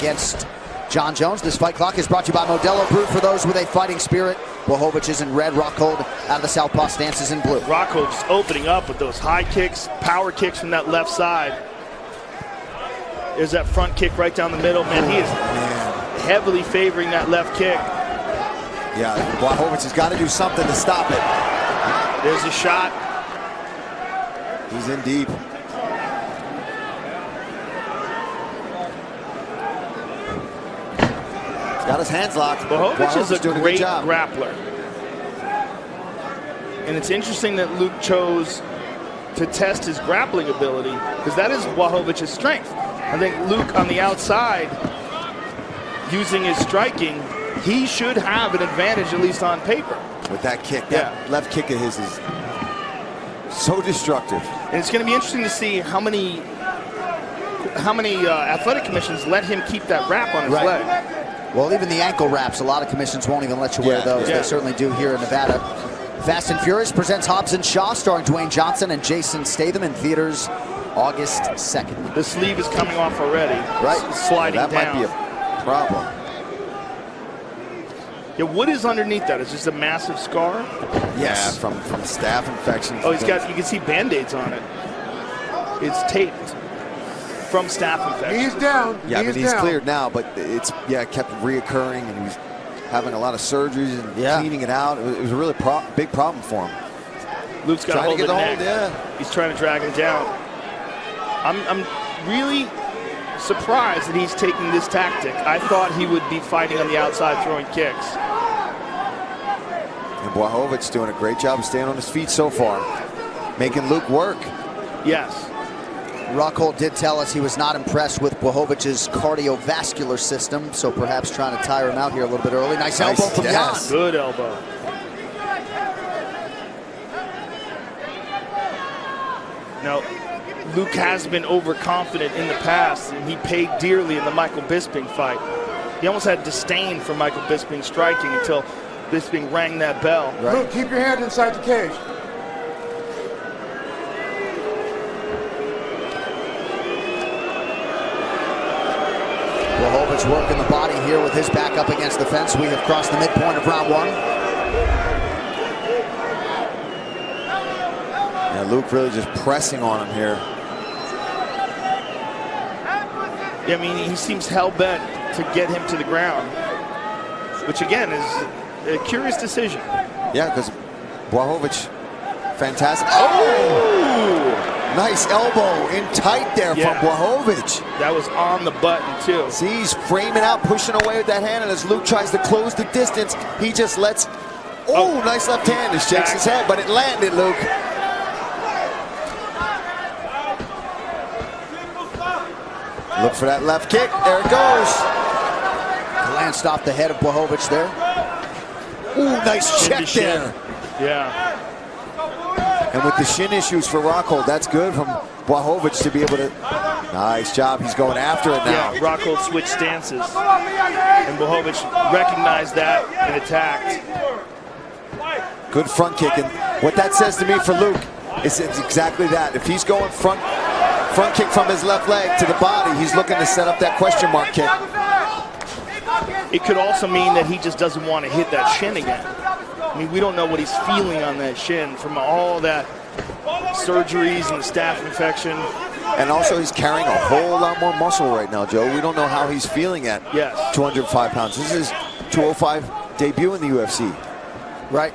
against John Jones. This fight clock is brought to you by Modelo, brewed for those with a fighting spirit. Błachowicz is in red, Rockhold out of the southpaw stance is in blue. Rockhold just opening up with those high kicks, power kicks from that left side. There's that front kick right down the middle. Man, he is heavily favoring that left kick. Yeah, Błachowicz has got to do something to stop it. There's a shot. He's in deep. Got his hands locked. Błachowicz is a great grappler. And it's interesting that Luke chose to test his grappling ability, because that is Błachowicz's strength. I think Luke on the outside, using his striking, he should have an advantage, at least on paper. With that kick, that left kick of his is so destructive. And it's going to be interesting to see how many athletic commissions let him keep that wrap on his leg. Well, even the ankle wraps, a lot of commissions won't even let you wear those. They certainly do here in Nevada. Fast and Furious presents Hobbs & Shaw, starring Dwayne Johnson and Jason Statham, in theaters August 2nd. The sleeve is coming off already. It's sliding down. That might be a problem. Yeah, what is underneath that? Is just a massive scar? Yes, from staph infection. Oh, you can see Band-Aids on it. It's taped from staph infection. He's down. Yeah, he's cleared now, but it's kept reoccurring, and he was having a lot of surgeries and cleaning it out. It was a really big problem for him. Luke's got to hold the neck. He's trying to drag him down. I'm really surprised that he's taking this tactic. I thought he would be fighting on the outside, throwing kicks. And Błachowicz doing a great job of staying on his feet so far, making Luke work. Yes. Rockhold did tell us he was not impressed with Błachowicz's cardiovascular system, so perhaps trying to tire him out here a little bit early. Nice elbow from Jan. Good elbow. Now, Luke has been overconfident in the past, and he paid dearly in the Michael Bisping fight. He almost had disdain for Michael Bisping striking until Bisping rang that bell. Luke, keep your hand inside the cage. Błachowicz working the body here with his back up against the fence. We have crossed the midpoint of round one. Yeah, Luke really just pressing on him here. Yeah, I mean, he seems hell-bent to get him to the ground, which again is a curious decision. Yeah, because Błachowicz, fantastic. Oh! Nice elbow in tight there from Błachowicz. That was on the button, too. See, he's framing out, pushing away with that hand, and as Luke tries to close the distance, he just lets... Oh, nice left hand. He shakes his head, but it landed, Luke. Look for that left kick. There it goes. Glanced off the head of Błachowicz there. Ooh, nice check there. Yeah. And with the shin issues for Rockhold, that's good from Błachowicz to be able to... Nice job. He's going after it now. Yeah, Rockhold switched stances. And Błachowicz recognized that and attacked. Good front kick. And what that says to me for Luke is it's exactly that. If he's going front kick from his left leg to the body, he's looking to set up that question mark kick. It could also mean that he just doesn't want to hit that shin again. I mean, we don't know what he's feeling on that shin from all that surgeries and the staph infection. And also he's carrying a whole lot more muscle right now, Joe. We don't know how he's feeling at 205 pounds. This is his 205 debut in the UFC. Right.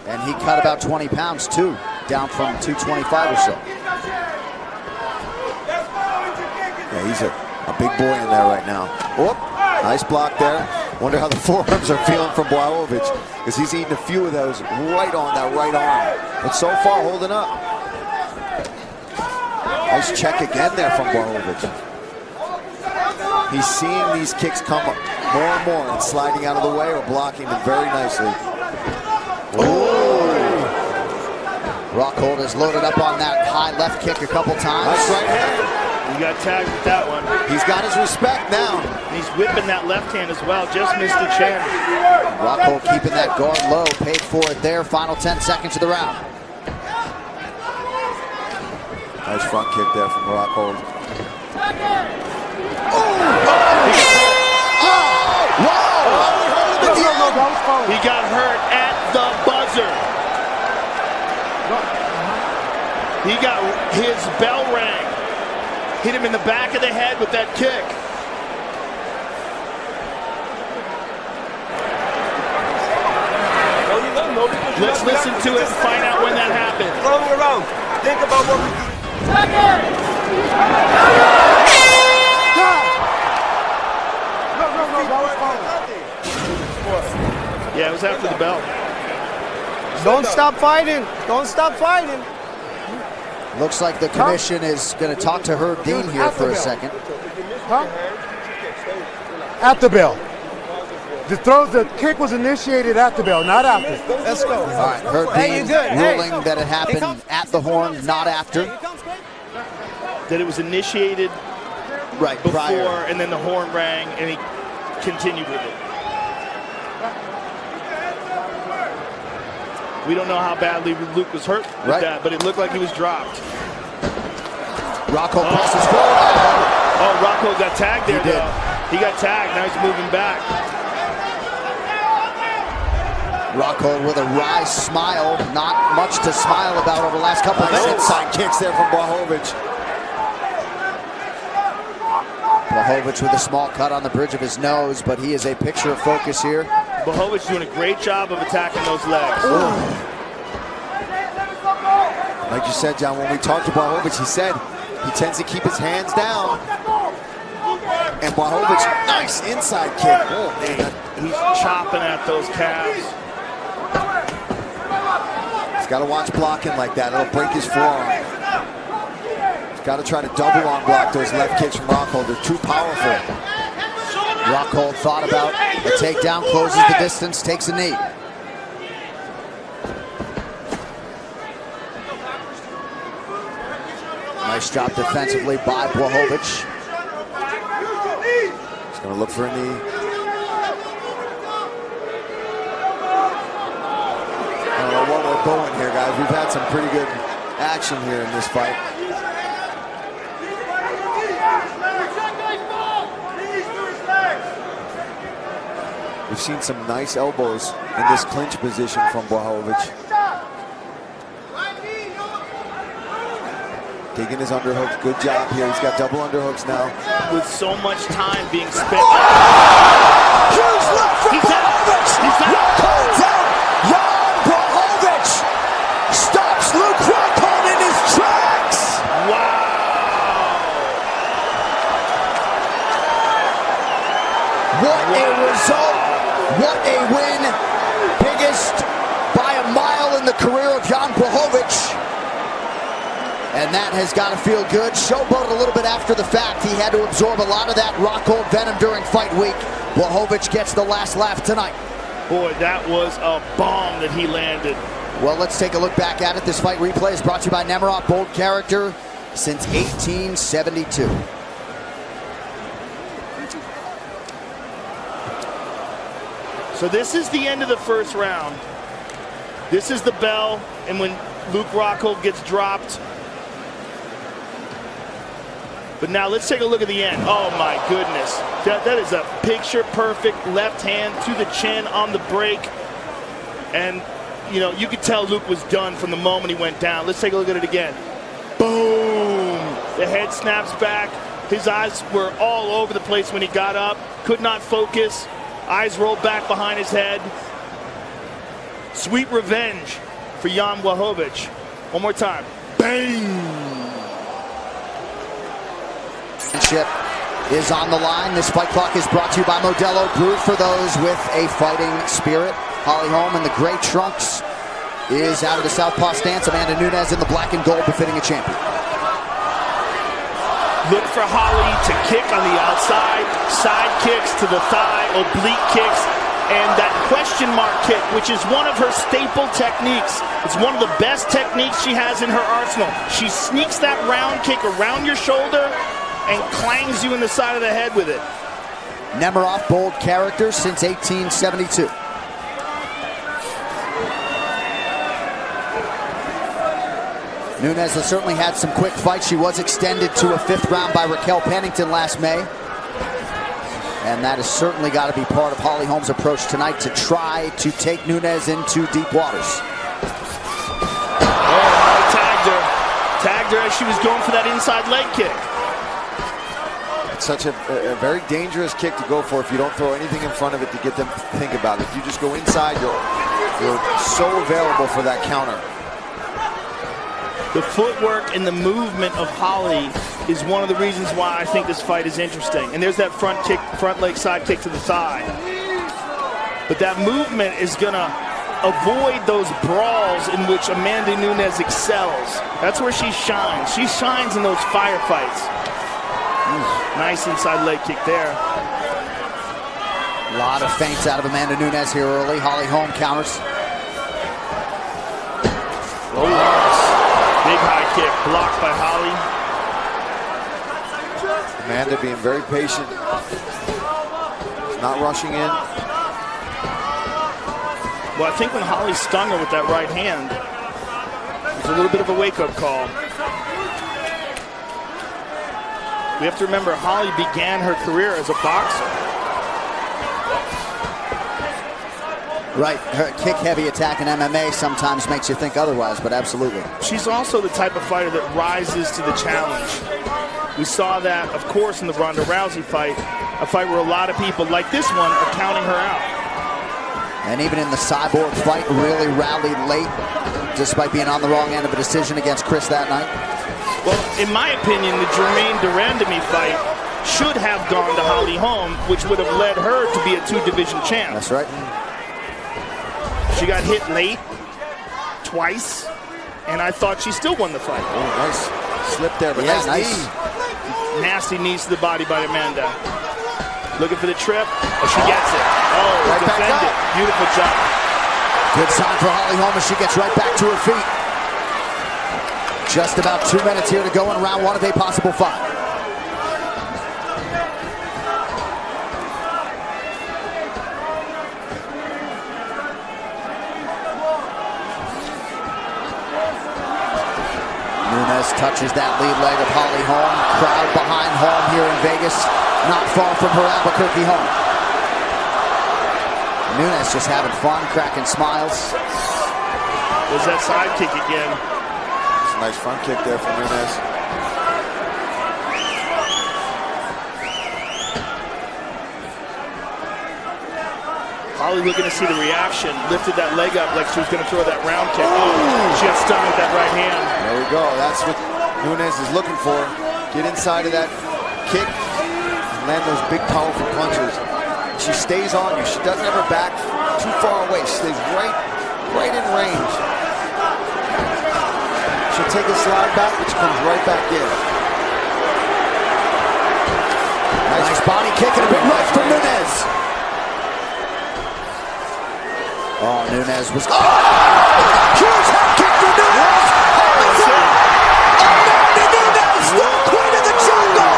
And he cut about 20 pounds, too, down from 225 or so. Yeah, he's a big boy in there right now. Oh, nice block there. Wonder how the forearms are feeling from Błachowicz, because he's eating a few of those right on that right arm. But so far, holding up. Nice check again there from Błachowicz. He's seeing these kicks come up more and more and sliding out of the way or blocking them very nicely. Ooh. Rockhold has loaded up on that high left kick a couple times. Nice right hand. He got tagged with that one. He's got his respect now. And he's whipping that left hand as well, just missed the chin. Rockhold keeping that guard low, paid for it there. Final 10 seconds of the round. Nice front kick there from Rockhold. Oh! He got hurt at the buzzer. He got his bell rang. Hit him in the back of the head with that kick. Let's listen to it and find out when that happened. Throw me around. Think about what we do. Yeah, it was after the bell. Don't stop fighting. Don't stop fighting. Looks like the commission is going to talk to Herb Dean here for a second. Huh? At the bell. The kick was initiated at the bell, not after. Let's go. All right, Herb Dean ruling that it happened at the horn, not after. That it was initiated Right, before, prior. and then the horn rang, and he continued with it. We don't know how badly Luke was hurt with that, but it looked like he was dropped. Rocco presses forward. Oh, Rocco got tagged there, He did. though. He got tagged, now he's moving back. Rocco with a wry smile. Not much to smile about over the last couple of Nice minutes. inside kicks there from Blachowicz. Blachowicz with a small cut on the bridge of his nose, but he is a picture of focus here. Blachowicz doing a great job of attacking those legs. Like you said, John, when we talked to Blachowicz, he said he tends to keep his hands down. And Blachowicz, nice inside kick. Oh, man. He's chopping at those calves. He's got to watch blocking like that. It'll break his forearm. He's got to try to double on block those left kicks from Rockhold. They're too powerful. Rockhold thought about a takedown, closes the distance, takes a knee. Nice job defensively by Blachowicz. He's going to look for a knee. I don't know what we're going here, guys. We've had some pretty good action here in this fight. We've seen some nice elbows in this clinch position from Blachowicz. Taking his underhooks. Good job here. He's got double underhooks now. With so much time being spent. Huge left from Blachowicz! Rockhold down! Jan Blachowicz stops Luke Rockhold in his tracks! Wow! What a result! What a win! Biggest by a mile in the career of Jan Blachowicz. And that has got to feel good. Showboated a little bit after the fact. He had to absorb a lot of that Rockhold venom during fight week. Blachowicz gets the last laugh tonight. Boy, that was a bomb that he landed. Well, let's take a look back at it. This fight replay is brought to you by Nemiroff, bold character since 1872. So this is the end of the first round. This is the bell, and when Luke Rockhold gets dropped. But now let's take a look at the end. Oh my goodness. That is a picture perfect left hand to the chin on the break. And you know, you could tell Luke was done from the moment he went down. Let's take a look at it again. Boom! The head snaps back. His eyes were all over the place when he got up. Could not focus. Eyes rolled back behind his head. Sweet revenge for Jan Blachowicz. One more time. Bang! Is on the line. This fight clock is brought to you by Modelo, brewed for those with a fighting spirit. Holly Holm in the gray trunks is out of the southpaw stance. Amanda Nunes in the black and gold, befitting a champion. Look for Holly to kick on the outside, side kicks to the thigh, oblique kicks, and that question mark kick, which is one of her staple techniques. It's one of the best techniques she has in her arsenal. She sneaks that round kick around your shoulder and clangs you in the side of the head with it. Nemiroff, bold character since 1872. Nunes has certainly had some quick fights. She was extended to a 5th round by Raquel Pennington last May. And that has certainly got to be part of Holly Holm's approach tonight, to try to take Nunes into deep waters. Oh, tagged her as she was going for that inside leg kick. It's such a very dangerous kick to go for if you don't throw anything in front of it to get them to think about it. If you just go inside, you're so available for that counter. The footwork and the movement of Holly is one of the reasons why I think this fight is interesting. And there's that front leg side kick to the thigh. But that movement is gonna avoid those brawls in which Amanda Nunes excels. That's where she shines. She shines in those firefights. Nice inside leg kick there. A lot of feints out of Amanda Nunes here early. Holly Holm counters. Oh, nice. Big high kick blocked by Holly. Amanda being very patient. Not rushing in. Well, I think when Holly stung her with that right hand, it was a little bit of a wake-up call. We have to remember, Holly began her career as a boxer. Right, her kick-heavy attack in MMA sometimes makes you think otherwise, but absolutely. She's also the type of fighter that rises to the challenge. We saw that, of course, in the Ronda Rousey fight, a fight where a lot of people, like this one, are counting her out. And even in the Cyborg fight, really rallied late, despite being on the wrong end of a decision against Chris that night. Well, in my opinion, the Jermaine Durandamy fight should have gone to Holly Holm, which would have led her to be a 2-division champ. That's right. She got hit late, twice, and I thought she still won the fight. Oh, nice slip there, but yeah, nice knee. Nasty knees to the body by Amanda. Looking for the trip. Oh, she gets it. Oh, right defended. Beautiful job. Good sign for Holly Holm as she gets right back to her feet. Just about 2 minutes here to go in round 1 of a possible 5. Nunes touches that lead leg of Holly Holm. Crowd behind Holm here in Vegas, not far from her Albuquerque home. Nunes just having fun, cracking smiles. There's that side kick again. It's a nice front kick there from Nunes. Holly looking to see the reaction. Lifted that leg up like she was going to throw that round kick. Oh, she got stung with that right hand. There we go. That's what Nunes is looking for. Get inside of that kick and land those big, powerful punches. She stays on you. She doesn't ever back too far away. She stays right in range. She'll take a slide back, but she comes right back in. Nice body kick and a big right from Nunes. Oh, Nunes was... Oh! Huge head kick for Nunes! Amanda Nunes, the queen of the jungle!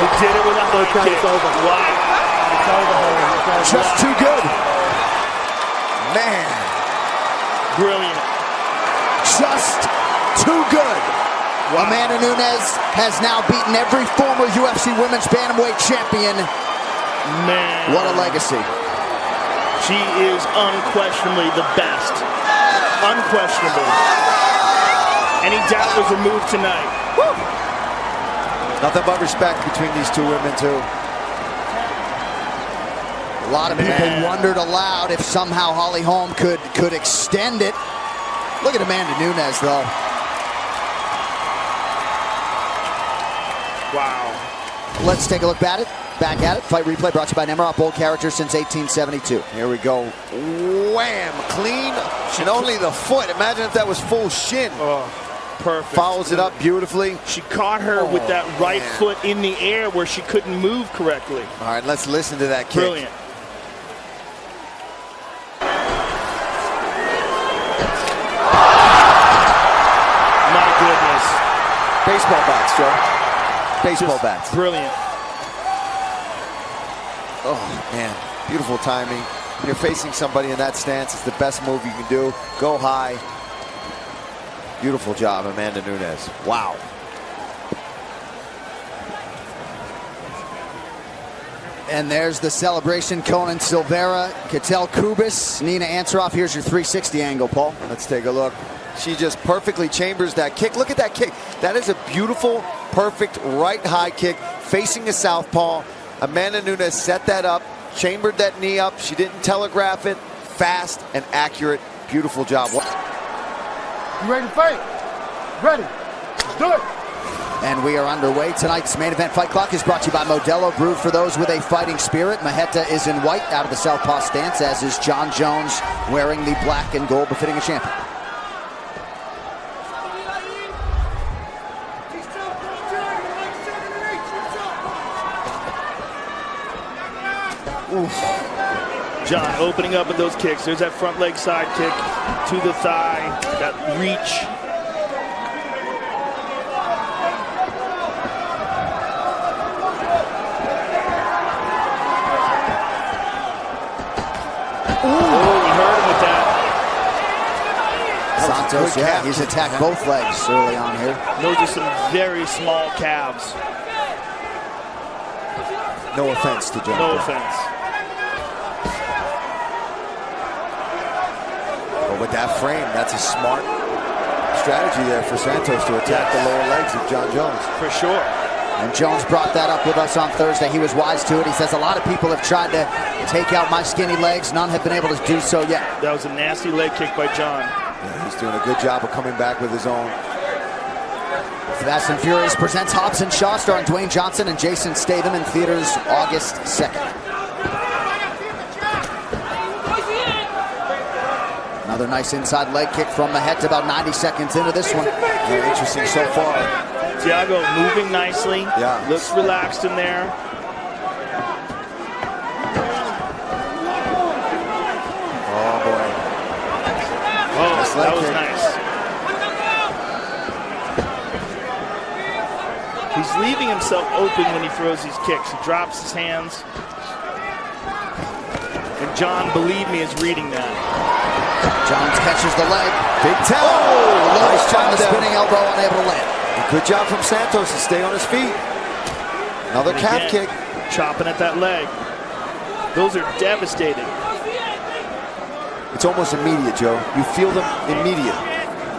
She did it with a high kick. Wow. Just too good. Man. Brilliant. Just too good. Amanda Nunes has now beaten every former UFC Women's Bantamweight champion. Man. What a legacy. She is unquestionably the best. Unquestionably. Any doubt was removed tonight. Woo. Nothing but respect between these two women, too. A lot of people wondered aloud if somehow Holly Holm could extend it. Look at Amanda Nunes, though. Wow. Let's take a look at it. Back at it. Fight replay brought to you by Nemerov, bold character since 1872. Here we go. Wham! Clean. And only the foot. Imagine if that was full shin. Oh, perfect. Follows it up beautifully. She caught her with that right foot in the air where she couldn't move correctly. All right, let's listen to that kick. Brilliant. My goodness. Baseball bats, Joe. Baseball bats. Brilliant. Oh, man. Beautiful timing. When you're facing somebody in that stance, it's the best move you can do. Go high. Beautiful job, Amanda Nunes. Wow. And there's the celebration. Conan Silvera, Ketel Kubis, Nina Ansaroff. Here's your 360 angle, Paul. Let's take a look. She just perfectly chambers that kick. Look at that kick. That is a beautiful, perfect right high kick facing a southpaw. Amanda Nunes set that up, chambered that knee up. She didn't telegraph it. Fast and accurate. Beautiful job. You ready to fight? Ready. Let's do it. And we are underway. Tonight's main event fight clock is brought to you by Modelo, brewed for those with a fighting spirit. Maheta is in white out of the southpaw stance, as is John Jones wearing the black and gold befitting a champion. Oof. John opening up with those kicks. There's that front leg side kick to the thigh, that reach. Oh, we heard him with that. Santos, yeah, he's attacked both legs early on here. Those are some very small calves. No offense to John. No offense. But with that frame, that's a smart strategy there for Santos to attack the lower legs of John Jones. For sure. And Jones brought that up with us on Thursday. He was wise to it. He says, a lot of people have tried to take out my skinny legs. None have been able to do so yet. That was a nasty leg kick by John. Yeah, he's doing a good job of coming back with his own. Fast and Furious presents Hobbs & Shaw, starring Dwayne Johnson and Jason Statham, in theaters August 2nd. Another nice inside leg kick from Maheta about 90 seconds into this one. Very interesting so far. Thiago moving nicely. Yeah. Looks relaxed in there. Oh, boy. Oh, Nice that leg was kick. nice. He's leaving himself open when he throws these kicks. He drops his hands. And John, believe me, is reading that. Jones catches the leg. Big tap. Oh, Nice job the there. spinning elbow, unable to land. Good job from Santos to stay on his feet. Another And calf again, kick. chopping at that leg. Those are devastating. It's almost immediate, Joe. You feel them immediate.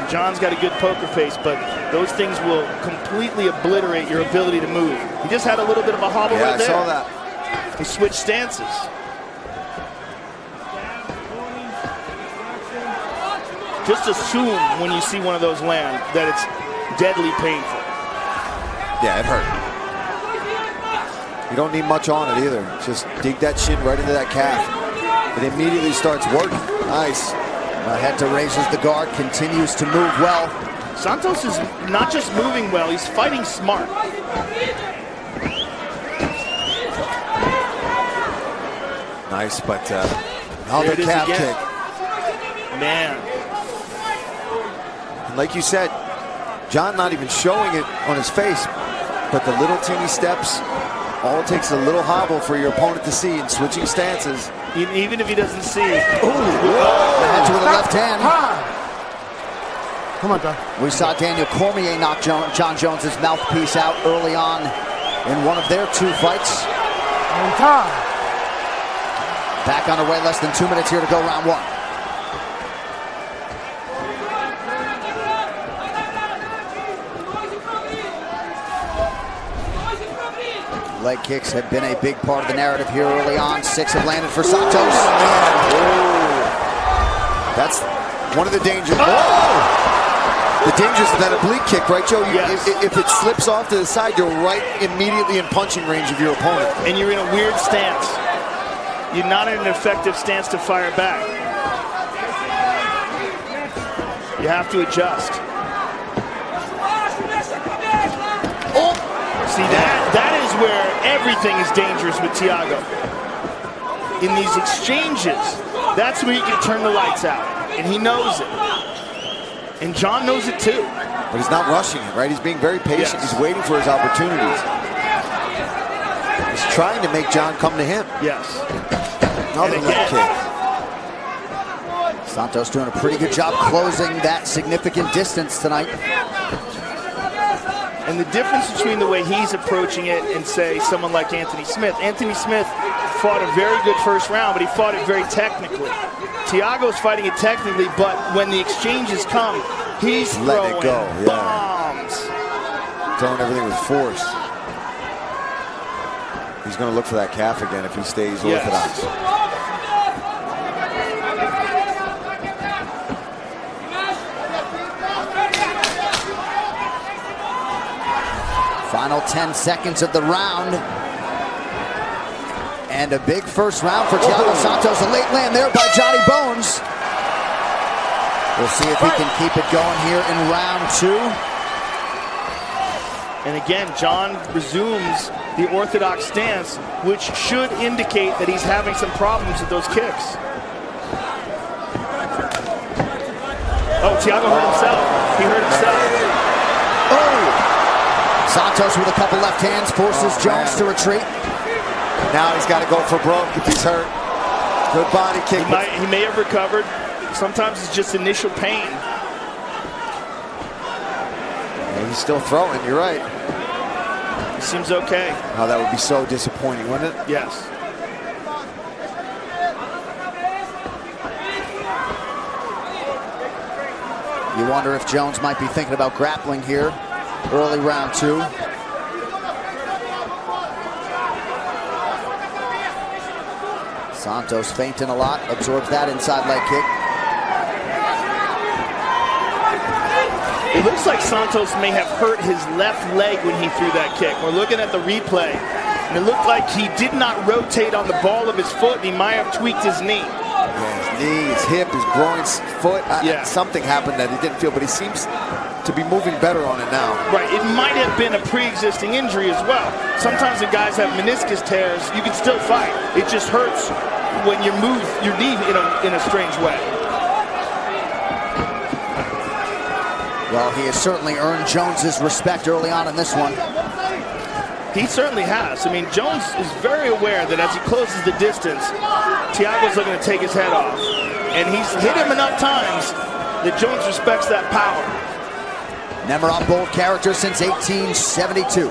John's got a good poker face, but those things will completely obliterate your ability to move. He just had a little bit of a hobble Yeah, right there. I saw that. He switched stances. Just assume when you see one of those land that it's deadly painful. Yeah, it hurt. You don't need much on it either. Just dig that shin right into that calf. It immediately starts working. Nice. Maheta raises the guard, continues to move well. Santos is not just moving well, he's fighting smart. Nice, but There another it is calf again. kick. Man, And like you said, John not even showing it on his face, but the little teeny steps, all it takes is a little hobble for your opponent to see in switching stances. even if he doesn't see. Maheta with a left hand. Come on, John. We saw Daniel Cormier knock John Jones's mouthpiece out early on in one of their two fights. On time. Back underway, less than 2 minutes here to go, round one. Leg kicks have been a big part of the narrative here early on. 6 have landed for Santos. That's one of the dangers. The dangers of that oblique kick, right, Joe? Yes. If it slips off to the side, you're right immediately in punching range of your opponent. And you're in a weird stance. You're not in an effective stance to fire back. You have to adjust. Oh, see that is where everything is dangerous with Thiago. In these exchanges, that's where you can turn the lights out, and he knows it. And John knows it too. But he's not rushing it, right? He's being very patient. Yes. He's waiting for his opportunities. He's trying to make John come to him. Yes. Another And leg again. kick. Santos doing a pretty good job closing that significant distance tonight. And the difference between the way he's approaching it and, say, someone like Anthony Smith. Anthony Smith fought a very good first round, but he fought it very technically. Thiago's fighting it technically, but when the exchanges come, he's throwing bombs. Throwing everything with force. He's going to look for that calf again if he stays orthodox. Final 10 seconds of the round. And a big first round for Thiago Santos. A late land there by Johnny Bones. We'll see if he can keep it going here in round 2. And again, John resumes the orthodox stance, which should indicate that he's having some problems with those kicks. Oh, Thiago hurt himself. He hurt himself. Oh! Santos with a couple left hands forces Jones to retreat. Now he's got to go for broke if he's hurt. Good body kick. He may have recovered. Sometimes it's just initial pain. Yeah, he's still throwing, you're right. He seems okay. Oh, that would be so disappointing, wouldn't it? Yes. You wonder if Jones might be thinking about grappling here. Early round 2. Santos feinting a lot, absorbs that inside leg kick. It looks like Santos may have hurt his left leg when he threw that kick. We're looking at the replay, and it looked like he did not rotate on the ball of his foot, and he might have tweaked his knee. Yeah, his knee, his hip, his groin, his foot. Something happened that he didn't feel, but he seems to be moving better on it now. Right, it might have been a pre-existing injury as well. Sometimes when guys have meniscus tears, you can still fight. It just hurts when you move your knee in a strange way. Well, he has certainly earned Jones's respect early on in this one. He certainly has. I mean, Jones is very aware that as he closes the distance, Thiago's looking to take his head off. And he's hit him enough times that Jones respects that power. Never a bold character since 1872.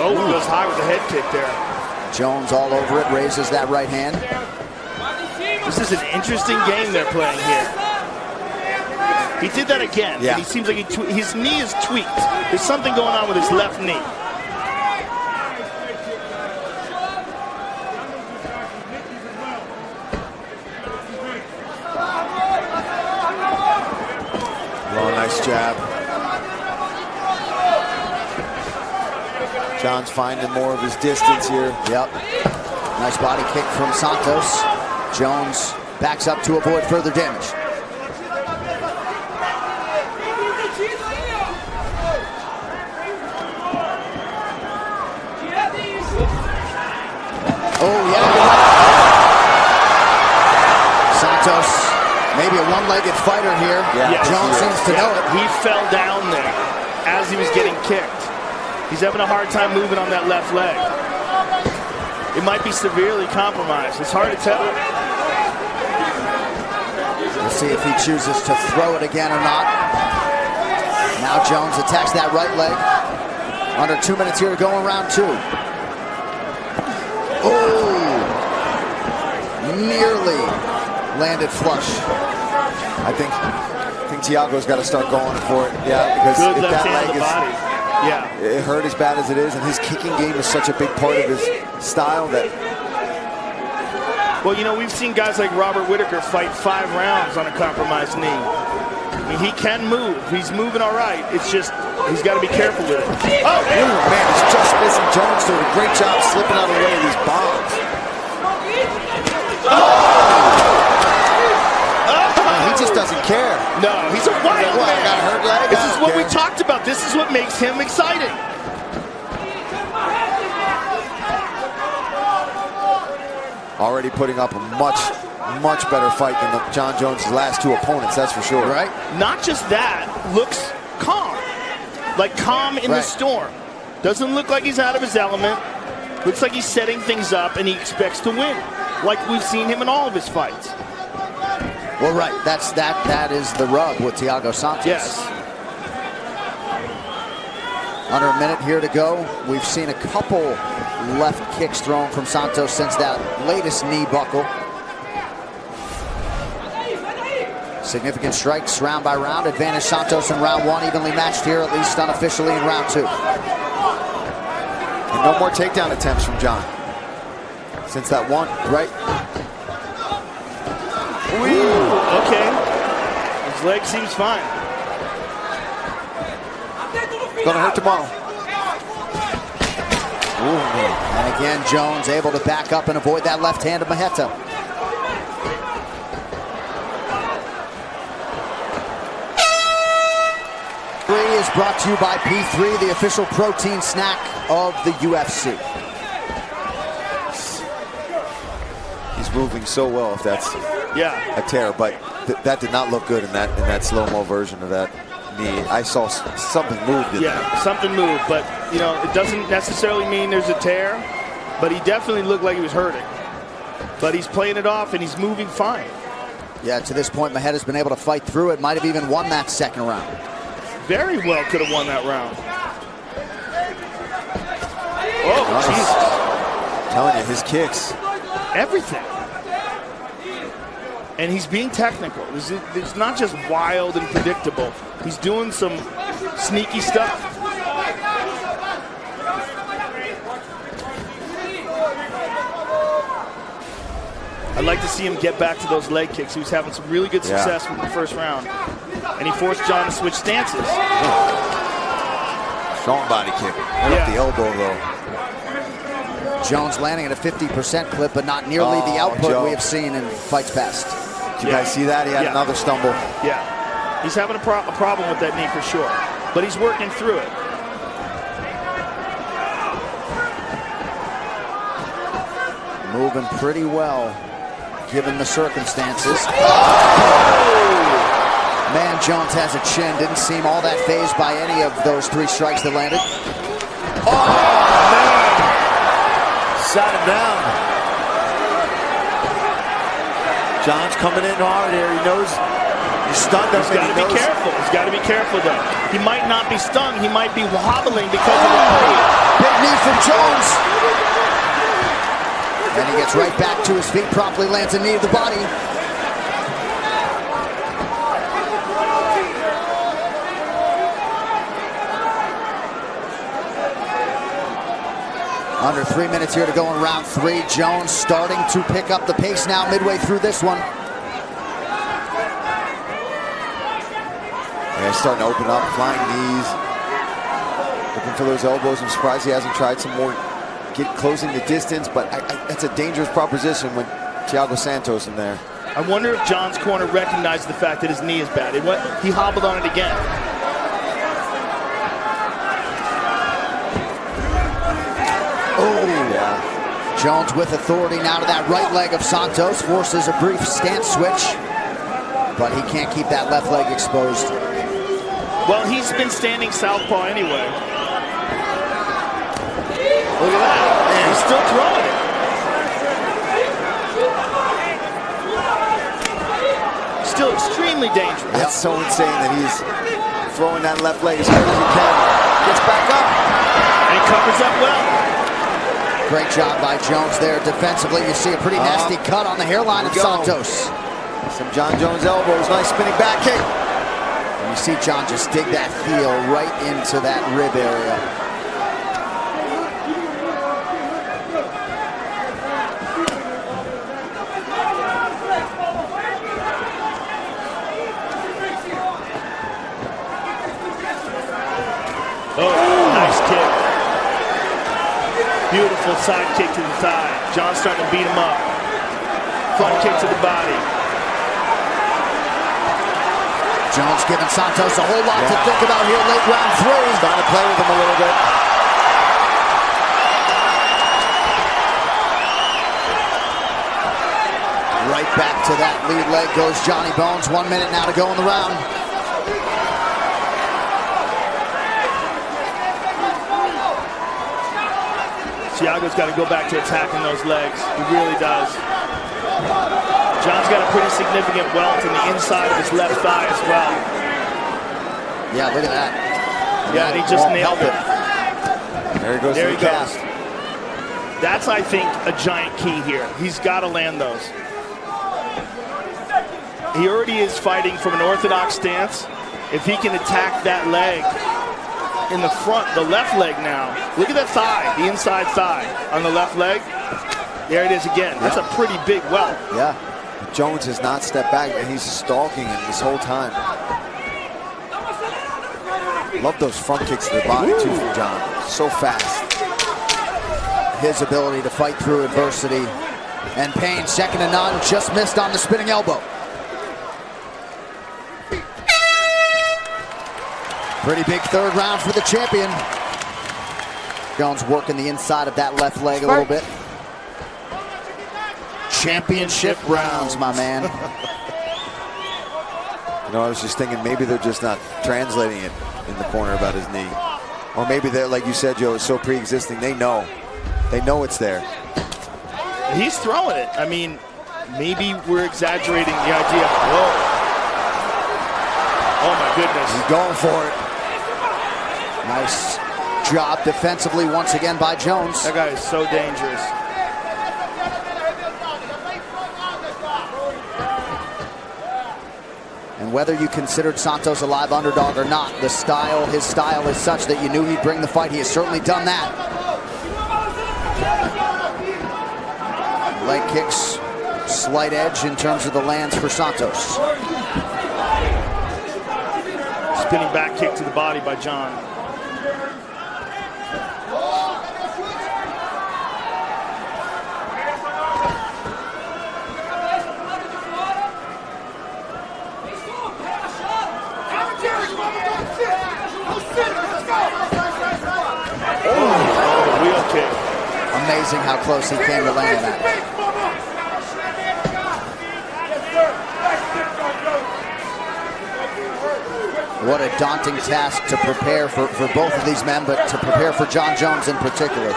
Oh, he goes high with the head kick there. Jones all over it, raises that right hand. This is an interesting game they're playing here. He did that again, and he seems like his knee is tweaked. There's something going on with his left knee. Oh, nice jab. John's finding more of his distance here. Yep. Nice body kick from Santos. Jones backs up to avoid further damage. Oh, yeah. Santos, maybe a one-legged fighter here. Yes, Jones seems to know it. He fell down there as he was getting kicked. He's having a hard time moving on that left leg. It might be severely compromised. It's hard to tell. We'll see if he chooses to throw it again or not. Now Jones attacks that right leg. Under 2 minutes here to go in round 2. Oh! Nearly landed flush. I think Thiago's got to start going for it. Yeah, because good if left that hand leg on the body. Yeah. It hurt as bad as it is, and his kicking game is such a big part of his style that. Well, you know, we've seen guys like Robert Whitaker fight 5 rounds on a compromised knee. I mean, he can move. He's moving all right. It's just he's got to be careful with it. Oh, man, he's just missing. Jones doing a great job slipping out of the way of these bombs. He just doesn't care. No, he's a wild man. Got a hurt leg? This is what we talked about. This is what makes him exciting. Already putting up a much better fight than John Jones' last 2 opponents, that's for sure. Right? Not just that, looks calm. Like calm in the storm. Doesn't look like he's out of his element. Looks like he's setting things up and he expects to win. Like we've seen him in all of his fights. Well, right. That is the rub with Thiago Santos. Yes. Under a minute here to go. We've seen a couple left kicks thrown from Santos since that latest knee buckle. Significant strikes round by round. Advantage Santos in round 1. Evenly matched here, at least unofficially, in round 2. And no more takedown attempts from John. Since that one, right? Ooh, okay. His leg seems fine. Gonna hurt tomorrow. Ooh. And again, Jones able to back up and avoid that left hand of Maheta. Is brought to you by P3, the official protein snack of the UFC. He's moving so well, if that's a tear, but that did not look good in that slow-mo version of that knee. I saw something moved in there. Something moved, but you know, it doesn't necessarily mean there's a tear, but he definitely looked like he was hurting. But he's playing it off and he's moving fine. Yeah, to this point, Maheta's been able to fight through it, might have even won that second round. Very well could have won that round. Oh, nice. Jesus. I'm telling you, his kicks. Everything. And he's being technical. It's not just wild and predictable. He's doing some sneaky stuff. I'd like to see him get back to those leg kicks. He was having some really good success with the first round. And he forced John to switch stances. Strong body kick. Right off the elbow, though. Jones landing at a 50% clip, but not nearly the output we have seen in fights past. Did you guys see that? He had another stumble. Yeah. He's having a problem with that knee for sure. But he's working through it. Moving pretty well, given the circumstances. Man, Jones has a chin. Didn't seem all that fazed by any of those 3 strikes that landed. Oh, man! Sat him down. John's coming in hard here. He knows he's stunned. He's got to be careful. He's got to be careful, though. He might not be stung. He might be wobbling because of that knee. Big knee from Jones. And he gets right back to his feet, promptly lands a knee to the body. Under 3 minutes here to go in round 3. Jones starting to pick up the pace now midway through this one. Yeah, he's starting to open up, flying knees. Looking for those elbows. I'm surprised he hasn't tried some more, closing the distance, but that's a dangerous proposition with Thiago Santos in there. I wonder if John's corner recognized the fact that his knee is bad. He hobbled on it again. Oh, yeah. Jones with authority now to that right leg of Santos. Forces a brief stance switch, but he can't keep that left leg exposed. Well, he's been standing southpaw anyway. Look at that. Man, he's still throwing it. Still extremely dangerous. That's so insane that he's throwing that left leg as hard as he can. Gets back up. And he covers up well. Great job by Jones there defensively. You see a pretty nasty cut on the hairline of Santos. Some John Jones elbows. Nice spinning back kick. And you see John just dig that heel right into that rib area. Oh, nice kick. Beautiful side kick to the thigh. John's starting to beat him up. Front kick to the body. Jones giving Santos a whole lot to think about here late round 3. Starting to play with him a little bit. Right back to that lead leg goes Johnny Bones. 1 minute now to go in the round. Thiago's got to go back to attacking those legs. He really does. John's got a pretty significant welt in the inside of his left thigh as well. Yeah, look at that. Yeah, and he just nailed it. There he goes. There to he the goes. cast. That's, I think, a giant key here. He's got to land those. He already is fighting from an orthodox stance. If he can attack that leg in the front, the left leg now. Look at that thigh, the inside thigh on the left leg. There it is again. That's a pretty big welt. Yeah. Jones has not stepped back, and he's stalking him this whole time. Love those front kicks to the body, too, from John. So fast. His ability to fight through adversity. And Payne, second to none, just missed on the spinning elbow. Pretty big third round for the champion. Jones working the inside of that left leg a little bit. Championship rounds, my man. You know, I was just thinking maybe they're just not translating it in the corner about his knee. Or maybe they're, like you said, Joe, it's so pre-existing. They know. They know it's there. He's throwing it. I mean, maybe we're exaggerating the idea. Whoa. Oh, my goodness. He's going for it. Nice job defensively once again by Jones. That guy is so dangerous. And whether you considered Santos a live underdog or not, his style is such that you knew he'd bring the fight. He has certainly done that. Leg kicks, slight edge in terms of the lands for Santos. Spinning back kick to the body by John. Wheel kick. Amazing how close he came to landing that. What a daunting task to prepare for both of these men, but to prepare for John Jones in particular.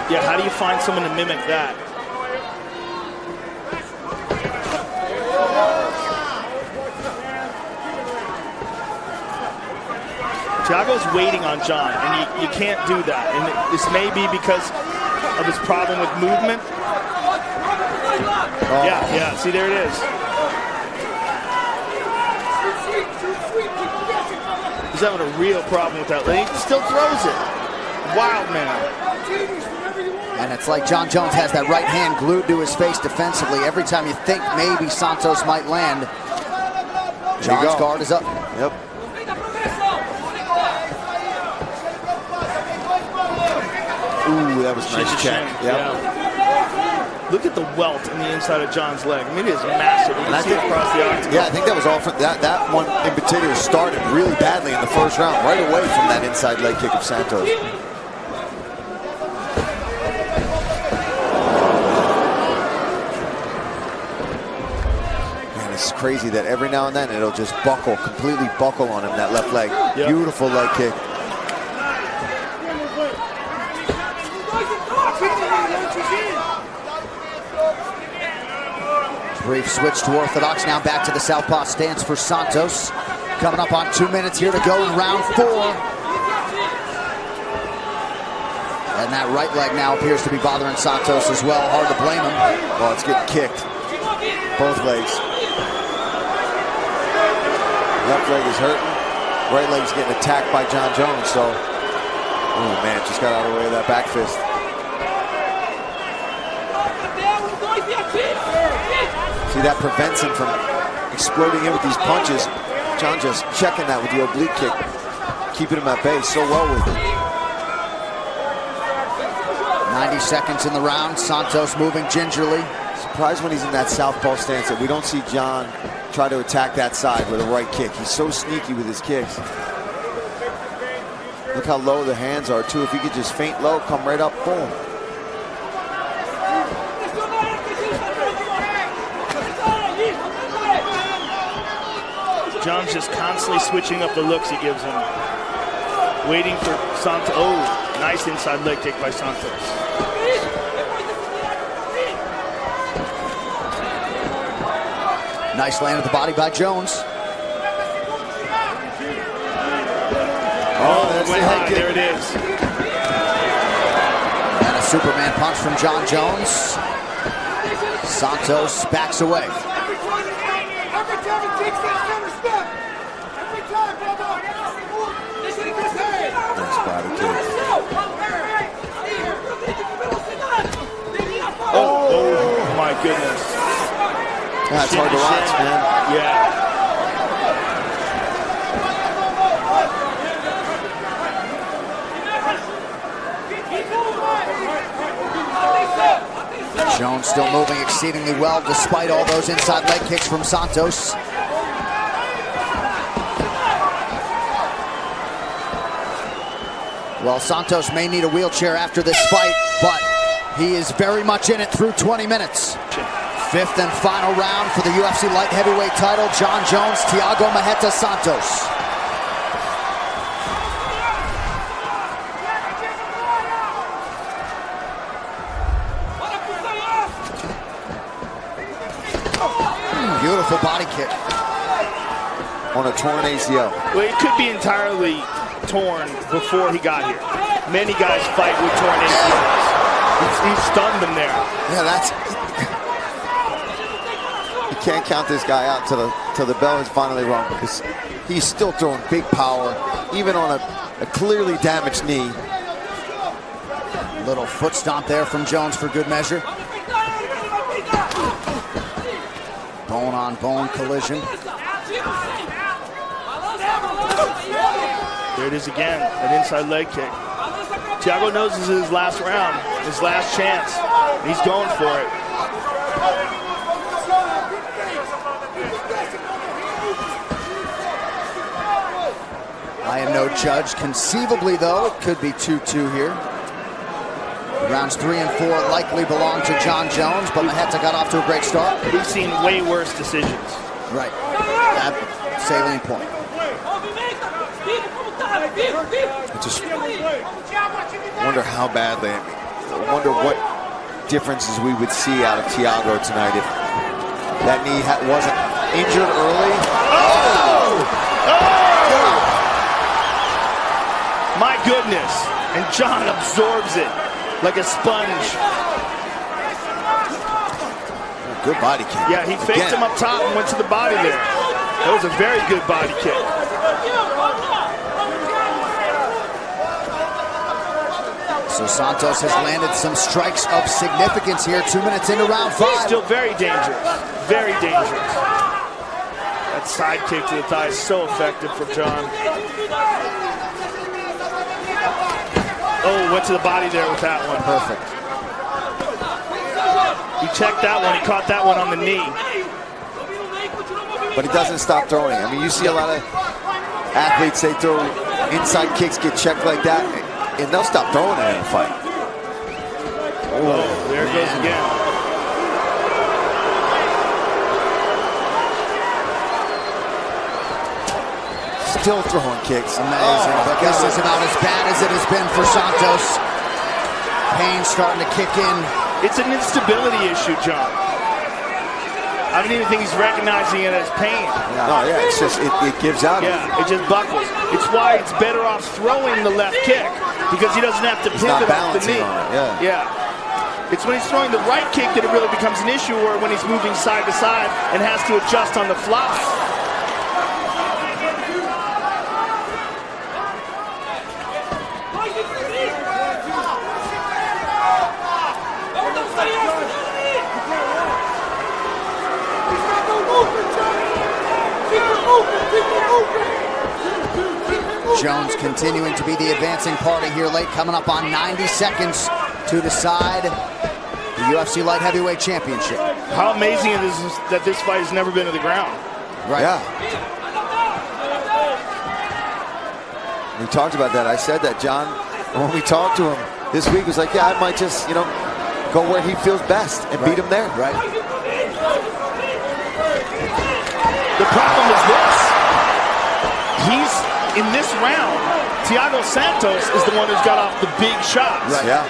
Yeah, how do you find someone to mimic that? Thiago's waiting on John, and you can't do that. And this may be because of his problem with movement. Oh. Yeah, see, there it is. He's having a real problem with that leg. He still throws it. Wild man. And it's like John Jones has that right hand glued to his face defensively. Every time you think maybe Santos might land, John's guard is up. Yep. Ooh, that was a nice check. Yep. Yeah. Look at the welt in the inside of John's leg. I mean, it is massive. You can see it across the octagon. Yeah, I think that was all from that one in particular started really badly in the first round, right away from that inside leg kick of Santos. Man, it's crazy that every now and then it'll just buckle, completely buckle on him, that left leg. Yep. Beautiful leg kick. Brief switch to orthodox, now back to the southpaw stance for Santos. Coming up on 2 minutes here to go in round 4. And that right leg now appears to be bothering Santos as well. Hard to blame him. Oh, it's getting kicked. Both legs. Left leg is hurting. Right leg's getting attacked by John Jones, so. Oh man, just got out of the way of that back fist. See, that prevents him from exploding in with these punches. John just checking that with the oblique kick, keeping him at bay so well with it. 90 seconds in the round. Santos moving gingerly. Surprised when he's in that southpaw stance that we don't see John try to attack that side with a right kick. He's so sneaky with his kicks. Look how low the hands are too. If he could just feint low, come right up, boom. John's just constantly switching up the looks he gives him. Waiting for Santos. Oh, nice inside leg kick by Santos. Nice land of the body by Jones. that's went the head high. kick. There it is. And a Superman punch from John Jones. Santos backs away. Every time he takes that center step, every time, brother. Nice body kick. Oh my goodness. That's hard to watch, man. Yeah. Jones still moving exceedingly well despite all those inside leg kicks from Santos. Well, Santos may need a wheelchair after this fight, but he is very much in it through 20 minutes. Fifth and final round for the UFC light heavyweight title. John Jones, Thiago Marreta Santos. Beautiful body kick. On a torn ACL. Well, it could be entirely torn before he got here. Many guys fight with torn ACLs. He stunned them there. Yeah, that's... You can't count this guy out till the bell is finally rung, because he's still throwing big power, even on a clearly damaged knee. Little foot stomp there from Jones for good measure. Bone-on-bone collision. There it is again, an inside leg kick. Thiago knows this is his last round, his last chance. He's going for it. I am no judge. Conceivably, though, it could be 2-2 here. Rounds 3 and 4 likely belong to John Jones, but Marreta got off to a great start. We've seen way worse decisions. Right. That salient point. I just wonder how badly. I wonder what differences we would see out of Thiago tonight if that knee wasn't injured early. My goodness. And John absorbs it like a sponge. Good body kick. Yeah, he faked him up top and went to the body there. That was a very good body kick. So Santos has landed some strikes of significance here. 2 minutes into round 5. Still very dangerous. Very dangerous. That side kick to the thigh is so effective for John. Oh, went to the body there with that one. Perfect. He checked that one. He caught that one on the knee. But he doesn't stop throwing. I mean, you see a lot of athletes, they throw inside kicks, get checked like that, and they'll stop throwing it in a fight. Oh, there it goes again. Still throwing kicks. Amazing, but this is about as bad as it has been for Santos. Pain starting to kick in. It's an instability issue, John. I don't even think he's recognizing it as pain. No, yeah, it's just, it gives out. Yeah, it just buckles. It's why it's better off throwing the left kick, because he doesn't have to pivot off the knee. Yeah. It's when he's throwing the right kick that it really becomes an issue, or when he's moving side to side and has to adjust on the fly. Jones continuing to be the advancing party here late, coming up on 90 seconds to decide the UFC Light Heavyweight Championship. How amazing it is that this fight has never been to the ground. Right. Yeah. We talked about that. I said that, John, when we talked to him this week, was like, yeah, I might just, go where he feels best and beat him there. Right. The problem is this. In this round, Thiago Santos is the one who's got off the big shots. Right. Yeah.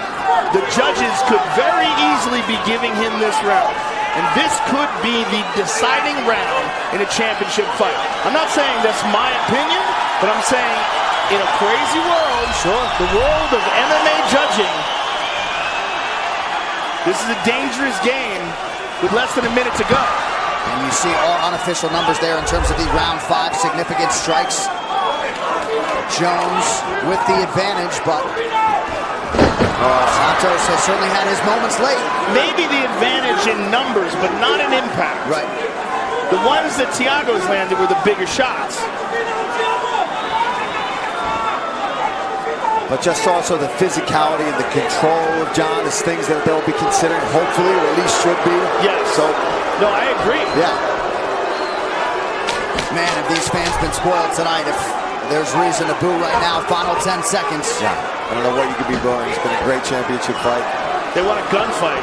The judges could very easily be giving him this round. And this could be the deciding round in a championship fight. I'm not saying that's my opinion, but I'm saying in a crazy world, the world of MMA judging, this is a dangerous game with less than a minute to go. And you see all unofficial numbers there in terms of the round 5 significant strikes. Jones with the advantage, but Santos has certainly had his moments late. Maybe the advantage in numbers, but not in impact. Right. The ones that Thiago's landed were the bigger shots. But just also the physicality and the control of John is things that they'll be considering, hopefully, or at least should be. Yes. So, no, I agree. Yeah. Man, have these fans been spoiled tonight. If there's reason to boo right now, final 10 seconds. Yeah. I don't know what you could be booing. It's been a great championship fight. They want a gunfight.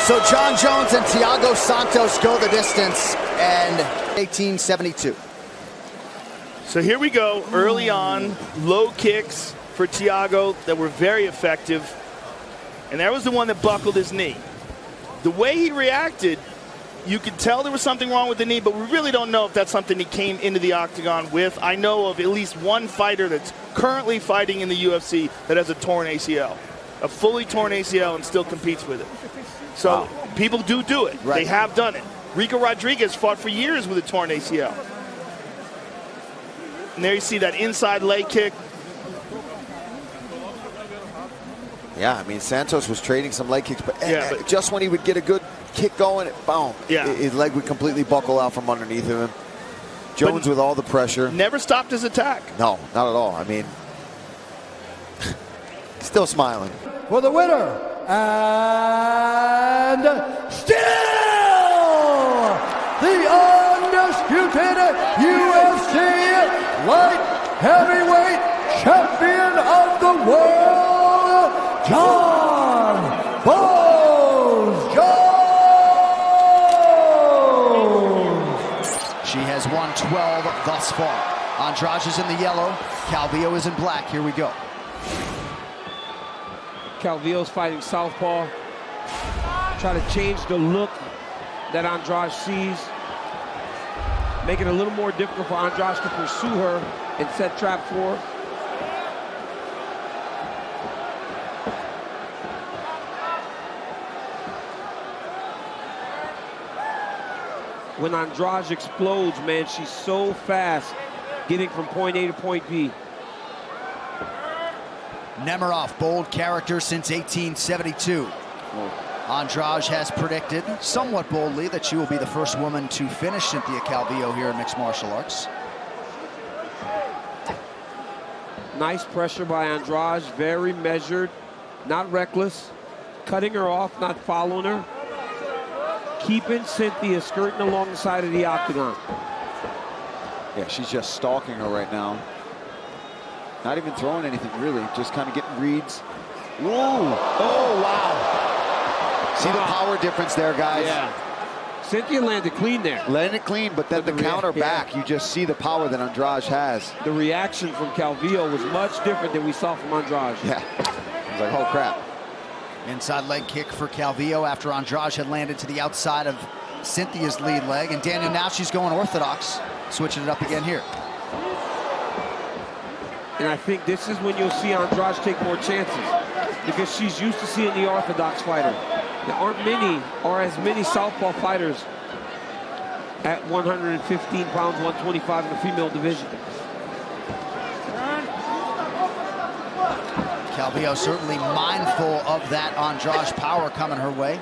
So John Jones and Thiago Santos go the distance, and 1872. So here we go, early on, low kicks for Thiago that were very effective. And that was the one that buckled his knee. The way he reacted, you could tell there was something wrong with the knee, but we really don't know if that's something he came into the octagon with. I know of at least one fighter that's currently fighting in the UFC that has a torn ACL, a fully torn ACL, and still competes with it. So people do it. Right. They have done it. Rico Rodriguez fought for years with a torn ACL. And there you see that inside leg kick. Yeah, I mean, Santos was trading some leg kicks, but just when he would get a good kick going, boom, his leg would completely buckle out from underneath of him. Jones with all the pressure. Never stopped his attack. No, not at all. I mean, still smiling. For the winner, and still the undisputed UFC light heavyweight champion of the world, John Jones. She has won 12 thus far. Andrade is in the yellow, Calvillo is in black. Here we go. Calvillo's fighting southpaw. Try to change the look that Andrade sees. Make it a little more difficult for Andrade to pursue her and set trap for her. When Andrade explodes, man, she's so fast getting from point A to point B. Nemiroff, bold character since 1872. Andrade has predicted, somewhat boldly, that she will be the first woman to finish Cynthia Calvillo here in mixed martial arts. Nice pressure by Andrade, very measured, not reckless. Cutting her off, not following her. Keeping Cynthia skirting along the side of the octagon. Yeah, she's just stalking her right now. Not even throwing anything, really. Just kind of getting reads. Ooh. Oh, wow. See the power difference there, guys? Yeah. Cynthia landed clean there. Landed clean, but then the counter back, you just see the power that Andrade has. The reaction from Calvillo was much different than we saw from Andrade. Yeah. I was like, oh, crap. Inside leg kick for Calvillo after Andrade had landed to the outside of Cynthia's lead leg. And Daniel, now she's going orthodox, switching it up again here. And I think this is when you'll see Andrade take more chances, because she's used to seeing the orthodox fighter. There aren't many, or as many southpaw fighters at 115 pounds, 125 in the female division. Calvillo certainly mindful of that Andrade power coming her way.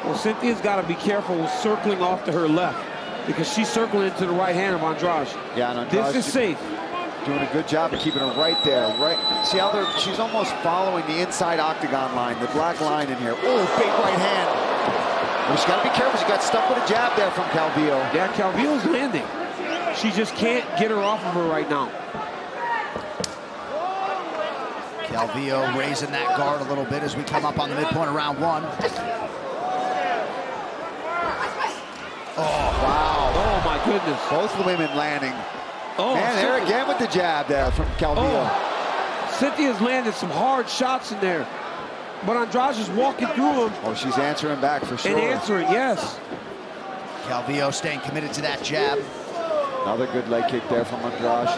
Well, Cynthia's got to be careful with circling off to her left, because she's circling into the right hand of Andrade. Yeah, and Andrade this is safe. Doing a good job of keeping her right there. Right. See how she's almost following the inside octagon line, the black line in here. Oh, big right hand. Well, she's got to be careful. She got stuck with a jab there from Calvillo. Yeah, Calvillo's landing. She just can't get her off of her right now. Calvillo raising that guard a little bit as we come up on the midpoint of round 1. Oh, wow. Oh, my goodness. Both the women landing. Oh, man, there again with the jab there from Calvillo. Oh. Cynthia's landed some hard shots in there, but Andrade is walking through them. Oh, she's answering back for sure. And answering, yes. Calvillo staying committed to that jab. Another good leg kick there from Andrade.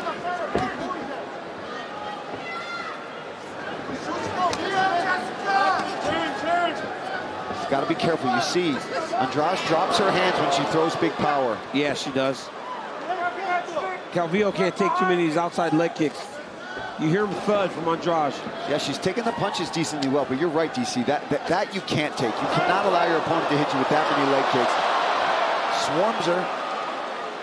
She's got to be careful. You see, Andrade drops her hands when she throws big power. Yeah, she does. Calvillo can't take too many of these outside leg kicks. You hear him thud from Andrade. Yeah, she's taking the punches decently well, but you're right, DC. That you can't take. You cannot allow your opponent to hit you with that many leg kicks. Swarms her.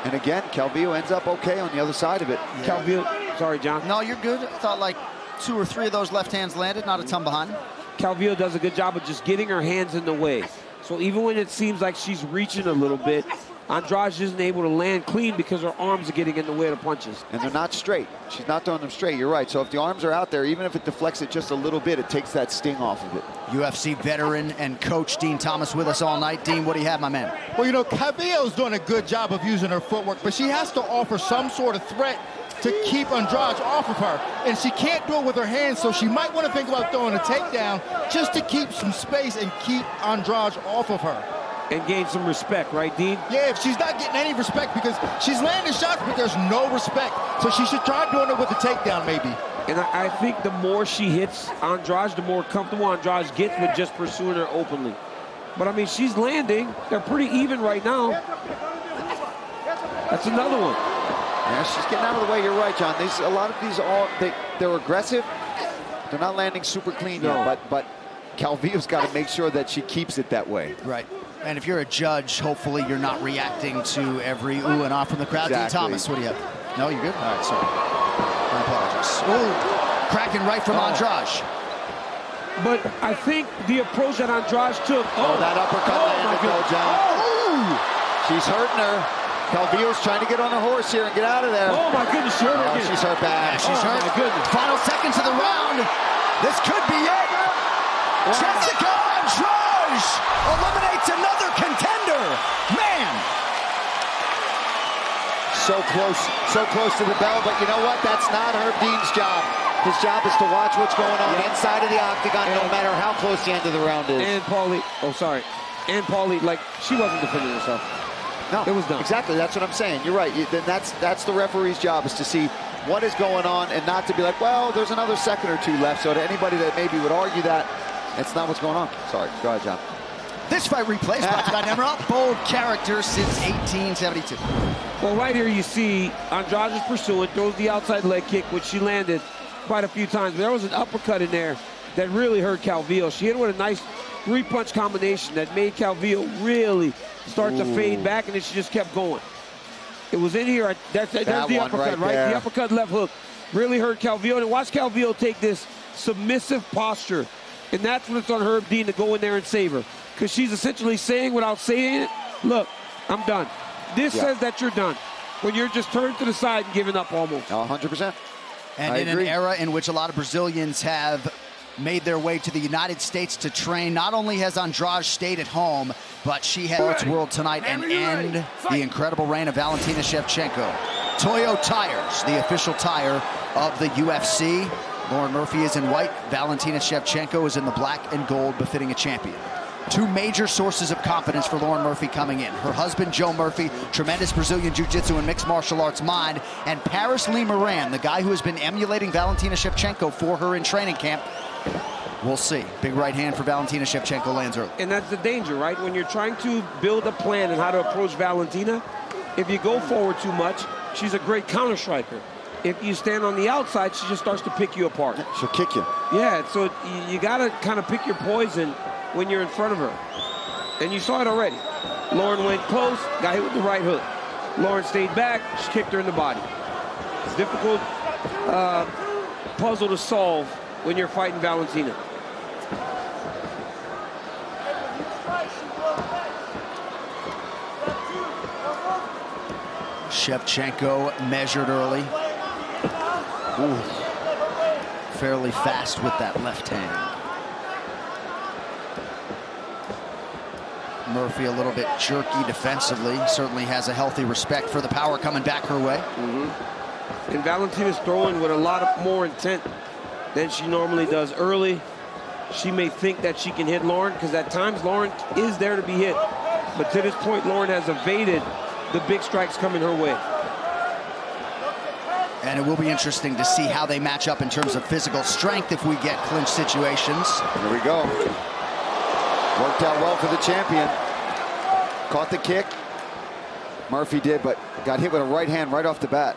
And again, Calvillo ends up okay on the other side of it. Yeah. Calvillo, sorry, John. No, you're good. I thought like 2 or 3 of those left hands landed, not a ton behind. Calvillo does a good job of just getting her hands in the way. So even when it seems like she's reaching a little bit, Andrade isn't able to land clean because her arms are getting in the way of the punches. And they're not straight. She's not throwing them straight, you're right. So if the arms are out there, even if it deflects it just a little bit, it takes that sting off of it. UFC veteran and coach Dean Thomas with us all night. Dean, what do you have, my man? Well, you know, Calvillo's doing a good job of using her footwork, but she has to offer some sort of threat to keep Andrade off of her. And she can't do it with her hands, so she might want to think about throwing a takedown just to keep some space and keep Andrade off of her. And gain some respect, right, Dean? Yeah, if she's not getting any respect, because she's landing shots, but there's no respect. So she should try doing it with a takedown, maybe. And I think the more she hits Andrade, the more comfortable Andrade gets with just pursuing her openly. But, I mean, she's landing. They're pretty even right now. That's another one. Yeah, she's getting out of the way. You're right, John. A lot of these, they're aggressive. They're not landing super clean yet, but Calvillo's got to make sure that she keeps it that way. Right. And if you're a judge, hopefully you're not reacting to every ooh and ah from the crowd. Exactly. Dean Thomas, what do you have? No, you're good? All right, sorry. My apologies. Ooh, cracking right from Andrade. But I think the approach that Andrade took. Oh, that uppercut landed, though, John. Oh! She's hurting her. Calvillo's trying to get on her horse here and get out of there. Oh, my goodness, she hurt her again. She's hurt bad. Yeah, she's hurt. My goodness. Final seconds of the round. This could be it. Wow. Jessica Andrade eliminates another contender. Man. So close to the bell, but you know what? That's not Herb Dean's job. His job is to watch what's going on inside of the octagon, no matter how close the end of the round is. And Paulie, and Paulie, like, she wasn't defending herself. No, it was done. Exactly, that's what I'm saying. You're right. Then that's the referee's job, is to see what is going on and not to be like, well, there's another second or 2 left. So to anybody that maybe would argue that, that's not what's going on. Sorry, go ahead, John. This fight replay is brought to you by Nemeroff, bold character since 1872. Well, right here you see Andrade is pursuing, throws the outside leg kick, which she landed quite a few times. But there was an uppercut in there that really hurt Calvillo. She hit with a nice 3-punch combination that made Calvillo really start to fade back, and then she just kept going. It was in here. There's the uppercut, right? The uppercut left hook really hurt Calvillo. And watch Calvillo take this submissive posture. And that's when it's on Herb Dean to go in there and save her. Because she's essentially saying without saying it, look, I'm done. This says that you're done. When you're just turned to the side and giving up almost. 100%. And in an era in which a lot of Brazilians have made their way to the United States to train, not only has Andrade stayed at home, but she had its world tonight and end the incredible reign of Valentina Shevchenko. Toyo Tires, the official tire of the UFC. Lauren Murphy is in white. Valentina Shevchenko is in the black and gold, befitting a champion. 2 major sources of confidence for Lauren Murphy coming in. Her husband, Joe Murphy, tremendous Brazilian Jiu-Jitsu and mixed martial arts mind, and Paris Lee Moran, the guy who has been emulating Valentina Shevchenko for her in training camp. We'll see. Big right hand for Valentina Shevchenko lands early. And that's the danger, right? When you're trying to build a plan on how to approach Valentina, if you go forward too much, she's a great counter striker. If you stand on the outside, she just starts to pick you apart. She'll kick you. Yeah, so you got to kind of pick your poison when you're in front of her. And you saw it already. Lauren went close, got hit with the right hook. Lauren stayed back, she kicked her in the body. It's a difficult puzzle to solve when you're fighting Valentina. Shevchenko measured early. Ooh. Fairly fast with that left hand. Murphy a little bit jerky defensively. Certainly has a healthy respect for the power coming back her way. And Valentina's throwing with a lot more intent than she normally does early. She may think that she can hit Lauren, because at times Lauren is there to be hit. But to this point, Lauren has evaded the big strikes coming her way. And it will be interesting to see how they match up in terms of physical strength if we get clinch situations. Here we go. Worked out well for the champion. Caught the kick. Murphy did, but got hit with a right hand right off the bat.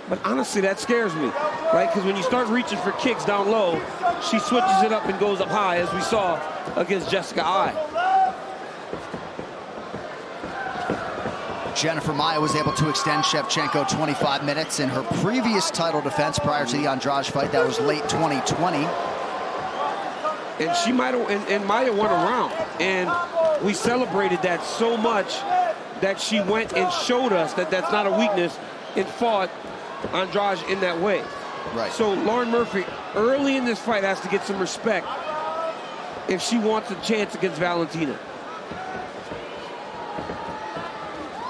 But honestly, that scares me, right? Because when you start reaching for kicks down low, she switches it up and goes up high, as we saw against Jessica Eye. Jennifer Maia was able to extend Shevchenko 25 minutes in her previous title defense prior to the Andrade fight. That was late 2020. And she might have, and Maia won a round. And we celebrated that so much that she went and showed us that that's not a weakness and fought Andrade in that way. Right. So Lauren Murphy, early in this fight, has to get some respect if she wants a chance against Valentina.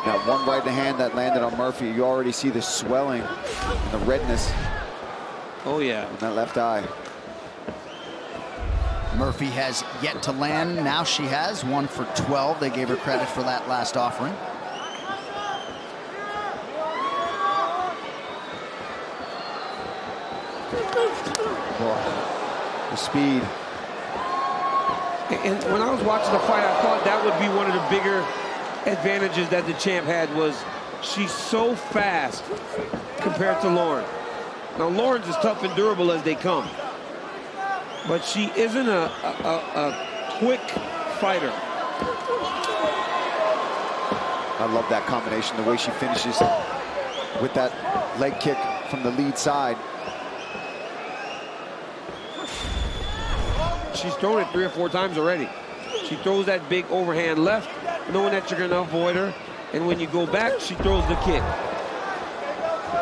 That one right hand that landed on Murphy, you already see the swelling and the redness. Oh, yeah. In that left eye. Murphy has yet to land. Now she has 1 for 12. They gave her credit for that last offering. Oh, the speed. And when I was watching the fight, I thought that would be one of the bigger advantages that the champ had, was she's so fast compared to Lauren. Now, Lauren's as tough and durable as they come, but she isn't a quick fighter. I love that combination, the way she finishes with that leg kick from the lead side. She's thrown it 3 or 4 times already. She throws that big overhand left, knowing that you're going to avoid her. And when you go back, she throws the kick.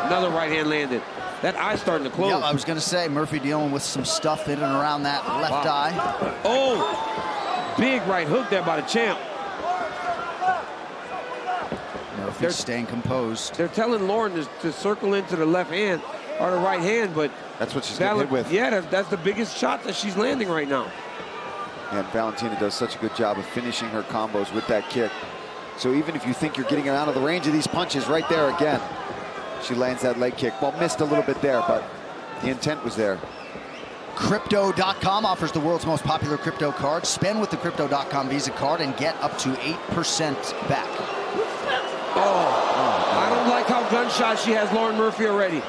Another right hand landed. That eye's starting to close. Yeah, I was going to say, Murphy dealing with some stuff in and around that left eye. Oh, big right hook there by the champ. Murphy staying composed. They're telling Lauren to circle into the left hand or the right hand, but that's what she's getting hit with. Yeah, that's the biggest shot that she's landing right now. And Valentina does such a good job of finishing her combos with that kick. So even if you think you're getting out of the range of these punches, right there again, she lands that leg kick. Well, missed a little bit there, but the intent was there. Crypto.com offers the world's most popular crypto card. Spend with the Crypto.com Visa card and get up to 8% back. I don't like how gunshot she has Lauren Murphy already.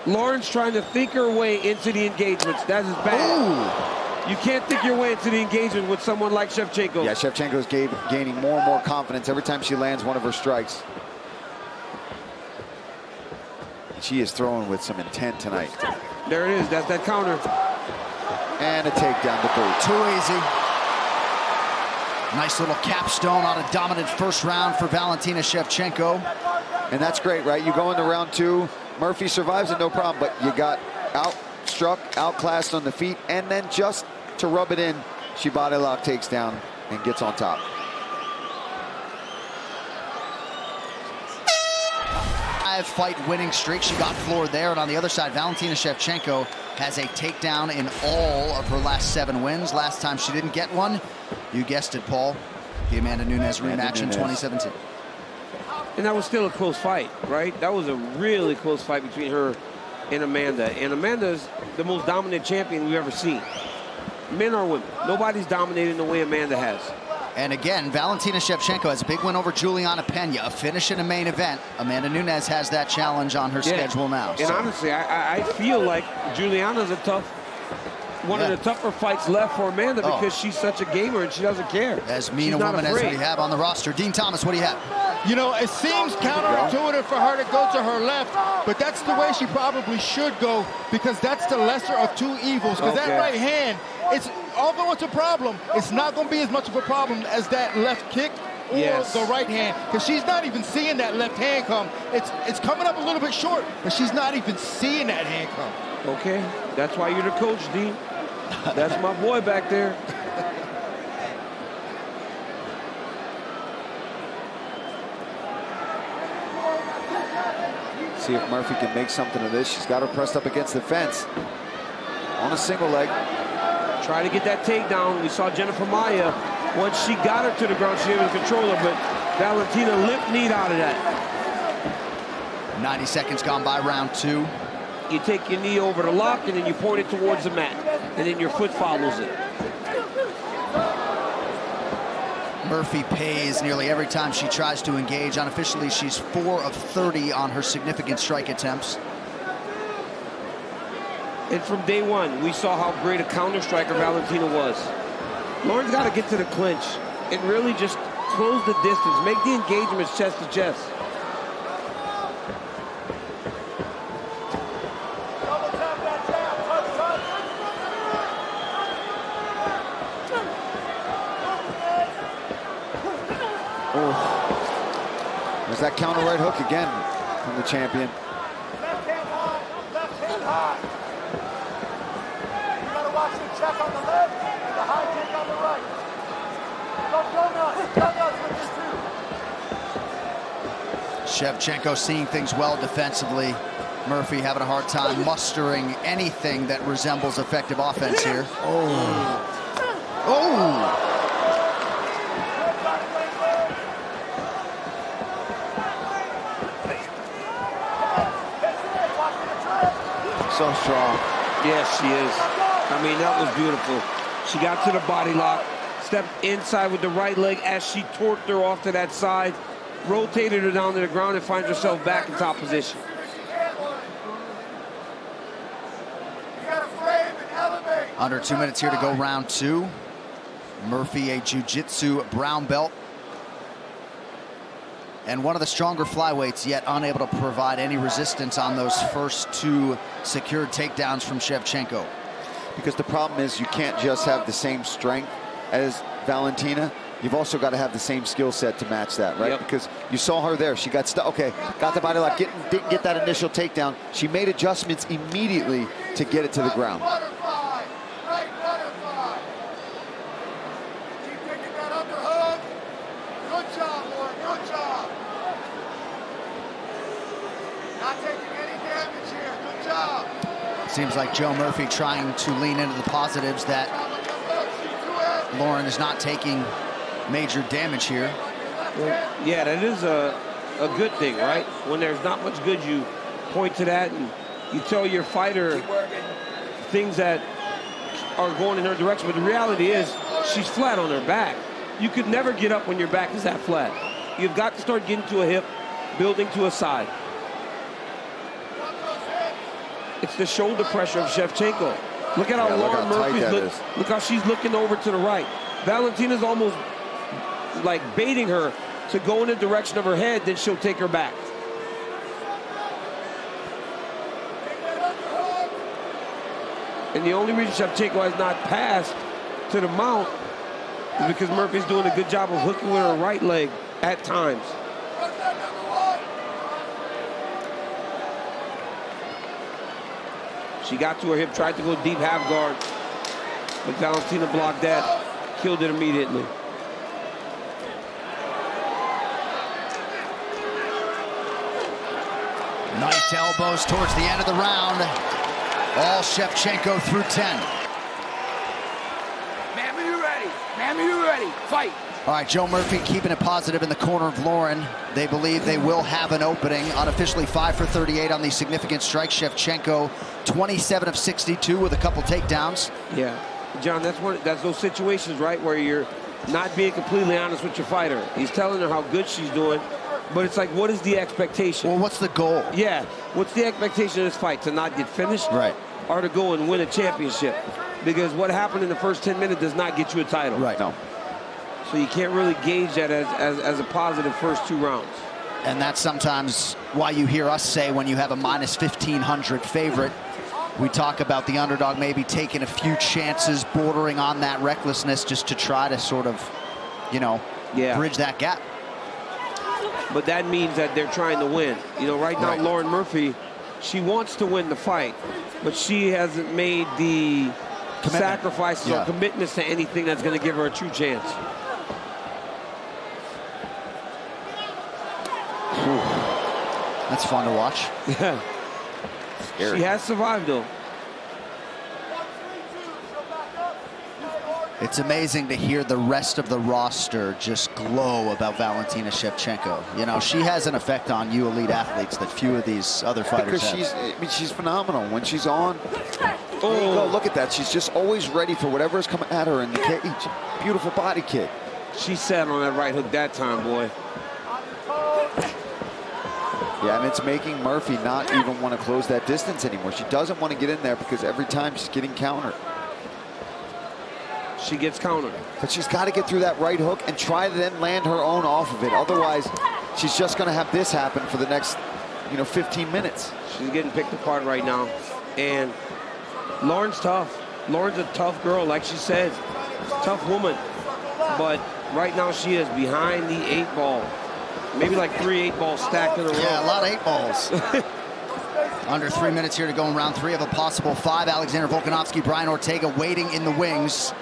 Lauren's trying to think her way into the engagements. That is bad. Ooh. You can't think your way into the engagement with someone like Shevchenko. Yeah, Shevchenko's gaining more and more confidence every time she lands one of her strikes. She is throwing with some intent tonight. There it is. That's that counter. And a takedown to boot. Too easy. Nice little capstone on a dominant first round for Valentina Shevchenko. And that's great, right? You go into round 2, Murphy survives it, no problem, but you got outstruck, outclassed on the feet, and then just to rub it in, she body lock, takes down, and gets on top. Fight winning streak. She got floored there. And on the other side, Valentina Shevchenko has a takedown in all of her last 7 wins. Last time she didn't get one, you guessed it, Paul, the Amanda Nunes rematch in 2017. And that was still a close fight, right? That was a really close fight between her and Amanda. And Amanda's the most dominant champion we've ever seen. Men or women, nobody's dominating the way Amanda has. And again, Valentina Shevchenko has a big win over Juliana Pena, a finish in a main event. Amanda Nunes has that challenge on her schedule now. And honestly, I feel like Juliana's one of the tougher fights left for Amanda because she's such a gamer and she doesn't care. As mean a woman as we have on the roster. Dean Thomas, what do you have? You know, it seems counterintuitive for her to go to her left, but that's the way she probably should go because that's the lesser of 2 evils. Because that right hand, although it's a problem, it's not going to be as much of a problem as that left kick or the right hand, because she's not even seeing that left hand come. It's coming up a little bit short, but she's not even seeing that hand come. Okay, that's why you're the coach, Dean. That's my boy back there. See if Murphy can make something of this. She's got her pressed up against the fence on a single leg. Try to get that takedown. We saw Jennifer Maia. Once she got her to the ground, she was able to control her, but Valentina lip knee out of that. 90 seconds gone by round 2. You take your knee over the lock, and then you point it towards the mat, and then your foot follows it. Murphy pays nearly every time she tries to engage. Unofficially, she's 4 of 30 on her significant strike attempts. And from day one, we saw how great a counter striker Valentina was. Lauren's got to get to the clinch and really just close the distance, make the engagements chest to chest. There's that counter right hook again from the champion. Shevchenko seeing things well defensively. Murphy having a hard time mustering anything that resembles effective offense here. So strong. Yes, she is. I mean, that was beautiful. She got to the body lock, stepped inside with the right leg as she torqued her off to that side, rotated her down to the ground, and finds herself back in top position. Under 2 minutes here to go round 2. Murphy, a jiu-jitsu brown belt. And one of the stronger flyweights, yet unable to provide any resistance on those first 2 secured takedowns from Shevchenko. Because the problem is you can't just have the same strength as Valentina. You've also got to have the same skill set to match that, right? Yep. Because you saw her there. She got stuck. Okay, got the body lock, didn't get that initial takedown. She made adjustments immediately to get it to the ground. Seems like Joe Murphy trying to lean into the positives that Lauren is not taking major damage here. Well, yeah, that is a good thing, right? When there's not much good, you point to that and you tell your fighter things that are going in her direction. But the reality is she's flat on her back. You could never get up when your back is that flat. You've got to start getting to a hip, building to a side. It's the shoulder pressure of Shevchenko. Look at how Lauren Murphy's look how she's looking over to the right. Valentina's almost like baiting her to go in the direction of her head, then she'll take her back. And the only reason Shevchenko has not passed to the mount is because Murphy's doing a good job of hooking with her right leg at times. She got to her hip, tried to go deep half guard, but Valentina blocked that, killed it immediately. Nice elbows towards the end of the round. All Shevchenko through 10. Ma'am, are you ready? Ma'am, are you ready? Fight. All right, Joe Murphy keeping it positive in the corner of Lauren. They believe they will have an opening. Unofficially 5 for 38 on the significant strike. Shevchenko 27 of 62 with a couple takedowns. Yeah, John, that's those situations, right, where you're not being completely honest with your fighter. He's telling her how good she's doing, but it's like, what is the expectation? Well, what's the goal? Yeah, what's the expectation of this fight? To not get finished? Right. Or to go and win a championship? Because what happened in the first 10 minutes does not get you a title. Right. No. So you can't really gauge that as a positive first 2 rounds. And that's sometimes why you hear us say when you have a minus 1,500 favorite, we talk about the underdog maybe taking a few chances, bordering on that recklessness just to try to sort of, you know, bridge that gap. But that means that they're trying to win. You know, right now, Lauren Murphy, she wants to win the fight, but she hasn't made the sacrifices or commitments to anything that's going to give her a true chance. That's fun to watch. Yeah. She has survived, though. It's amazing to hear the rest of the roster just glow about Valentina Shevchenko. You know, she has an effect on you elite athletes that few of these other fighters have. She's phenomenal. When she's on, oh, look at that. She's just always ready for whatever is coming at her in the cage. Beautiful body kick. She sat on that right hook that time, boy. Yeah, and it's making Murphy not even want to close that distance anymore. She doesn't want to get in there because every time she's getting countered. She gets countered. But she's got to get through that right hook and try to then land her own off of it. Otherwise, she's just going to have this happen for the next, 15 minutes. She's getting picked apart right now. And Lauren's tough. Lauren's a tough girl, like she said. Tough woman. But right now she is behind the 8-ball. Maybe like 3 8-balls stacked in a row. Yeah, a lot of 8-balls. Under 3 minutes here to go in round 3 of a possible 5. Alexander Volkanovski, Brian Ortega waiting in the wings.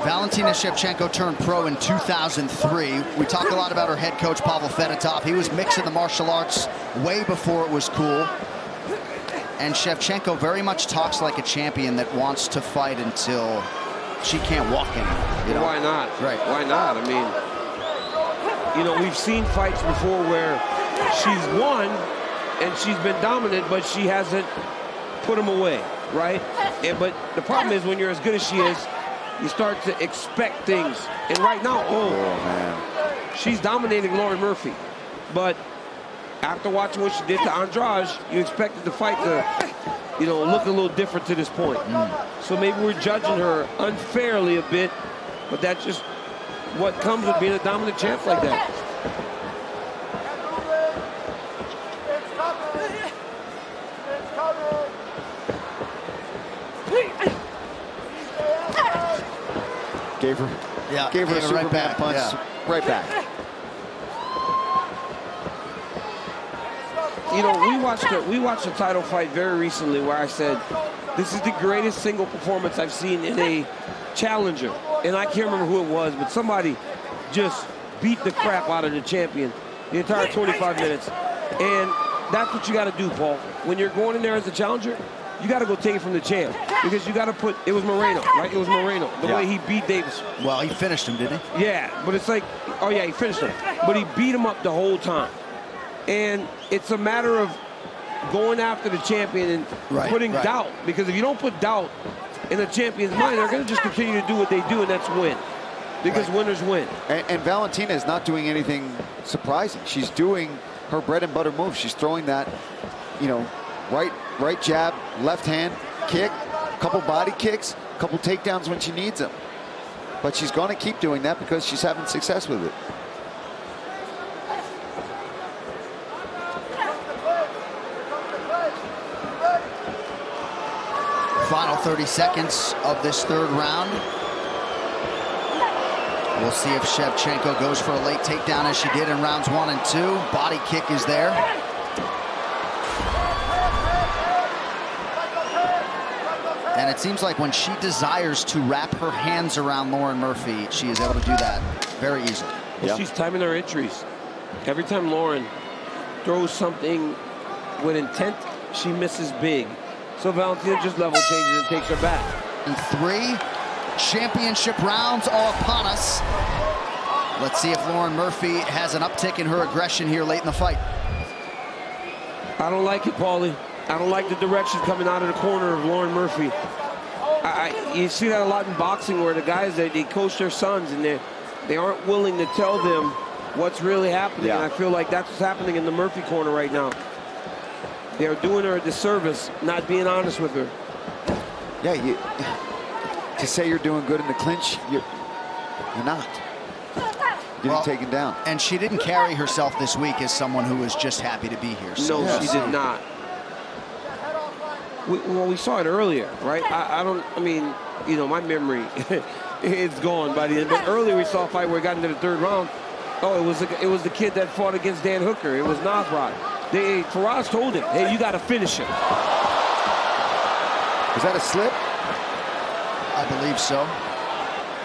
Valentina Shevchenko turned pro in 2003. We talk a lot about her head coach, Pavel Fedotov. He was mixing the martial arts way before it was cool. And Shevchenko very much talks like a champion that wants to fight until she can't walk anymore. You know? Why not? Right. Why not? I mean, we've seen fights before where she's won and she's been dominant, but she hasn't put them away, right? But the problem is when you're as good as she is, you start to expect things. And right now, man, she's dominating Lauren Murphy. But after watching what she did to Andrade, you expected the fight to, look a little different to this point. So maybe we're judging her unfairly a bit, but that's just what comes with being a dominant champ like that. Gave her a Superman right back. punch. Yeah. Right back. We watched a title fight very recently where I said, this is the greatest single performance I've seen in a challenger. And I can't remember who it was, but somebody just beat the crap out of the champion the entire 25 minutes. And that's what you got to do, Paul. When you're going in there as a challenger, you got to go take it from the champ because you got to put, it was Moreno, right? It was Moreno, the way he beat Davis. Well, he finished him, didn't he? Yeah, but it's like, oh yeah, he finished him. But he beat him up the whole time. And it's a matter of going after the champion and putting doubt. Because if you don't put doubt in the champion's mind, they're going to just continue to do what they do, and that's win. Because winners win. And Valentina is not doing anything surprising. She's doing her bread and butter move. She's throwing that, right jab, left hand, kick, couple body kicks, couple takedowns when she needs them. But she's going to keep doing that because she's having success with it. Final 30 seconds of this third round. We'll see if Shevchenko goes for a late takedown as she did in rounds 1 and 2. Body kick is there. And it seems like when she desires to wrap her hands around Lauren Murphy, she is able to do that very easily. Well, she's timing her entries. Every time Lauren throws something with intent, she misses big. So Valentina just level changes and takes her back. And 3 championship rounds are upon us. Let's see if Lauren Murphy has an uptick in her aggression here late in the fight. I don't like it, Paulie. I don't like the direction coming out of the corner of Lauren Murphy. You see that a lot in boxing where the guys, they coach their sons and they aren't willing to tell them what's really happening. Yeah. And I feel like that's what's happening in the Murphy corner right now. They're doing her a disservice, not being honest with her. Yeah, to say you're doing good in the clinch, you're not. Getting taken down. And she didn't carry herself this week as someone who was just happy to be here. So no, she did not. We saw it earlier, right? My memory is gone by the end. But earlier we saw a fight where it got into the third round. Oh, it was the kid that fought against Dan Hooker. It was Nasrat. Faraz told him, hey, you got to finish him. Was that a slip? I believe so.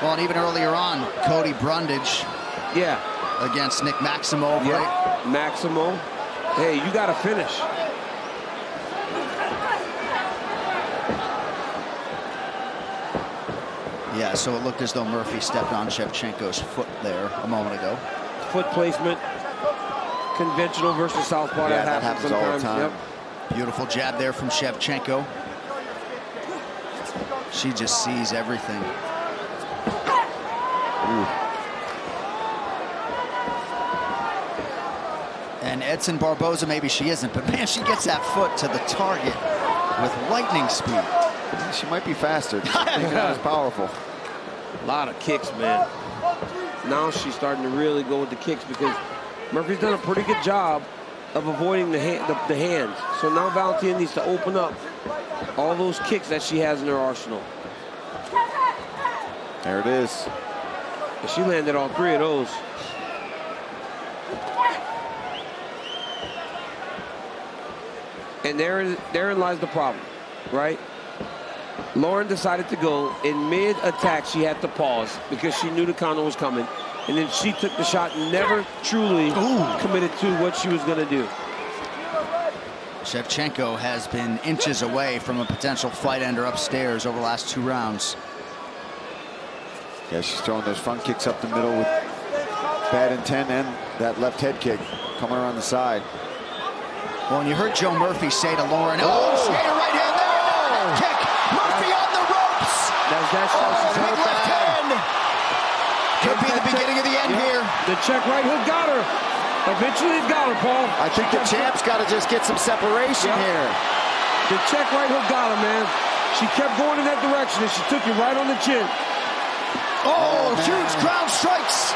Well, and even earlier on, Cody Brundage. Yeah. Against Nick Maximo, right? Maximo. Hey, you got to finish. Yeah, so it looked as though Murphy stepped on Shevchenko's foot there a moment ago. Foot placement, conventional versus southpaw. Yeah, that happens all the time. Yep. Beautiful jab there from Shevchenko. She just sees everything. Ooh. And Edson Barboza, maybe she isn't, but man, she gets that foot to the target with lightning speed. She might be faster. It's powerful. A lot of kicks, man. Now she's starting to really go with the kicks because Murphy's done a pretty good job of avoiding the hands. So now Valentina needs to open up all those kicks that she has in her arsenal. There it is. And she landed all 3 of those. And therein lies the problem, right? Lauren decided to go in mid-attack. She had to pause because she knew the counter was coming. And then she took the shot and never truly committed to what she was going to do. Shevchenko has been inches away from a potential fight ender upstairs over the last 2 rounds. Yeah, she's throwing those front kicks up the middle with bad intent and that left head kick coming around the side. Well, and you heard Joe Murphy say to Lauren, she ate a right hand there. Kick. Murphy on the ropes. Big left hand. Could be the beginning of the end here. The check right hook got her. Eventually it got her, Paul. I think the champ's got to just get some separation here. The check right hook got her, man. She kept going in that direction and she took it right on the chin. Huge ground strikes.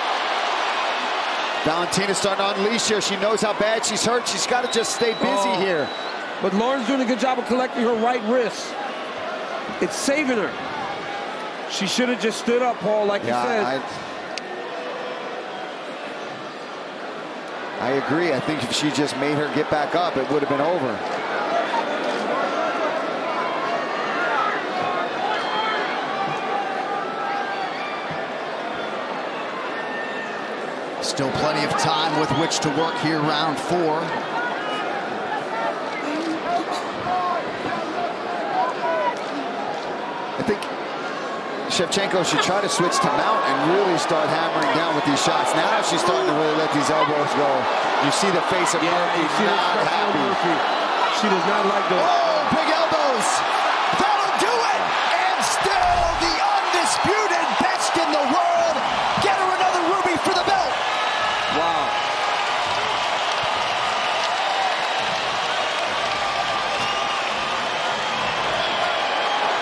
Valentina's starting to unleash here. She knows how bad she's hurt. She's got to just stay busy here. But Lauren's doing a good job of collecting her right wrist. It's saving her. She should have just stood up, Paul, like you said. I agree. I think if she just made her get back up, it would have been over. Still plenty of time with which to work here, round 4. I think Shevchenko should try to switch to mount and really start hammering down with these shots. Now she's starting to really let these elbows go. You see the face of Murphy. You see not happy. Murphy. She does not like those. Big elbows. That'll do it. And still the undisputed best in the world. Get her another ruby for the belt. Wow.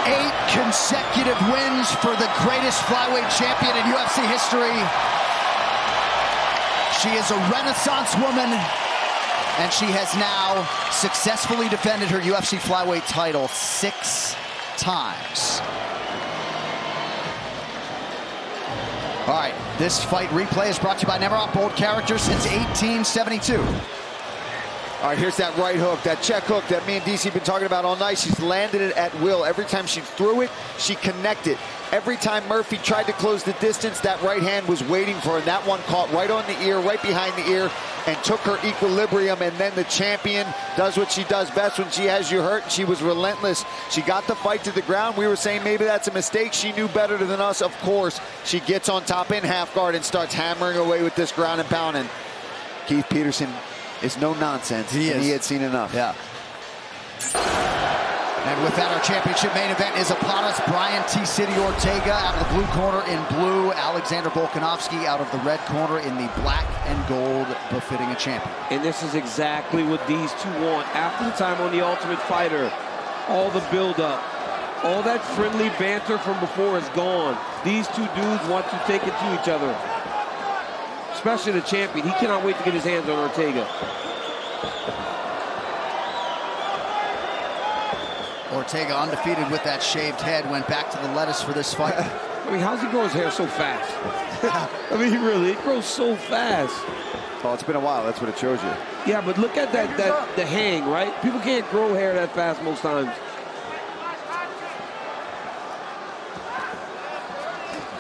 Eight consecutive wins for the greatest flyweight champion in UFC history. She is a Renaissance woman, and she has now successfully defended her UFC flyweight title 6 times. All right, this fight replay is brought to you by Never Bold Characters since 1872. All right, here's that right hook, that check hook that me and DC have been talking about all night. She's landed it at will. Every time she threw it, she connected. Every time Murphy tried to close the distance, that right hand was waiting for her, and that one caught right on the ear, right behind the ear, and took her equilibrium. And then the champion does what she does best when she has you hurt. She was relentless. She got the fight to the ground. We were saying maybe that's a mistake. She knew better than us, of course. She gets on top in half guard and starts hammering away with this ground and pound. And Keith Peterson is no nonsense. He had seen enough. Yeah. And with that, our championship main event is upon us. Brian T. City Ortega out of the blue corner in blue. Alexander Volkanovski out of the red corner in the black and gold, befitting a champion. And this is exactly what these two want. After the time on The Ultimate Fighter, all the build-up, all that friendly banter from before is gone. These two dudes want to take it to each other. Especially the champion. He cannot wait to get his hands on Ortega. Ortega undefeated with that shaved head, went back to the lettuce for this fight. I mean, how's he grow his hair so fast? I mean, really, it grows so fast. Oh, it's been a while. That's what it shows you. Yeah, but look at the hang, right? People can't grow hair that fast most times.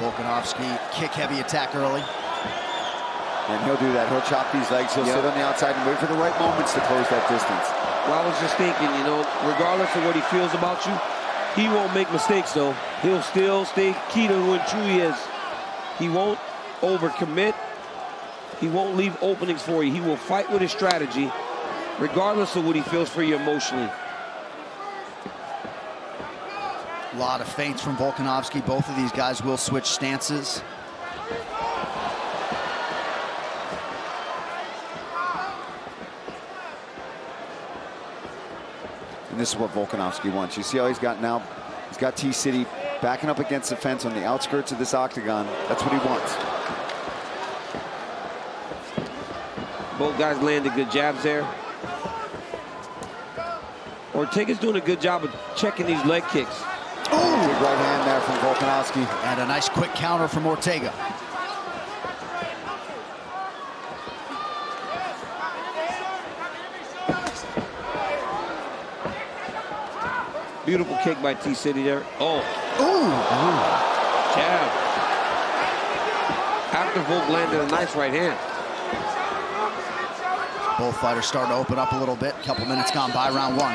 Volkanovski, kick-heavy attack early. And he'll do that. He'll chop these legs. He'll sit on the outside and wait for the right moments to close that distance. Well, I was just thinking, you know, regardless of what he feels about you, he won't make mistakes, though. He'll still stay key to who true he is. He won't overcommit. He won't leave openings for you. He will fight with his strategy, regardless of what he feels for you emotionally. A lot of feints from Volkanovski. Both of these guys will switch stances. And this is what Volkanovski wants. You see how he's got now? He's got T-City backing up against the fence on the outskirts of this octagon. That's what he wants. Both guys landed good jabs there. Ortega's doing a good job of checking these leg kicks. Ooh. Big right hand there from Volkanovski. And a nice quick counter from Ortega. Beautiful kick by T-City there. Oh. Ooh. Jab. After Volk landed a nice right hand. Both fighters starting to open up a little bit. Couple minutes gone by round one.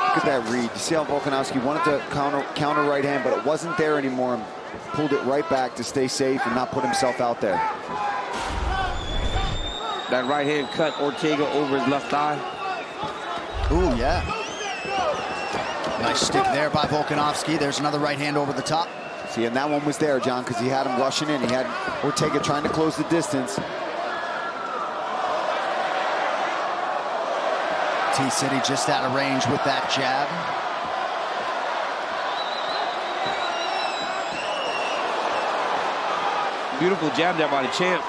Look at that read. You see how Volkanovski wanted to counter right hand, but it wasn't there anymore, and pulled it right back to stay safe and not put himself out there. That right hand cut Ortega over his left eye. Ooh, yeah. Nice stick there by Volkanovski. There's another right hand over the top. See, and that one was there, John, because he had him rushing in. He had Ortega trying to close the distance. T-City just out of range with that jab. Beautiful jab there by the champ.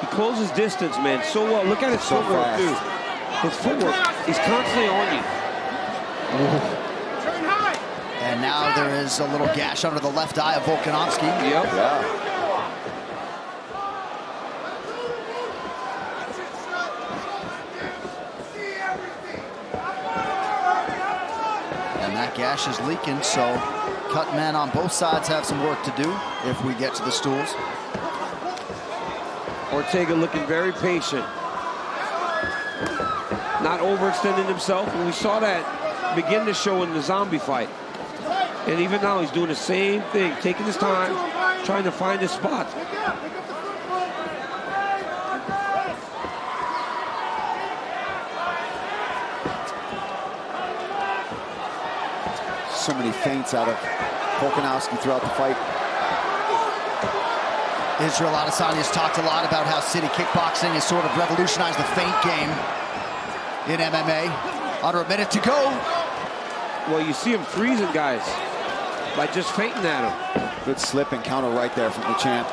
He closes distance, man, so well. Look at his footwork, too. His footwork, he's constantly on you. And now there is a little gash under the left eye of Volkanovski. Yep. Yeah. And that gash is leaking, so cut men on both sides have some work to do if we get to the stools. Ortega looking very patient. Not overextending himself, and we saw that begin to show in the zombie fight. And even now he's doing the same thing, taking his time, trying to find his spot. So many feints out of Volkanovski throughout the fight. Israel Adesanya's talked a lot about how city kickboxing has sort of revolutionized the feint game in MMA. Under a minute to go. Well, you see him freezing guys by just feinting at him. Good slip and counter right there from the champ.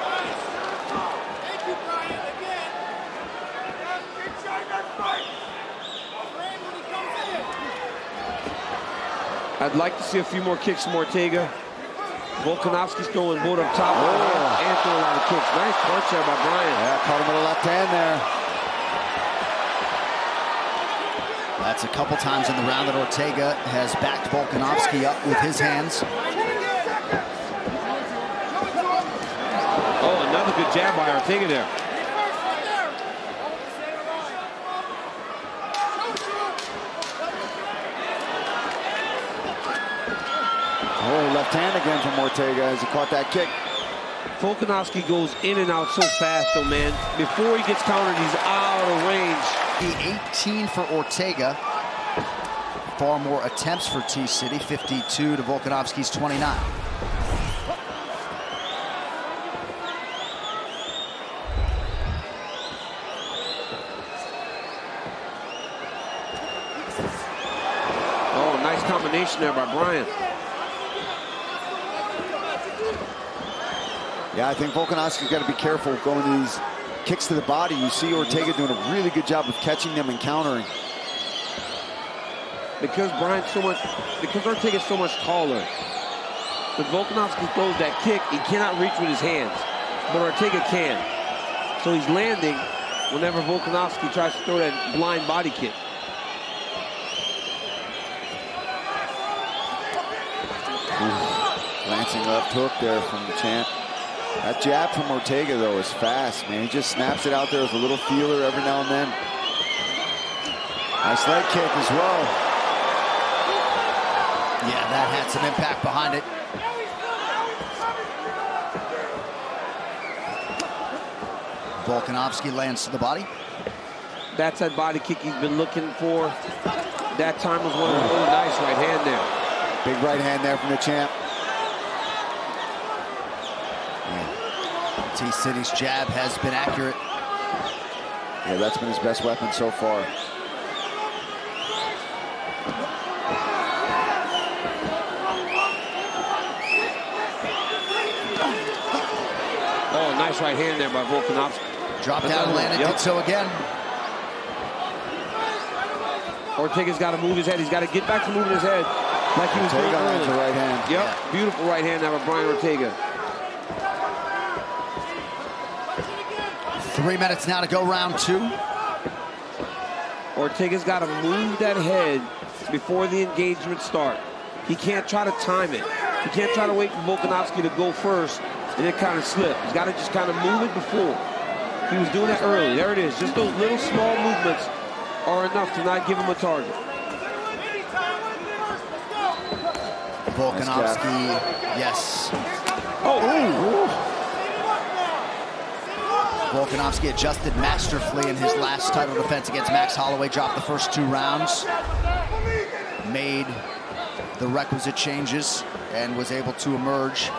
I'd like to see a few more kicks from Ortega. Volkanovski's throwing both up top and throwing a lot of kicks. Nice punch there by Brian. Yeah, caught him with a left hand there. That's a couple times in the round that Ortega has backed Volkanovski up with his hands. Oh, another good jab by Ortega there. Oh, left hand again from Ortega as he caught that kick. Volkanovski goes in and out so fast, though, man. Before he gets countered, he's out of range. The 18 for Ortega. Far more attempts for T-City, 52 to Volkanovski's 29. Oh, nice combination there by Brian. Yeah, I think Volkanovski's got to be careful going to these kicks to the body. You see Ortega doing a really good job of catching them and countering. Because Ortega's so much taller, when Volkanovski throws that kick, he cannot reach with his hands, but Ortega can. So he's landing whenever Volkanovski tries to throw that blind body kick. Glancing left hook there from the champ. That jab from Ortega, though, is fast, man. He just snaps it out there with a little feeler every now and then. Nice leg kick as well. Yeah, that had some impact behind it. Volkanovski lands to the body. That's that body kick he's been looking for. That time was one of the really nice right hand there. Big right hand there from the champ. T-City's jab has been accurate. Yeah, that's been his best weapon so far. Oh, nice right hand there by Volkanovski. Dropped down and landed, did so again. Ortega's got to move his head. He's got to get back to moving his head like he was doing earlier. The right hand. Yep, yeah. Beautiful right hand there by Brian Ortega. 3 minutes now to go, round 2. Ortega's got to move that head before the engagement starts. He can't try to time it. He can't try to wait for Volkanovski to go first and then kind of slip. He's got to just kind of move it before. He was doing that early. There it is. Just those little small movements are enough to not give him a target. Volkanovski, yes. Oh! Volkanovski adjusted masterfully in his last title defense against Max Holloway, dropped the first 2 rounds, made the requisite changes, and was able to emerge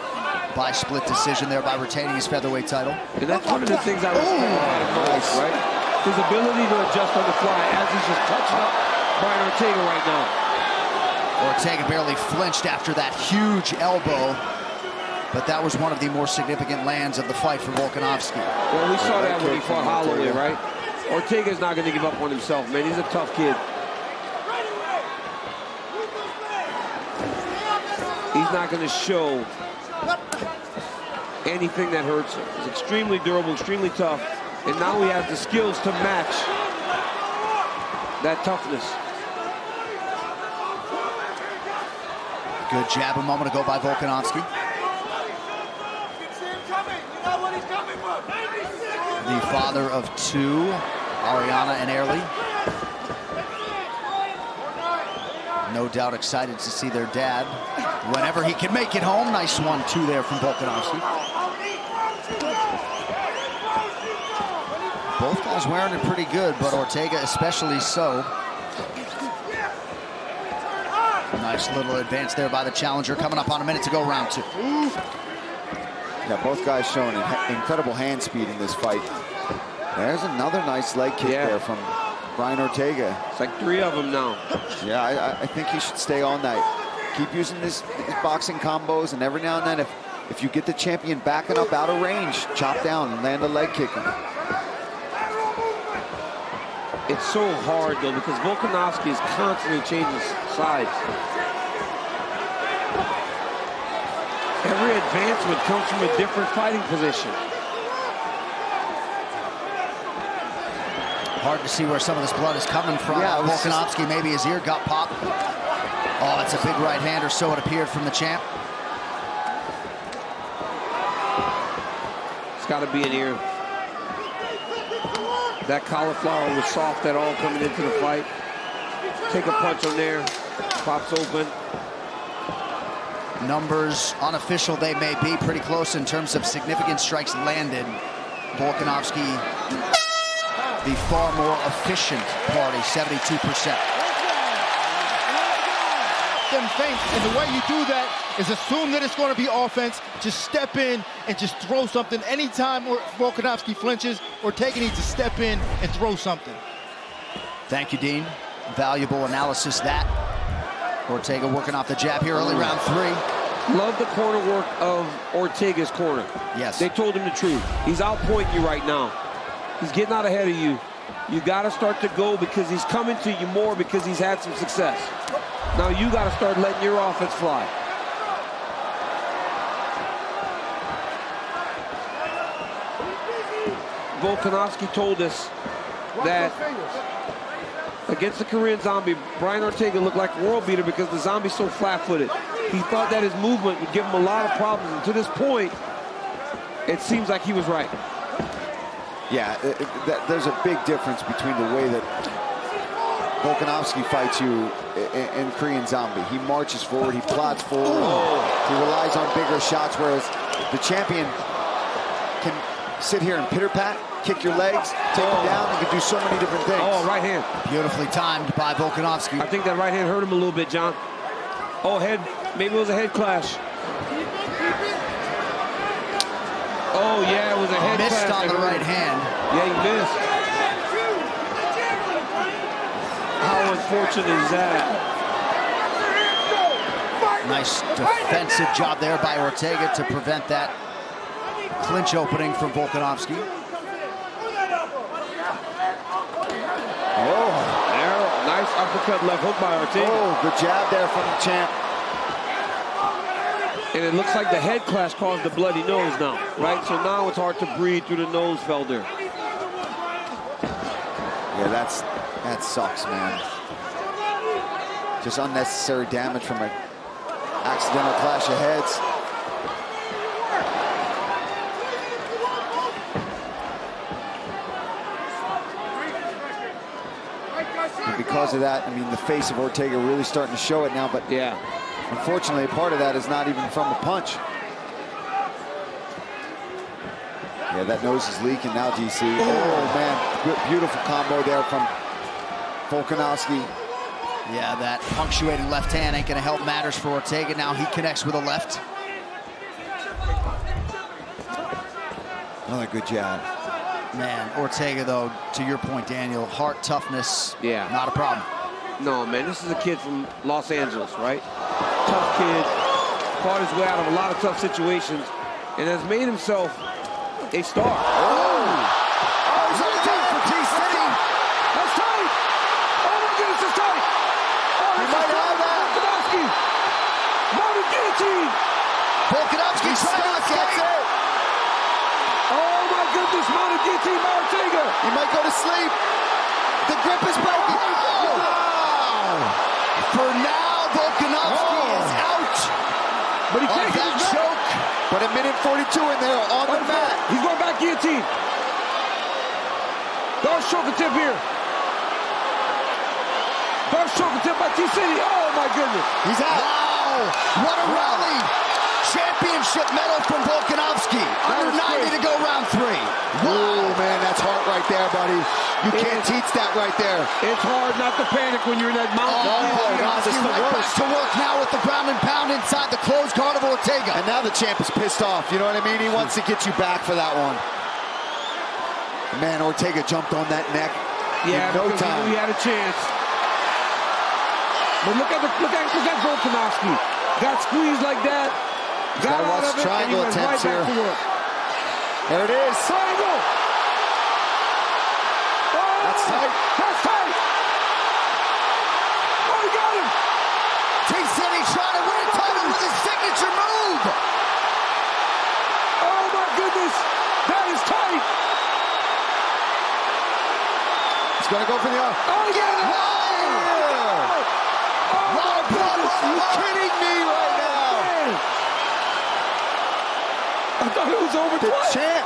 by split decision there by retaining his featherweight title. And that's one of the things I respect about him most, right? His ability to adjust on the fly as he's just touching up Brian Ortega right now. Ortega barely flinched after that huge elbow, but that was one of the more significant lands of the fight for Volkanovski. Well, we saw that when he fought Holloway, right? Ortega's not going to give up on himself, man. He's a tough kid. He's not going to show anything that hurts him. He's extremely durable, extremely tough, and now he has the skills to match that toughness. Good jab a moment ago by Volkanovski. The father of 2, Ariana and Airly. No doubt excited to see their dad whenever he can make it home. Nice 1-2 there from Volkanovski. Both guys wearing it pretty good, but Ortega especially so. Nice little advance there by the challenger. Coming up on a minute to go, round 2. Yeah, both guys showing incredible hand speed in this fight. There's another nice leg kick there from Brian Ortega. It's like 3 of them now. Yeah, I think he should stay on that. Keep using his boxing combos, and every now and then, if you get the champion backing up out of range, chop down and land a leg kick. It's so hard, though, because Volkanovski is constantly changing sides. Every advancement comes from a different fighting position. Hard to see where some of this blood is coming from. Yeah, Volkanovski, maybe his ear got popped. Oh, it's a big right hand, or so it appeared from the champ. It's got to be an ear. That cauliflower was soft at all coming into the fight. Take a punch on there, pops open. Numbers, unofficial they may be, pretty close in terms of significant strikes landed. Volkanovski, the far more efficient party, 72%. Them feint, and the way you do that is assume that it's going to be offense. Just step in and just throw something. Anytime Volkanovski flinches, Ortega needs to step in and throw something. Thank you, Dean. Valuable analysis that. Ortega working off the jab here early, round 3. Love the corner work of Ortega's corner. Yes. They told him the truth. He's outpointing you right now. He's getting out ahead of you. You got to start to go because he's coming to you more because he's had some success. Now you got to start letting your offense fly. Volkanovski told us that against the Korean Zombie, Brian Ortega looked like a world beater because the Zombie's so flat-footed. He thought that his movement would give him a lot of problems, and to this point, it seems like he was right. Yeah, there's a big difference between the way that Volkanovski fights you in Korean Zombie. He marches forward, he plods forward, he relies on bigger shots, whereas the champion can sit here and pitter-pat, kick your legs, take him down, and can do so many different things. Oh, right hand. Beautifully timed by Volkanovski. I think that right hand hurt him a little bit, John. Oh, head. Maybe it was a head clash. Oh, yeah, it was a head clash. Missed on the right hand. Yeah, he missed. How unfortunate is that? Nice defensive job there by Ortega to prevent that clinch opening from Volkanovski. Oh, There, nice uppercut left hook by Ortega. oh, good jab there from the champ. And it looks like the head clash caused the bloody nose now, right? So now it's hard to breathe through the nose, Felder. Yeah, that sucks, man. Just unnecessary damage from an accidental clash of heads. And because of that, I mean, the face of Ortega really starting to show it now, but Yeah. unfortunately, part of that is not even from the punch. Yeah, that nose is leaking now, GC. Oh, man, beautiful combo there from Volkanovski. Yeah, that punctuating left hand ain't gonna help matters for Ortega. Now he connects with a left. Another good jab. Man, Ortega, though, to your point, Daniel, heart toughness, Yeah. not a problem. No, man, this is a kid from Los Angeles, right? Tough kid, fought his way out of a lot of tough situations, and has made himself a star. He's on the top for T-City. That's tight! Oh my goodness, it's tight! Oh, He might have that. Volkanovski! Mounted guillotine! Volkanovski trying to escape. Oh my goodness, mounted guillotine by Ortega! He might go to sleep. The grip is breaking. Oh, wow. For now, Volkanovski is out But he of can't get that his back. choke. But a minute 42 in there on the mat. He's going back guillotine. Darce choke attempt here. Darce choke attempt by T-City. Oh my goodness. He's out. Wow, what a rally. Championship medal from Volkanovski. Under 90 to go round 3. Oh, man, that's heart right there, buddy. You can't teach that right there. It's hard not to panic when you're in that mountain. Volkanovski this is the right back worst. to work now with the ground and pound inside the closed guard of Ortega. And now the champ is pissed off. You know what I mean? He wants to get you back for that one. Man, Ortega jumped on that neck Yeah, in no because he time. knew he had a chance. But look at Volkanovski. Got squeezed like that. Got gotta out watch of it, and he triangle went right attempts back here. to work. There it is. Triangle. Oh, That's tight. That's tight. Oh, he got him. T-City trying to win a title with his signature move. Oh my goodness. That is tight. He's going to go for the arm. Oh, yeah. Oh, my goodness. Are you kidding me right now? Man. I thought it was over The twice. champ.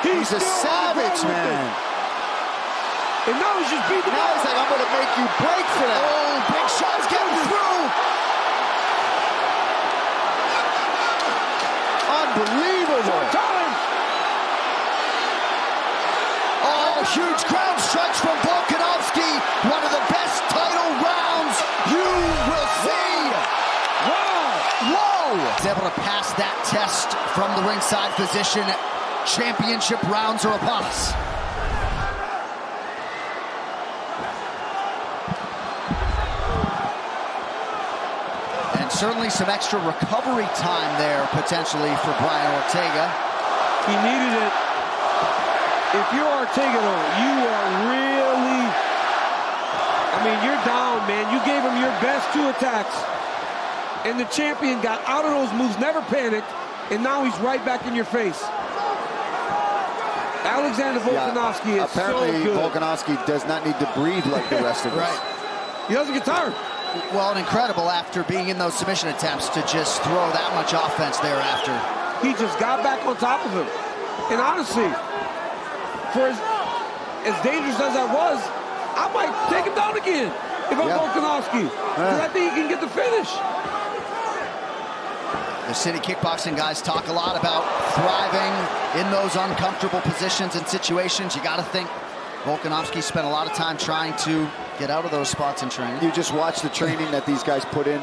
He's a still savage, on the ground with man. it. And now he's just beating Now he's like, I'm going to make you break for that. Oh, big shots getting through. Unbelievable. time. Oh, huge ground strikes from Volkanovski. One of the best title rounds you will see. Wow. Whoa! He's able to pass that test from the ringside position. Championship rounds are upon us. And certainly some extra recovery time there potentially for Brian Ortega. He needed it. If you're Ortega, though, you are really, I mean, you're down, man. You gave him your best 2 attacks. And the champion got out of those moves, never panicked, and now he's right back in your face. Alexander Volkanovski is apparently so good. Volkanovski does not need to breathe like the rest of us. Right. He doesn't get tired. Well, and incredible after being in those submission attempts to just throw that much offense thereafter. He just got back on top of him. And honestly, for as dangerous as I was, I might take him down again if I'm Volkanovski. Because I think he can get the finish. The City Kickboxing guys talk a lot about thriving in those uncomfortable positions and situations. You got to think Volkanovski spent a lot of time trying to get out of those spots in training. You just watch the training that these guys put in.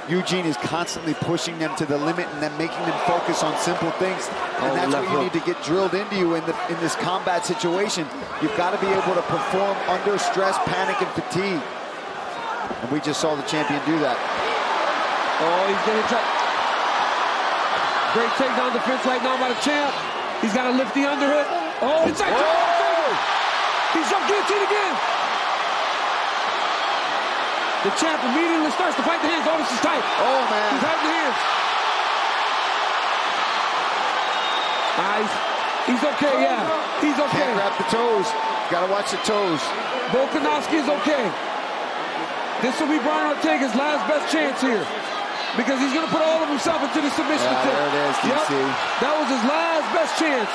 Eugene is constantly pushing them to the limit and then making them focus on simple things. And that's what you need to get drilled into you in this combat situation. You've got to be able to perform under stress, panic, and fatigue. And we just saw the champion do that. Oh, he's going to try. Great takedown defense right now by the champ. He's got to lift the underhook. Oh, it's like he's up guillotine again. The champ immediately starts to fight the hands. Oh, this is tight. Oh, man. He's fighting the hands. Nice. He's okay, yeah. He's okay. Can't grab the toes. Got to watch the toes. Volkanovski is okay. This will be Brian Ortega's last best chance here, because he's going to put all of himself into the submission. There it is, DC. That was his last best chance.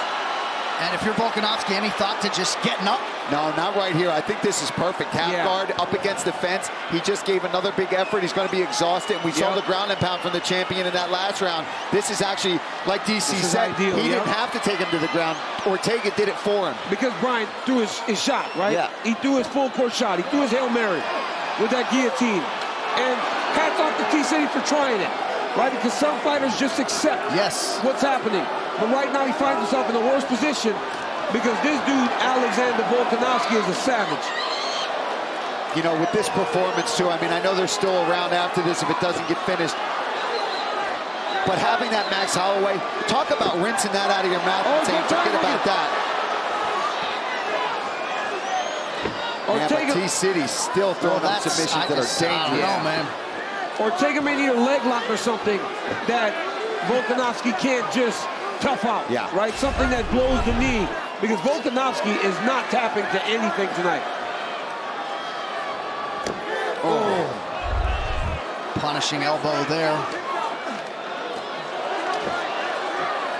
And if you're Volkanovski, any thought to just getting up? No, not right here. I think this is perfect. Half guard up against the fence. He just gave another big effort. He's going to be exhausted. We saw the ground and pound from the champion in that last round. This is actually, like DC said, ideal, he didn't have to take him to the ground. Ortega did it for him. Because Brian threw his shot, right? Yeah. He threw his full court shot. He threw his Hail Mary with that guillotine. And hats off to T-City for trying it, right? Because some fighters just accept what's happening. But right now he finds himself in the worst position because this dude, Alexander Volkanovski, is a savage. You know, with this performance, too, I mean, I know they're still around after this if it doesn't get finished. But having that Max Holloway, talk about rinsing that out of your mouth and saying, forget about that. Yeah, but T-City's still throwing up submissions that are dangerous. I don't know, man. Ortega may need a leg lock or something that Volkanovski can't just tough out, right? Something that blows the knee, because Volkanovski is not tapping to anything tonight. Oh. Punishing elbow there.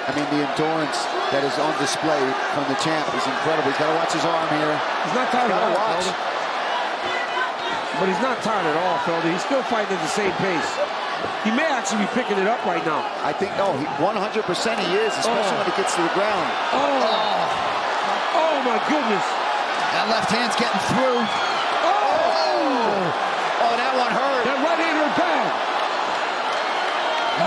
I mean, the endurance that is on display from the champ is incredible. He's got to watch his arm here. He's not tired at all, Felder. But he's not tired at all, Felder. He's still fighting at the same pace. He may actually be picking it up right now. I think, no, 100% he is, especially when he gets to the ground. Oh, my goodness. That left hand's getting through. Oh, that one hurt. That right hand hurt bad.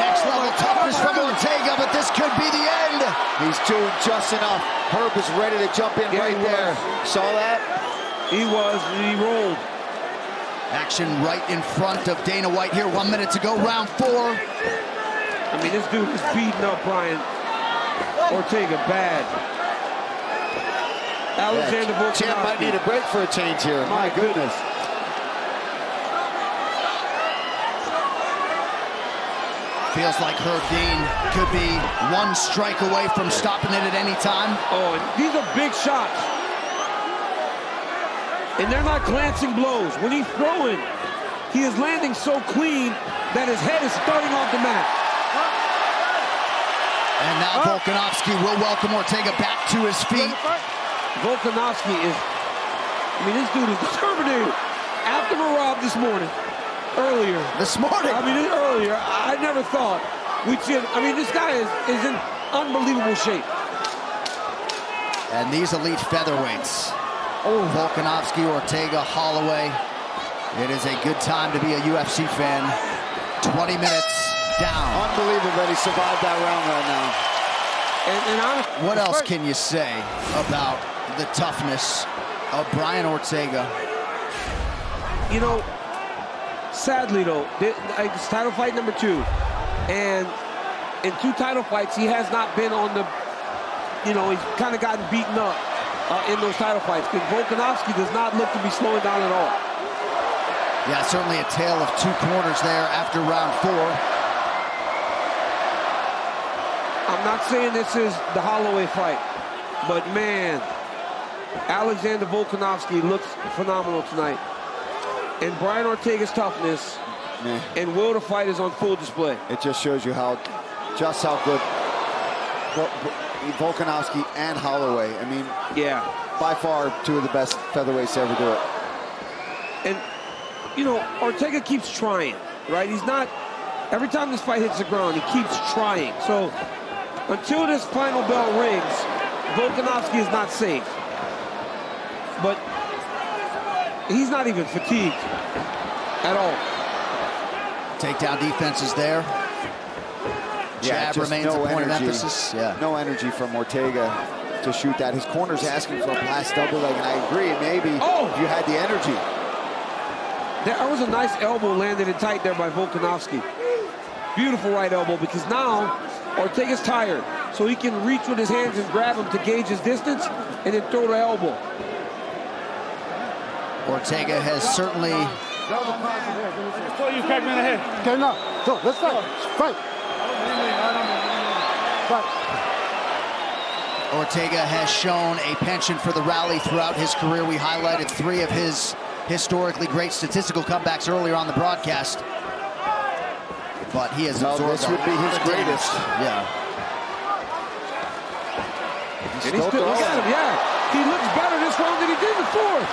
Next level toughness from Ortega, but this could be the end. He's doing just enough. Herb is ready to jump in right there. Saw that? He rolled. Action right in front of Dana White here. 1 minute to go, round 4. I mean, this dude is beating up Brian Ortega bad. Alexander Volkanovski. Champ might need a break for a change here. My goodness. Feels like Herb Dean could be one strike away from stopping it at any time. Oh, and these are big shots. And they're not glancing blows. When he's throwing, he is landing so clean that his head is starting off the mat. And now Volkanovski will welcome Ortega back to his feet. Volkanovski is, I mean, this dude is determined. After Marab this morning, earlier. This morning? I mean, earlier, I never thought we'd see him. I mean, this guy is in unbelievable shape. And these elite featherweights. Volkanovski, Ortega, Holloway. It is a good time to be a UFC fan. 20 minutes down. Unbelievable that he survived that round right now. And honestly, what else can you say about the toughness of Brian Ortega? You know, sadly though, it's title fight number 2. And in 2 title fights, he has not been on the, you know, he's kind of gotten beaten up in those title fights, because Volkanovski does not look to be slowing down at all. Yeah, certainly a tale of 2 corners there after round 4. I'm not saying this is the Holloway fight, but man, Alexander Volkanovski looks phenomenal tonight. And Brian Ortega's toughness and will to fight is on full display. It just shows you just how good Volkanovski and Holloway. I mean, Yeah. by far, two of the best featherweights to ever do it. And, you know, Ortega keeps trying, right? He's not, every time this fight hits the ground, he keeps trying. So until this final bell rings, Volkanovski is not safe. But he's not even fatigued at all. Takedown defense is there. Jab remains a point of emphasis. Yeah. No energy from Ortega to shoot that. His corner's asking for a blast double leg, and I agree, maybe if you had the energy. There was a nice elbow landed it tight there by Volkanovski. Beautiful right elbow, because now Ortega's tired. So he can reach with his hands and grab him to gauge his distance and then throw the elbow. Ortega has certainly... So you cracked me in the head. Okay, now, so let's fight. Fight. Ortega has shown a penchant for the rally throughout his career. We highlighted 3 of his historically great statistical comebacks earlier on the broadcast. But he has absorbed this would be his greatest. Yeah. And he's still, look at him, yeah. He looks better this round than he did the 4th.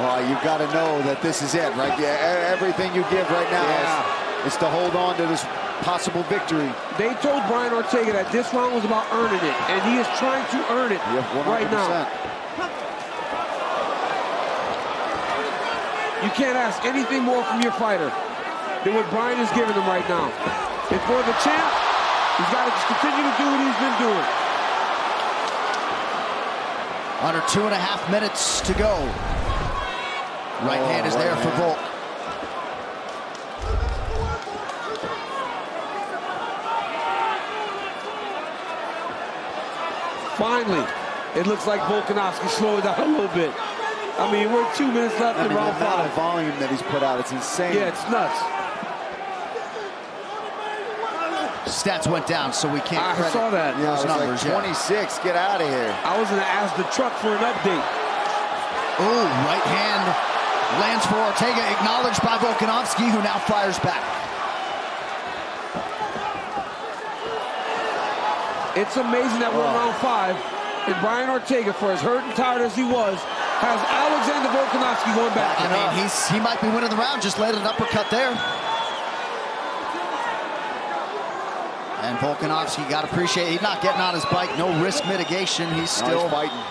Well, you've got to know that this is it, right? Yeah, everything you give right now is to hold on to this possible victory. They told Brian Ortega that this round was about earning it, and he is trying to earn it right now. You can't ask anything more from your fighter than what Brian is giving him right now. And for the champ, he's got to just continue to do what he's been doing. Under 2.5 minutes to go. Right hand is there for Volk. Finally, it looks like Volkanovski slowed down a little bit. I mean, we're 2 minutes left in round 5. The amount of volume that he's put out, it's insane. Yeah, it's nuts. Stats went down, so we can't I saw that. Yeah, those numbers. Like 26, get out of here. I was going to ask the truck for an update. Ooh, right hand lands for Ortega, acknowledged by Volkanovski, who now fires back. It's amazing that we're in round 5, and Brian Ortega, for as hurt and tired as he was, has Alexander Volkanovski going back. I mean, he might be winning the round, just landed an uppercut there. And Volkanovski, got to appreciate, he's not getting on his bike, no risk mitigation, he's still fighting.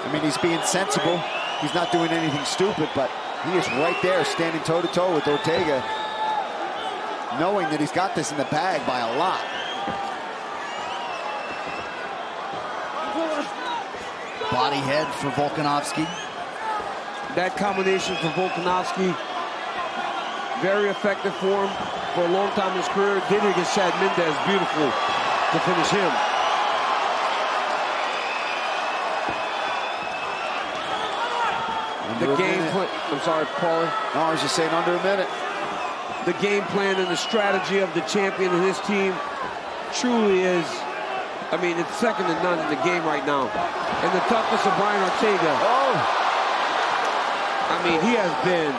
I mean, he's being sensible. He's not doing anything stupid, but he is right there standing toe-to-toe with Ortega, knowing that he's got this in the bag by a lot. Body head for Volkanovski. That combination for Volkanovski, very effective for him for a long time in his career. Did it against Chad Mendez, beautiful to finish him. The game plan, I'm sorry, Paulie. No, I was just saying under a minute. The game plan and the strategy of the champion and his team truly is, I mean, it's second to none in the game right now. And the toughness of Brian Ortega. I mean, he has been,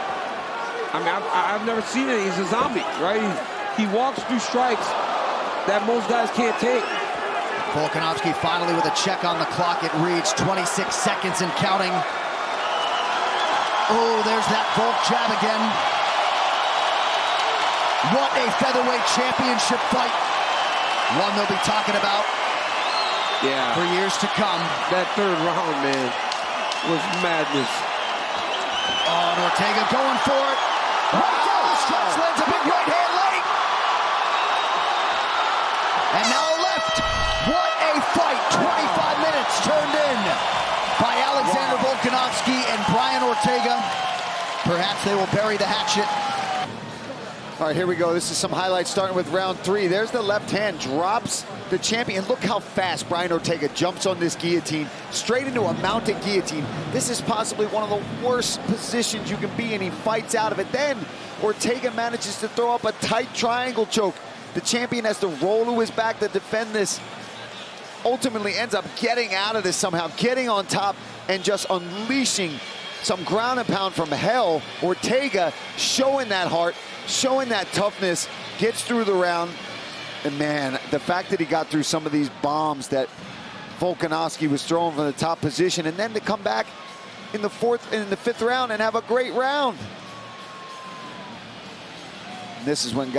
I mean, I've never seen it. He's a zombie, right? He walks through strikes that most guys can't take. Volkanovski finally with a check on the clock. It reads 26 seconds and counting. Oh, there's that Volk jab again. What a featherweight championship fight. One they'll be talking about for years to come. That 3rd round, man, was madness. Oh, and Ortega going for it. Right down the stretch, lands a big right hand late. And now a left. What a fight. 25 minutes turned in by Alexander Volkanovski and Brian Ortega. Perhaps they will bury the hatchet. All right, here we go. This is some highlights starting with round 3. There's the left hand, drops the champion. Look how fast Brian Ortega jumps on this guillotine, straight into a mounted guillotine. This is possibly one of the worst positions you can be in. He fights out of it. Then Ortega manages to throw up a tight triangle choke. The champion has to roll to his back to defend this. Ultimately ends up getting out of this somehow, getting on top and just unleashing some ground and pound from hell. Ortega showing that heart, showing that toughness, gets through the round, and man, the fact that he got through some of these bombs that Volkanovski was throwing from the top position, and then to come back in the fifth round and have a great round. And this is when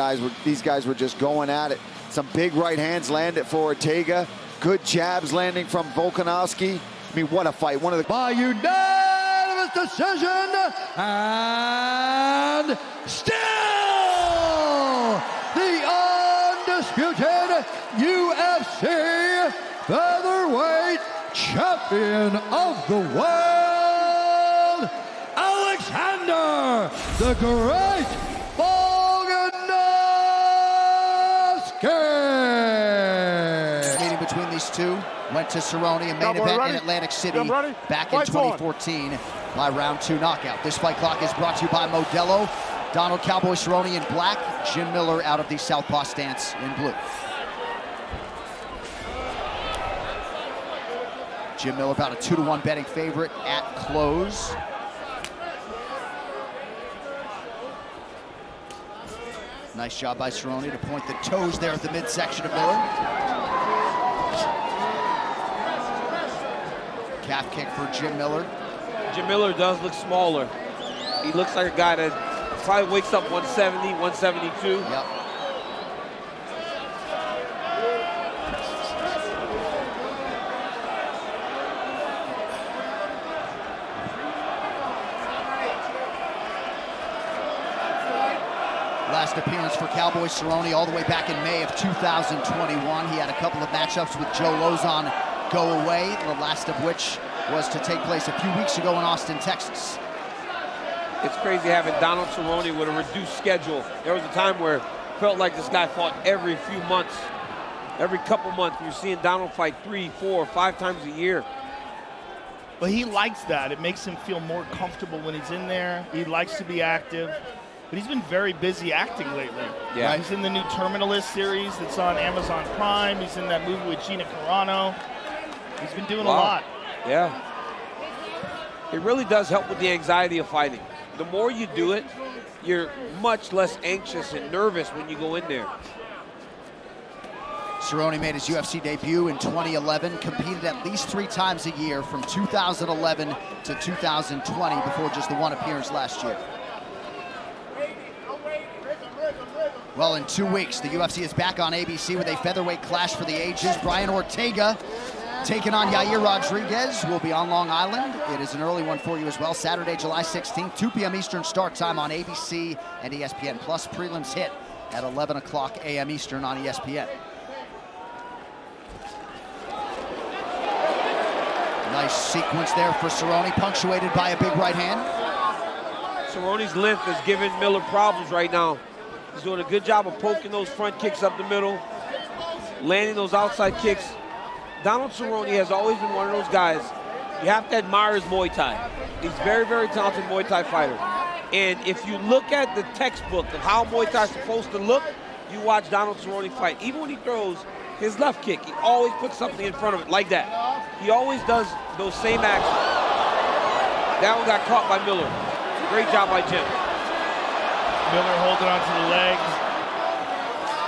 these guys were just going at it. Some big right hands landed for Ortega. Good jabs landing from Volkanovski. I mean, what a fight. One of the... By unanimous decision, and still the undisputed UFC featherweight champion of the world, Alexander the Great Volkanovski. Meeting between these two went to Cerrone, a main event in Atlantic City back in 2014 by round 2 knockout. This fight clock is brought to you by Modelo. Donald Cowboy Cerrone in black, Jim Miller out of the southpaw stance in blue. Jim Miller about a 2-to-1 betting favorite at close. Nice job by Cerrone to point the toes there at the midsection of Miller. Calf kick for Jim Miller. Jim Miller does look smaller. He looks like a guy that probably wakes up 170, 172. Yep. Last appearance for Cowboy Cerrone all the way back in May of 2021. He had a couple of matchups with Joe Lozon go away, the last of which was to take place a few weeks ago in Austin, Texas. It's crazy having Donald Cerrone with a reduced schedule. There was a time where it felt like this guy fought every few months, every couple months. You're seeing Donald fight 3, 4, 5 times a year. But he likes that. It makes him feel more comfortable when he's in there. He likes to be active. But he's been very busy acting lately. Yeah. Right? He's in the new Terminalist series that's on Amazon Prime. He's in that movie with Gina Carano. He's been doing a lot. Yeah. It really does help with the anxiety of fighting. The more you do it, you're much less anxious and nervous when you go in there. Cerrone made his UFC debut in 2011, competed at least 3 times a year from 2011 to 2020 before just the one appearance last year. Well, in 2 weeks, the UFC is back on ABC with a featherweight clash for the ages. Brian Ortega taking on Yair Rodriguez will be on Long Island. It is an early one for you as well. Saturday, July 16th, 2 p.m. Eastern start time on ABC and ESPN. Plus, prelims hit at 11 o'clock a.m. Eastern on ESPN. Nice sequence there for Cerrone, punctuated by a big right hand. Cerrone's length is giving Miller problems right now. He's doing a good job of poking those front kicks up the middle, landing those outside kicks. Donald Cerrone has always been one of those guys, you have to admire his Muay Thai. He's a very, very talented Muay Thai fighter. And if you look at the textbook of how Muay Thai is supposed to look, you watch Donald Cerrone fight. Even when he throws his left kick, he always puts something in front of it like that. He always does those same actions. That one got caught by Miller. Great job by Jim. Miller holding on to the legs.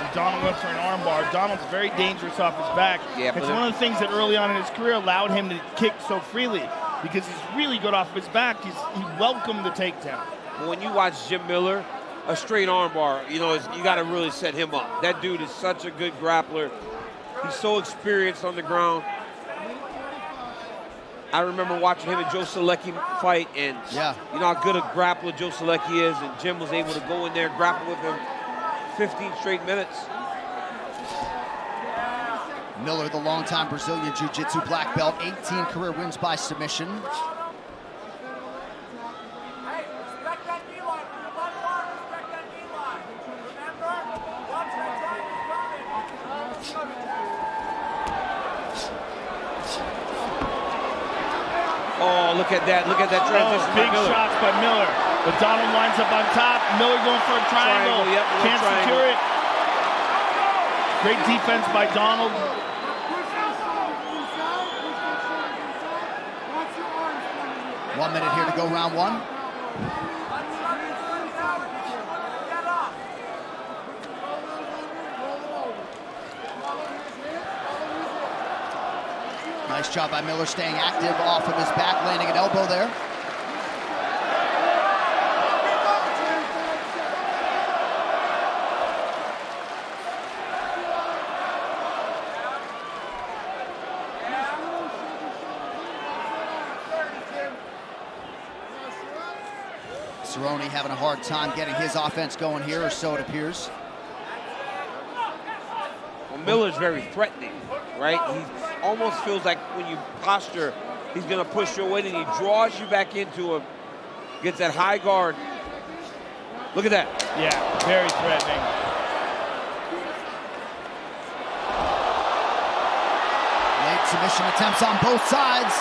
And Donald went for an armbar. Donald's very dangerous off his back. Yeah, it's one of the things that early on in his career allowed him to kick so freely because he's really good off his back. He welcomed the takedown. When you watch Jim Miller, a straight armbar, you know, you got to really set him up. That dude is such a good grappler. He's so experienced on the ground. I remember watching him and Joe Selecki fight, and you know how good a grappler Joe Selecki is, and Jim was able to go in there and grapple with him 15 straight minutes. Miller, the longtime Brazilian Jiu-Jitsu black belt, 18 career wins by submission. Oh, look at that transition. Big shots by Miller. But Donald winds up on top. Miller going for a triangle. Yep, can't secure it. Great defense by Donald. 1 minute here to go, round 1. Nice job by Miller staying active off of his back, landing an elbow there. Cerrone having a hard time getting his offense going here, or so it appears. Well, Miller's very threatening, right? He almost feels like when you posture, he's going to push your weight, and he draws you back into gets that high guard. Look at that. Yeah, very threatening. Late submission attempts on both sides.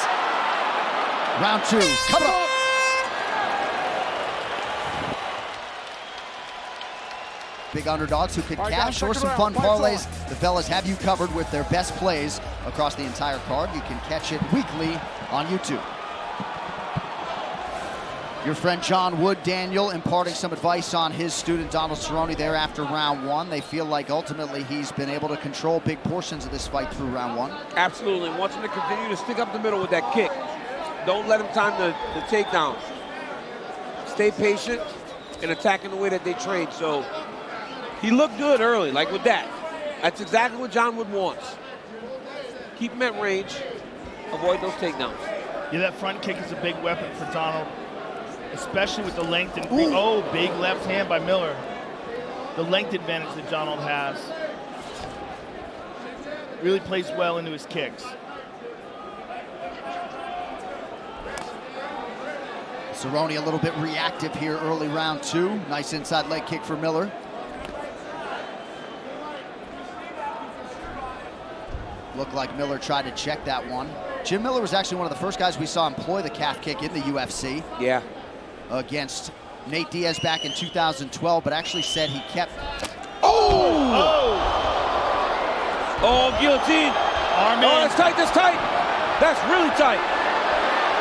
Round 2, coming up. Big underdogs who could cash or some fun parlays. The fellas have you covered with their best plays across the entire card. You can catch it weekly on YouTube. Your friend John Wood, Daniel, imparting some advice on his student Donald Cerrone there after round 1. They feel like ultimately he's been able to control big portions of this fight through round 1. Absolutely. Wants him to continue to stick up the middle with that kick. Don't let him time the takedown. Stay patient and attack in the way that they trade. So he looked good early, like with that. That's exactly what John Wood wants. Keep him at range. Avoid those takedowns. Yeah, that front kick is a big weapon for Donald, especially with the length and oh, big left hand by Miller. The length advantage that Donald has really plays well into his kicks. Cerrone a little bit reactive here early round 2. Nice inside leg kick for Miller. Looked like Miller tried to check that one. Jim Miller was actually one of the first guys we saw employ the calf kick in the UFC. Yeah. Against Nate Diaz back in 2012, but actually said he kept... Oh, guillotine. Armin. Oh, that's tight, that's tight. That's really tight.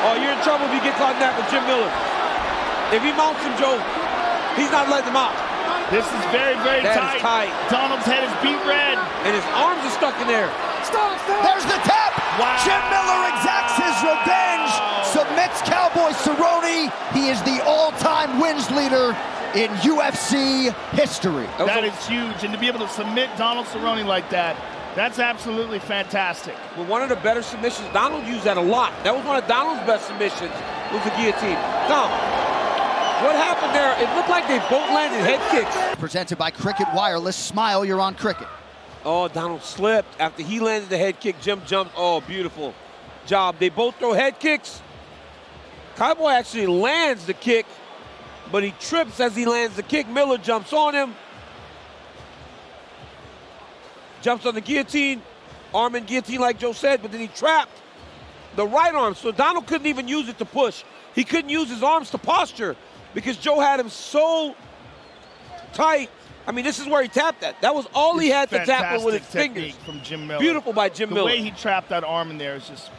Oh, you're in trouble if you get caught in that with Jim Miller. If he mounts him, Joe, he's not letting him out. This is very, very That is tight. Donald's head is beat red. And his arms are stuck in there. Stop. There's the tap. Wow. Jim Miller exacts his revenge. Submits Cowboy Cerrone. He is the all-time wins leader in UFC history. That is huge. And to be able to submit Donald Cerrone like that, that's absolutely fantastic. Well, one of the better submissions, Donald used that a lot. That was one of Donald's best submissions, was the guillotine. Now, what happened there, it looked like they both landed head kicks. Presented by Cricket Wireless. Smile, you're on Cricket. Oh, Donald slipped. After he landed the head kick, Jim jumped. Oh, beautiful job. They both throw head kicks. Cowboy actually lands the kick, but he trips as he lands the kick. Miller jumps on him. Jumps on the guillotine. Arm and guillotine like Joe said, but then he trapped the right arm. So Donald couldn't even use it to push. He couldn't use his arms to posture because Joe had him so tight. I mean, this is where he tapped that. That was all he had to tap with his fingers. From Jim Miller. Beautiful by Jim Miller. The way he trapped that arm in there is just...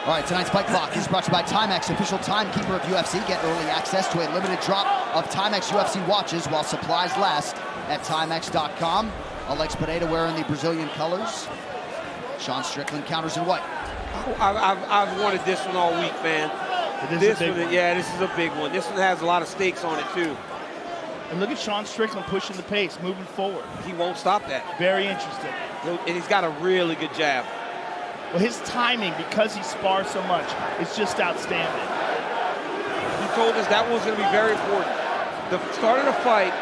All right, tonight's Fight Clock is brought to you by Timex, official timekeeper of UFC. Get early access to a limited drop of Timex UFC watches while supplies last at Timex.com. Alex Pereira wearing the Brazilian colors. Sean Strickland counters in white. I've wanted this one all week, man. This one, yeah, this is a big one. This one has a lot of stakes on it, too. And look at Sean Strickland pushing the pace, moving forward. He won't stop that. Very interesting. And he's got a really good jab. Well, his timing, because he spars so much, is just outstanding. He told us that was going to be very important. The start of the fight,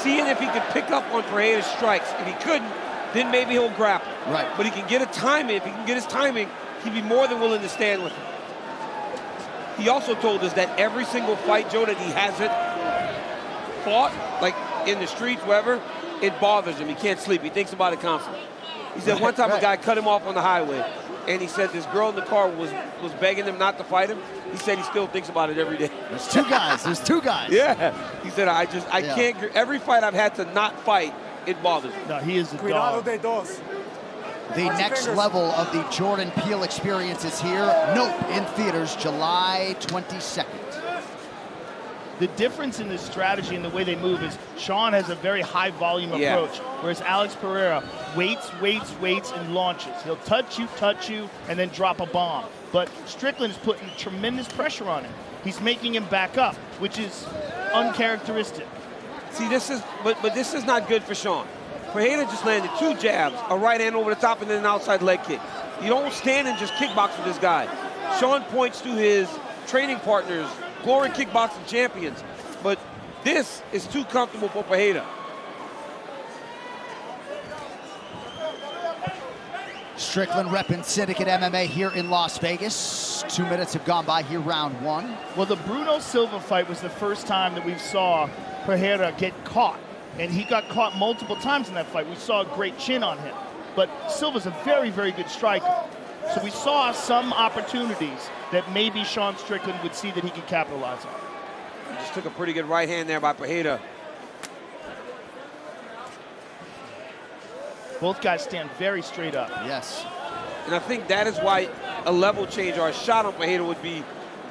seeing if he could pick up on Pereira's strikes. If he couldn't, then maybe he'll grapple. Right. But he can get a timing. If he can get his timing, he'd be more than willing to stand with him. He also told us that every single fight, Joe, that he hasn't fought, like in the streets, wherever, it bothers him. He can't sleep. He thinks about it constantly. He said one time a guy cut him off on the highway, and he said this girl in the car was begging him not to fight him. He said he still thinks about it every day. There's two guys. There's two guys. Yeah. He said, I can't. Every fight I've had to not fight, it bobothers me. No, he is a dog. The next level of the Jordan Peele experience is here. Nope, in theaters July 22nd. The difference in this strategy and the way they move is Sean has a very high volume approach, whereas Alex Pereira waits, and launches. He'll touch you, and then drop a bomb. But Strickland is putting tremendous pressure on him. He's making him back up, which is uncharacteristic. See, this is not good for Sean. Pereira just landed 2 jabs, a right hand over the top, and then an outside leg kick. You don't stand and just kickbox with this guy. Sean points to his training partners, Glory Kickboxing champions, but this is too comfortable for Pereira. Strickland repping Syndicate MMA here in Las Vegas. 2 minutes have gone by here, round 1. Well, the Bruno Silva fight was the first time that we saw Pereira get caught, and he got caught multiple times in that fight. We saw a great chin on him, but Silva's a very, very good striker. So we saw some opportunities that maybe Sean Strickland would see that he could capitalize on. He just took a pretty good right hand there by Pereira. Both guys stand very straight up. Yes. And I think that is why a level change or a shot on Pereira would be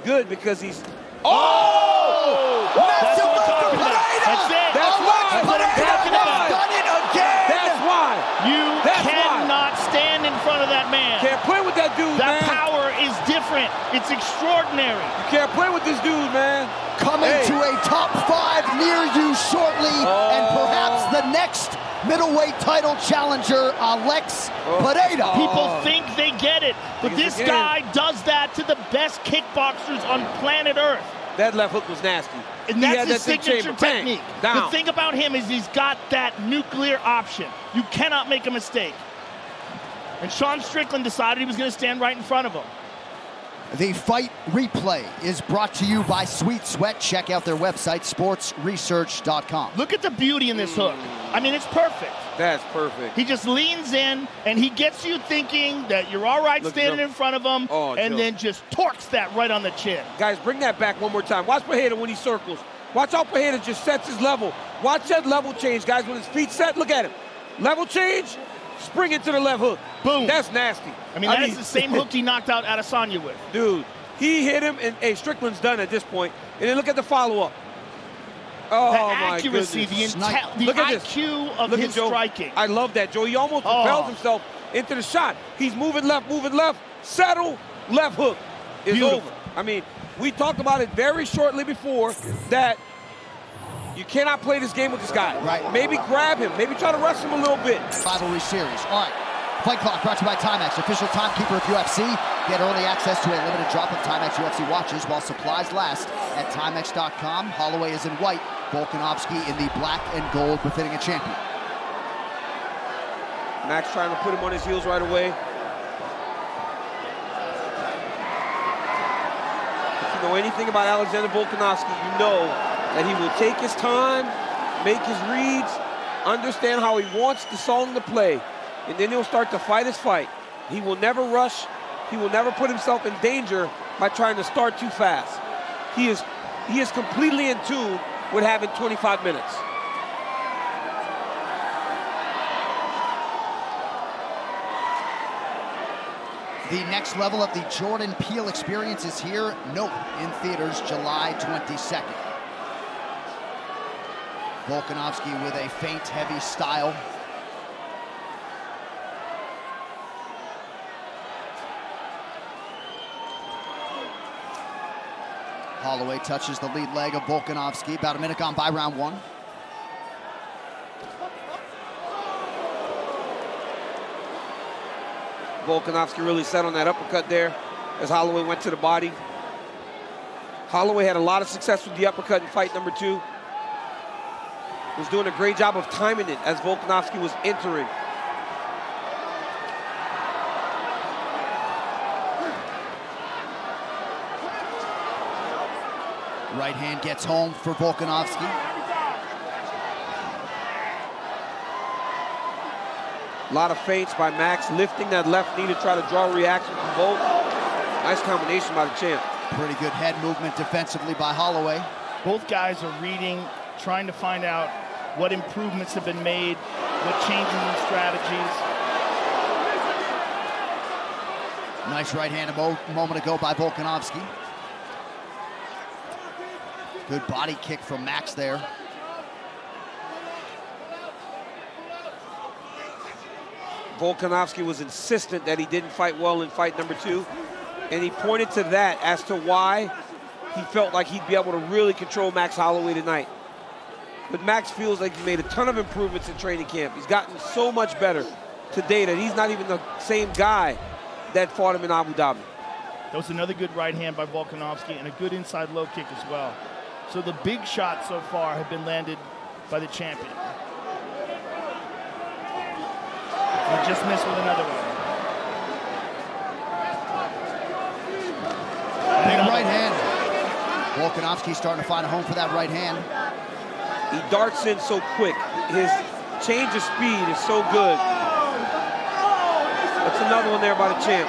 good, because he's... Oh! That's what I'm talking about. That's it. That's why. That's what I'm talking about. Done it again. That's why. You cannot stand in front of that man. Can't play with that dude, That man. power is different. It's extraordinary. You can't play with this dude, man. Coming to a top 5 near you shortly, and perhaps the next middleweight title challenger, Alex Pereira. People think they get it, but this guy does that to the best kickboxers on planet Earth. That left hook was nasty. And that's his signature technique. The thing about him is he's got that nuclear option. You cannot make a mistake. And Sean Strickland decided he was going to stand right in front of him. The fight replay is brought to you by Sweet Sweat. Check out their website, sportsresearch.com. Look at the beauty in this hook. I mean, it's perfect. That's perfect. He just leans in, and he gets you thinking that you're all right standing in front of him, and then just torques that right on the chin. Guys, bring that back one more time. Watch Pereira when he circles. Watch how Pereira just sets his level. Watch that level change, guys. When his feet set, look at him. Level change, spring into the left hook. Boom. That's nasty. I mean, that's the same hook he knocked out Adesanya with. Dude, he hit him, and Strickland's done at this point. And then look at the follow-up. Oh, the my accuracy, goodness. the IQ of his striking. I love that, Joe. He almost propels himself into the shot. He's moving left, settle, left hook is over. I mean, we talked about it very shortly before that you cannot play this game with this guy. Right. Maybe grab him. Maybe try to rush him a little bit. Rivalry series. All right. Fight Clock brought to you by Timex, official timekeeper of UFC. Get early access to a limited drop of Timex UFC watches while supplies last at Timex.com. Holloway is in white, Volkanovski in the black and gold, befitting a champion. Max trying to put him on his heels right away. If you know anything about Alexander Volkanovski, you know that he will take his time, make his reads, understand how he wants the song to play, and then he'll start to fight his fight. He will never rush. He will never put himself in danger by trying to start too fast. He is completely in tune with having 25 minutes. The next level of the Jordan Peele experience is here. Nope, in theaters July 22nd. Volkanovski with a feint heavy style. Holloway touches the lead leg of Volkanovski. About a minute gone by round 1. Volkanovski really set on that uppercut there as Holloway went to the body. Holloway had a lot of success with the uppercut in fight number 2. Was doing a great job of timing it as Volkanovski was entering. Right hand gets home for Volkanovski. A lot of feints by Max, lifting that left knee to try to draw a reaction from Volk. Nice combination by the champ. Pretty good head movement defensively by Holloway. Both guys are reading, trying to find out what improvements have been made, what changes in strategies. Nice right hand a moment ago by Volkanovski. Good body kick from Max there. Volkanovski was insistent that he didn't fight well in fight number 2, and he pointed to that as to why he felt like he'd be able to really control Max Holloway tonight. But Max feels like he made a ton of improvements in training camp. He's gotten so much better today that he's not even the same guy that fought him in Abu Dhabi. That was another good right hand by Volkanovski and a good inside low kick as well. So the big shots so far have been landed by the champion. He just missed with another one. Big right hand. Volkanovski starting to find a home for that right hand. He darts in so quick. His change of speed is so good. That's another one there by the champ.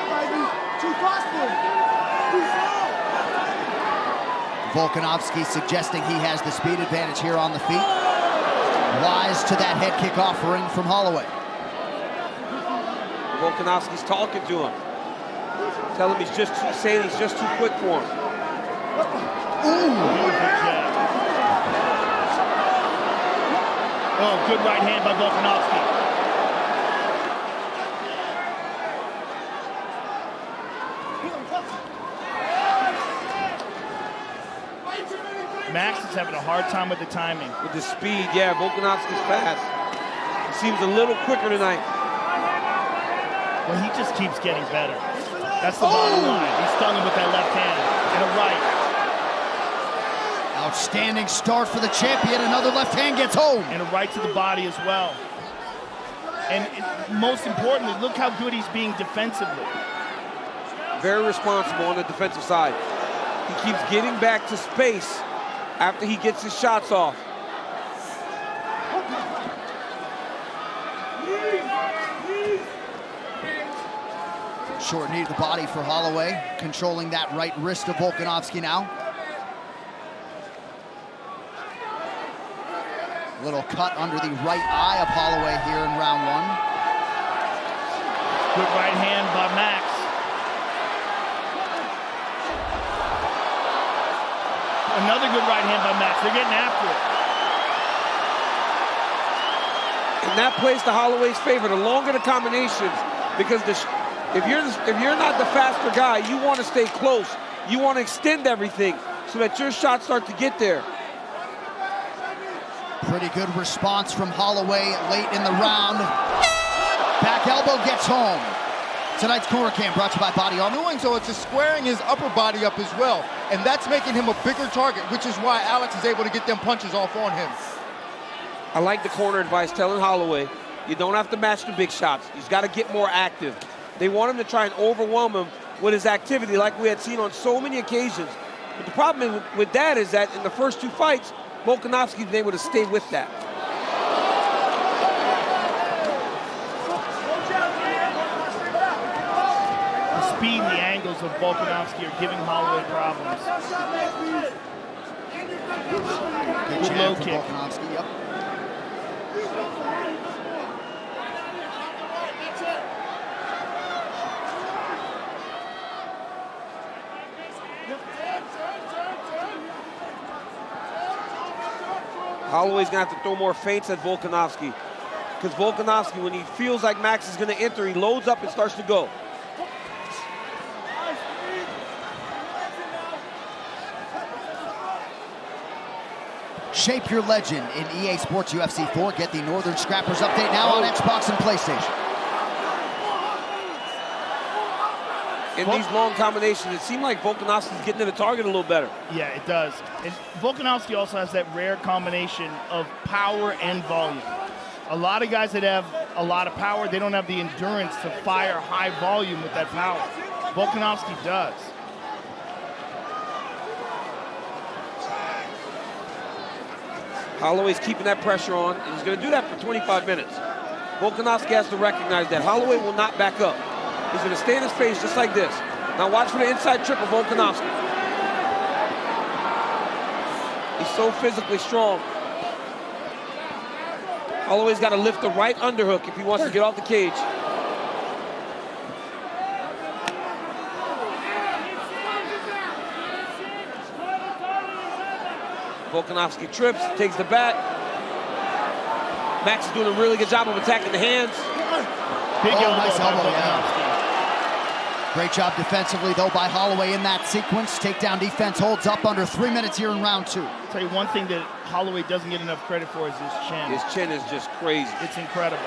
Volkanovski suggesting he has the speed advantage here on the feet. Wise to that head kick offering from Holloway. Volkanovski's talking to him. Tell him he's just saying he's just too quick for him. Oh, good right hand by Volkanovski. Max is having a hard time with the timing. With the speed, yeah, Volkanovski's fast. He seems a little quicker tonight. Well, he just keeps getting better. That's the bottom line. He stung him with that left hand and a right. Outstanding start for the champion. Another left hand gets home. And a right to the body as well. And most importantly, look how good he's being defensively. Very responsible on the defensive side. He keeps getting back to space after he gets his shots off. Short knee to the body for Holloway, controlling that right wrist of Volkanovski now. Little cut under the right eye of Holloway here in round 1. Good right hand by Max. Another good right hand by Max. They're getting after it. And that plays to Holloway's favor. The longer the combinations, because if you're not the faster guy, you want to stay close. You want to extend everything so that your shots start to get there. Pretty good response from Holloway late in the round. Back elbow gets home. Tonight's Corner Cam brought to you by Body Armor. Doing so, it's just squaring his upper body up as well, and that's making him a bigger target, which is why Alex is able to get them punches off on him. I like the corner advice telling Holloway, you don't have to match the big shots. He's got to get more active. They want him to try and overwhelm him with his activity like we had seen on so many occasions. But the problem with that is that in the first 2 fights, Volkanovski's been able to stay with that. The speed and the angles of Volkanovski are giving Holloway problems. Good jab low for kick. Volkanovski, yep. Holloway's gonna have to throw more feints at Volkanovski, because Volkanovski, when he feels like Max is gonna enter, he loads up and starts to go. Shape your legend in EA Sports UFC 4. Get the Northern Scrappers update now on Xbox and PlayStation. In these long combinations, it seemed like Volkanovski's getting to the target a little better. Yeah, it does. And Volkanovski also has that rare combination of power and volume. A lot of guys that have a lot of power, they don't have the endurance to fire high volume with that power. Volkanovski does. Holloway's keeping that pressure on, and he's going to do that for 25 minutes. Volkanovski has to recognize that Holloway will not back up. He's going to stay in his face just like this. Now watch for the inside trip of Volkanovski. He's so physically strong. Holloway's got to lift the right underhook if he wants to get off the cage. Volkanovski trips, takes the back. Max is doing a really good job of attacking the hands. Big elbow nice by elbow, Volkanovski. Great job defensively, though, by Holloway in that sequence. Takedown defense holds up under 3 minutes here in round 2. I'll tell you one thing that Holloway doesn't get enough credit for is his chin. His chin is just crazy. It's incredible.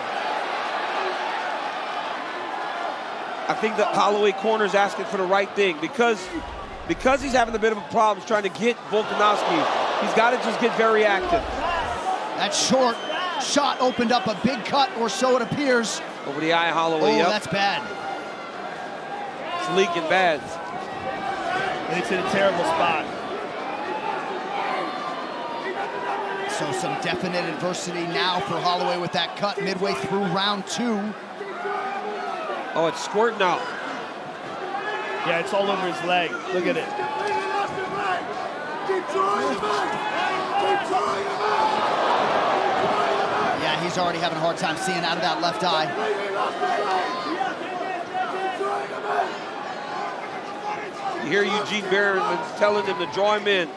I think that Holloway corner's asking for the right thing because he's having a bit of a problem trying to get Volkanovski. He's got to just get very active. That short shot opened up a big cut, or so it appears. Over the eye, Holloway. Oh, yep. that's bad. It's leaking bad. And it's in a terrible spot. So some definite adversity now for Holloway with that cut midway through round 2. Oh, it's squirting out. Yeah, it's all over his leg. Look at it. Yeah, he's already having a hard time seeing out of that left eye. You hear Eugene Berriman telling him to draw him in.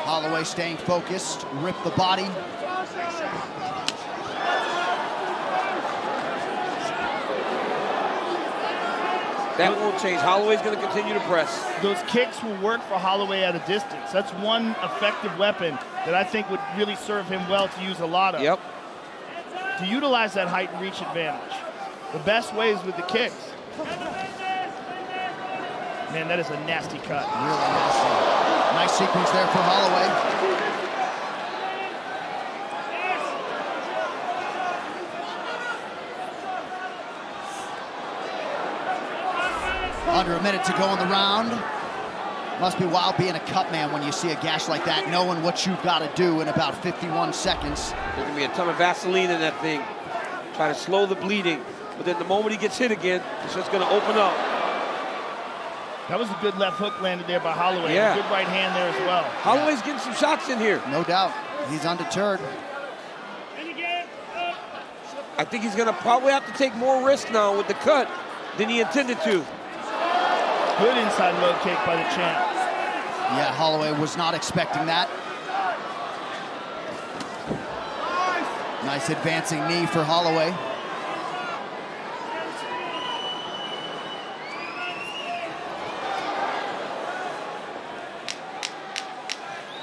Holloway staying focused, rip the body. That won't change. Holloway's going to continue to press. Those kicks will work for Holloway at a distance. That's one effective weapon that I think would really serve him well to use a lot of. Yep. To utilize that height and reach advantage. The best way is with the kicks. Man, that is a nasty cut. Really nasty. Nice sequence there for Holloway. Under a minute to go in the round. Must be wild being a cut man when you see a gash like that, knowing what you've got to do in about 51 seconds. There's going to be a ton of Vaseline in that thing. Try to slow the bleeding. But then the moment he gets hit again, it's just going to open up. That was a good left hook landed there by Holloway. Yeah. A good right hand there as well. Holloway's getting some shots in here. No doubt. He's undeterred. I think he's going to probably have to take more risk now with the cut than he intended to. Good inside low kick by the champ. Yeah, Holloway was not expecting that. Nice advancing knee for Holloway.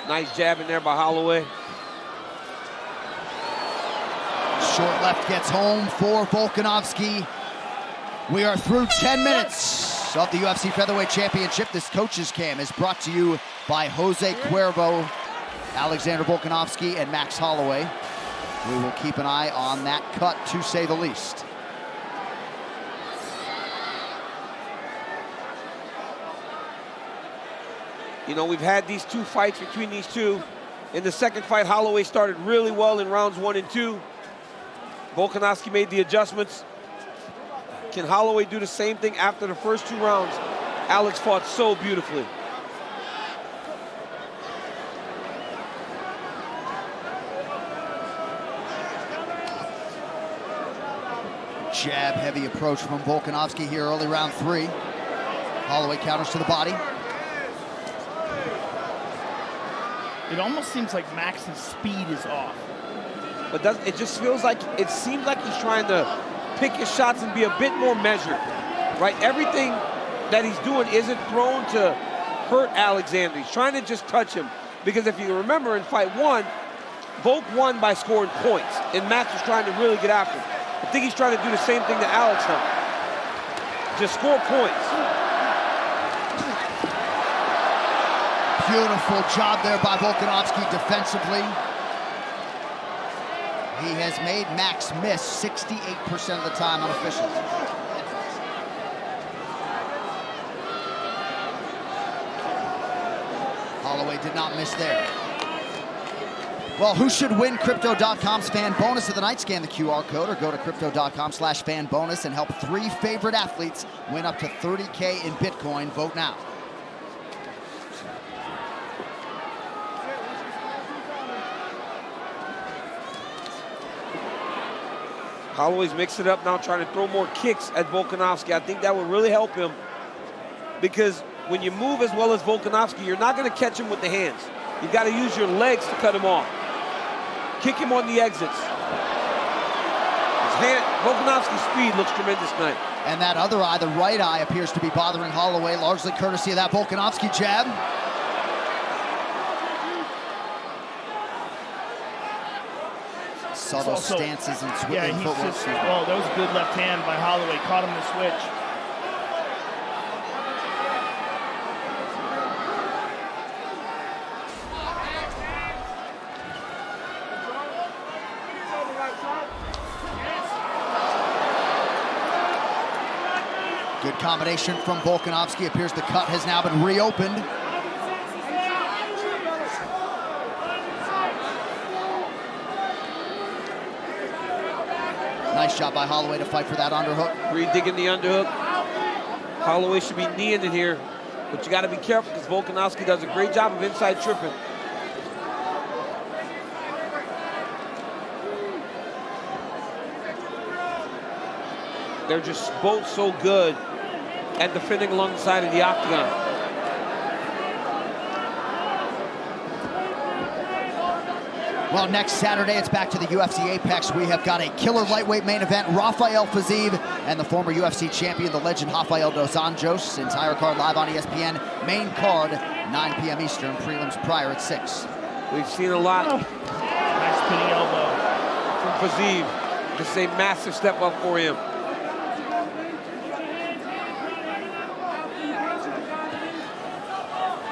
Nice jab in there by Holloway. Short left gets home for Volkanovski. We are through 10 minutes of the UFC Featherweight Championship. This Coach's Cam is brought to you by Jose Cuervo, Alexander Volkanovski, and Max Holloway. We will keep an eye on that cut, to say the least. You know, we've had these two fights between these two. In the second fight, Holloway started really well in rounds 1 and 2. Volkanovski made the adjustments. Can Holloway do the same thing after the first 2 rounds? Alex fought so beautifully. Jab heavy approach from Volkanovski here early round 3. Holloway counters to the body. It almost seems like Max's speed is off. But it just feels like, it seems like he's trying to pick his shots and be a bit more measured, right? Everything that he's doing isn't thrown to hurt Alexander. He's trying to just touch him. Because if you remember in fight 1, Volk won by scoring points, and Max was trying to really get after him. I think he's trying to do the same thing to Alex now. Just score points. Beautiful job there by Volkanovski defensively. He has made Max miss 68% of the time on officials. Holloway did not miss there. Well, who should win Crypto.com's fan bonus of the night? Scan the QR code or go to Crypto.com/fan bonus and help 3 favorite athletes win up to $30K in Bitcoin. Vote now. Holloway's mixed it up now, trying to throw more kicks at Volkanovski. I think that would really help him, because when you move as well as Volkanovski, you're not going to catch him with the hands. You got to use your legs to cut him off. Kick him on the exits. His hand, Volkanovski's speed looks tremendous tonight. And that other eye, the right eye, appears to be bothering Holloway, largely courtesy of that Volkanovski jab. Subtle Also, stances and yeah, swiveling footwork. Oh, that was a good left hand by Holloway. Caught him in the switch. Good combination from Volkanovski. Appears the cut has now been reopened. Nice job by Holloway to fight for that underhook. Re-digging the underhook. Holloway should be kneeing in here, but you got to be careful because Volkanovski does a great job of inside tripping. They're just both so good at defending along the side of the octagon. Well, next Saturday, it's back to the UFC Apex. We have got a killer lightweight main event. Rafael Fiziev and the former UFC champion, the legend Rafael dos Anjos. Entire card live on ESPN. Main card, 9 p.m. Eastern. Prelims prior at 6. We've seen a lot. Nice spinning elbow from Fiziev. This is a massive step up for him.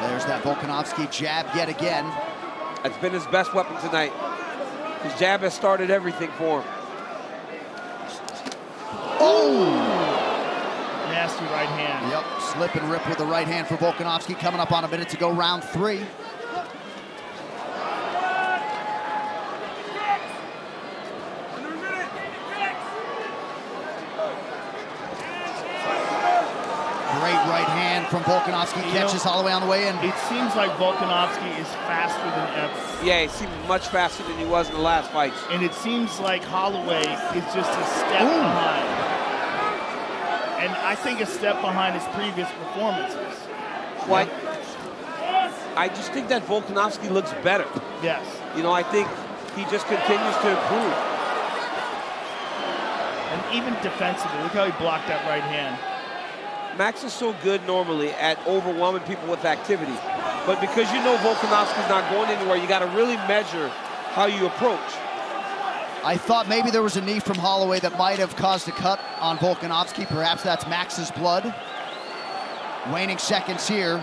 There's that Volkanovski jab yet again. That's been his best weapon tonight. His jab has started everything for him. Oh! Nasty right hand. Yep, slip and rip with the right hand for Volkanovski. Coming up on a minute to go, round 3. Great right hand from Volkanovski. Catches Holloway on the way in. It seems like Volkanovski is faster than ever. Yeah, he seemed much faster than he was in the last fights. And it seems like Holloway is just a step behind. And I think a step behind his previous performances. What? I just think that Volkanovski looks better. Yes. You know, I think he just continues to improve. And even defensively, look how he blocked that right hand. Max is so good normally at overwhelming people with activity. But because you know Volkanovski's not going anywhere, you got to really measure how you approach. I thought maybe there was a knee from Holloway that might have caused a cut on Volkanovski. Perhaps that's Max's blood. Waning seconds here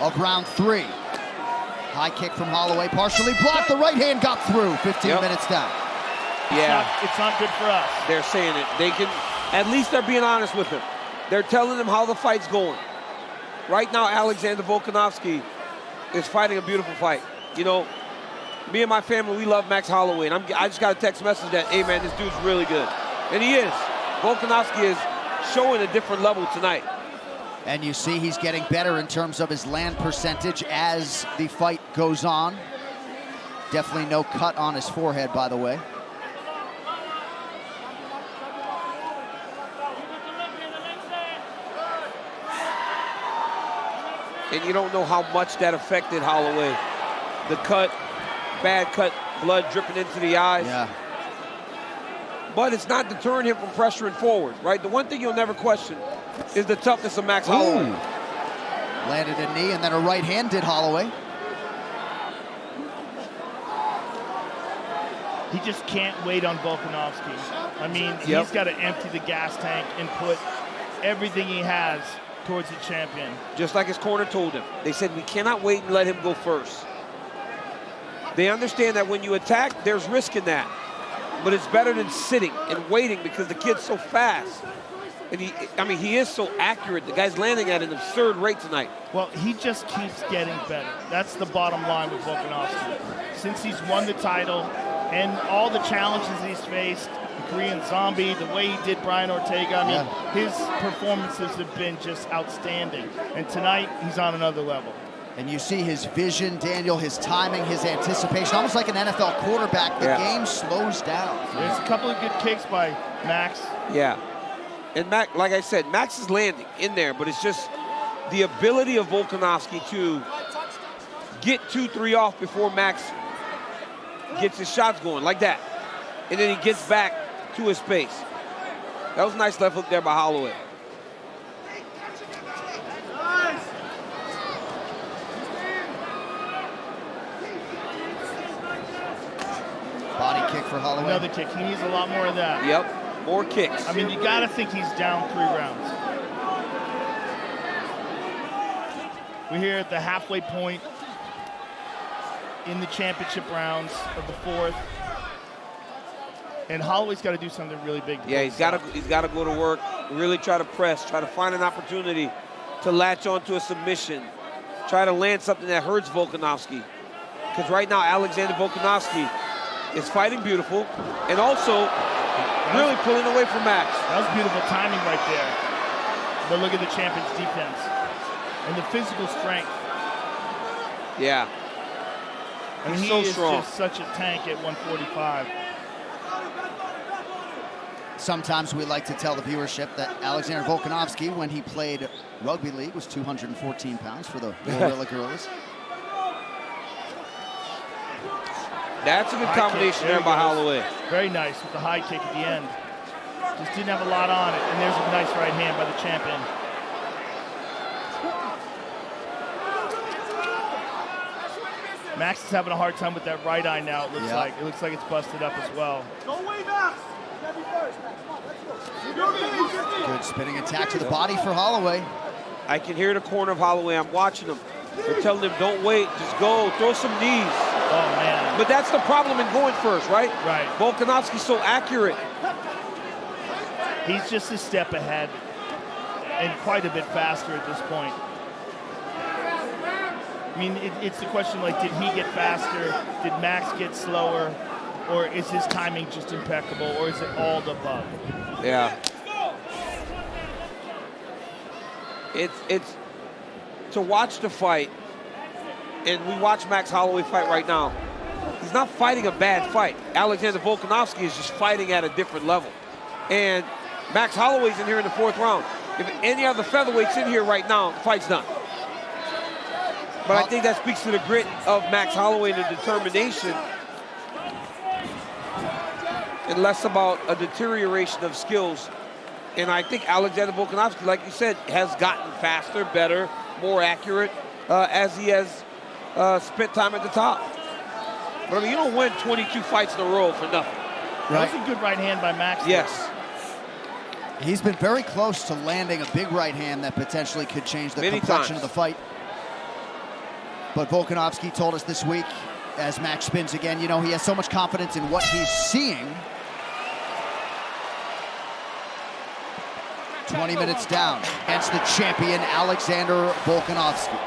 of round 3. High kick from Holloway, partially blocked. The right hand got through. 15 minutes down. Yeah. It's not good for us. They're saying it. They can, at least they're being honest with him. They're telling him how the fight's going. Right now, Alexander Volkanovski is fighting a beautiful fight. You know, me and my family, we love Max Holloway, and I just got a text message that, hey man, this dude's really good. And he is. Volkanovski is showing a different level tonight. And you see he's getting better in terms of his land percentage as the fight goes on. Definitely no cut on his forehead, by the way. And you don't know how much that affected Holloway. The cut, bad cut, blood dripping into the eyes. Yeah. But it's not deterring him from pressuring forward, right? The one thing you'll never question is the toughness of Max Holloway. Landed a knee and then a right hand did Holloway. He just can't wait on Volkanovski. I mean, he's got to empty the gas tank and put everything he has towards the champion. Just like his corner told him. They said, we cannot wait and let him go first. They understand that when you attack, there's risk in that. But it's better than sitting and waiting because the kid's so fast. And he is so accurate. The guy's landing at an absurd rate tonight. Well, he just keeps getting better. That's the bottom line with Volkanovski. Since he's won the title and all the challenges he's faced, the Korean Zombie, the way he did Brian Ortega, I mean, his performances have been just outstanding. And tonight, he's on another level. And you see his vision, Daniel, his timing, his anticipation, almost like an NFL quarterback. The game slows down. There's a couple of good kicks by Max. Yeah. And Max, like I said, Max is landing in there, but it's just the ability of Volkanovski to get 2-3 off before Max gets his shots going, like that. And then he gets back to his space. That was a nice left hook there by Holloway. Body kick for Holloway. Another kick. He needs a lot more of that. Yep, more kicks. I mean, you got to think he's down 3 rounds. We're here at the halfway point in the championship rounds of the 4th. And Holloway's got to do something really big. Yeah, he's got to go to work, really try to press, try to find an opportunity to latch onto a submission, try to land something that hurts Volkanovski. Because right now, Alexander Volkanovski is fighting beautiful and also really pulling away from Max. That was beautiful timing right there. But look at the champion's defense and the physical strength. Yeah. And he's he so is strong. just such a tank at 145. Sometimes we like to tell the viewership that Alexander Volkanovski, when he played rugby league, was 214 pounds for the Gorilla Gorillas. That's a good High combination kick. there by he goes. Holloway. Very nice with the high kick at the end. Just didn't have a lot on it. And there's a nice right hand by the champion. Max is having a hard time with that right eye now, it looks like. It looks like it's busted up as well. Good spinning attack to the body for Holloway. I can hear the corner of Holloway. I'm watching him. They're telling him, don't wait, just go, throw some knees. Oh, man. But that's the problem in going first, right? Right. Volkanovski's so accurate. He's just a step ahead and quite a bit faster at this point. I mean, it's the question, like, did he get faster? Did Max get slower? Or is his timing just impeccable? Or is it all the above? Yeah. It's to watch the fight, and we watch Max Holloway fight right now. He's not fighting a bad fight. Alexander Volkanovski is just fighting at a different level. And Max Holloway's in here in the 4th round. If any other featherweights in here right now, the fight's done. But I think that speaks to the grit of Max Holloway and the determination, and less about a deterioration of skills. And I think Alexander Volkanovski, like you said, has gotten faster, better, more accurate as he has spent time at the top. But I mean, you don't win 22 fights in a row for nothing. Right. That was a good right hand by Max. Yes. He's been very close to landing a big right hand that potentially could change the complexion of the fight. But Volkanovski told us this week, as Max spins again, you know, he has so much confidence in what he's seeing. 20 minutes down against the champion, Alexander Volkanovski.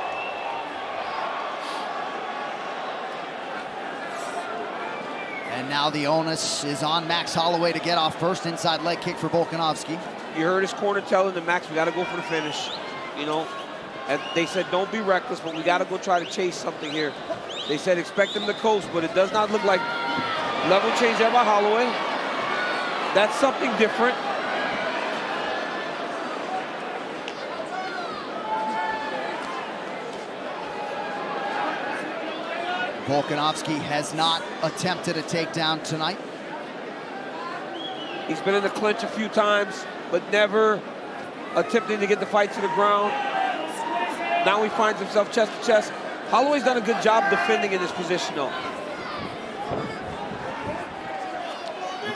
And now the onus is on Max Holloway to get off first. Inside leg kick for Volkanovski. You heard his corner telling him, Max, we got to go for the finish. You know, and they said, don't be reckless, but we got to go try to chase something here. They said, expect him to coast, but it does not look like level change there by Holloway. That's something different. Volkanovski has not attempted a takedown tonight. He's been in the clinch a few times, but never attempting to get the fight to the ground. Now he finds himself chest to chest. Holloway's done a good job defending in this position, though.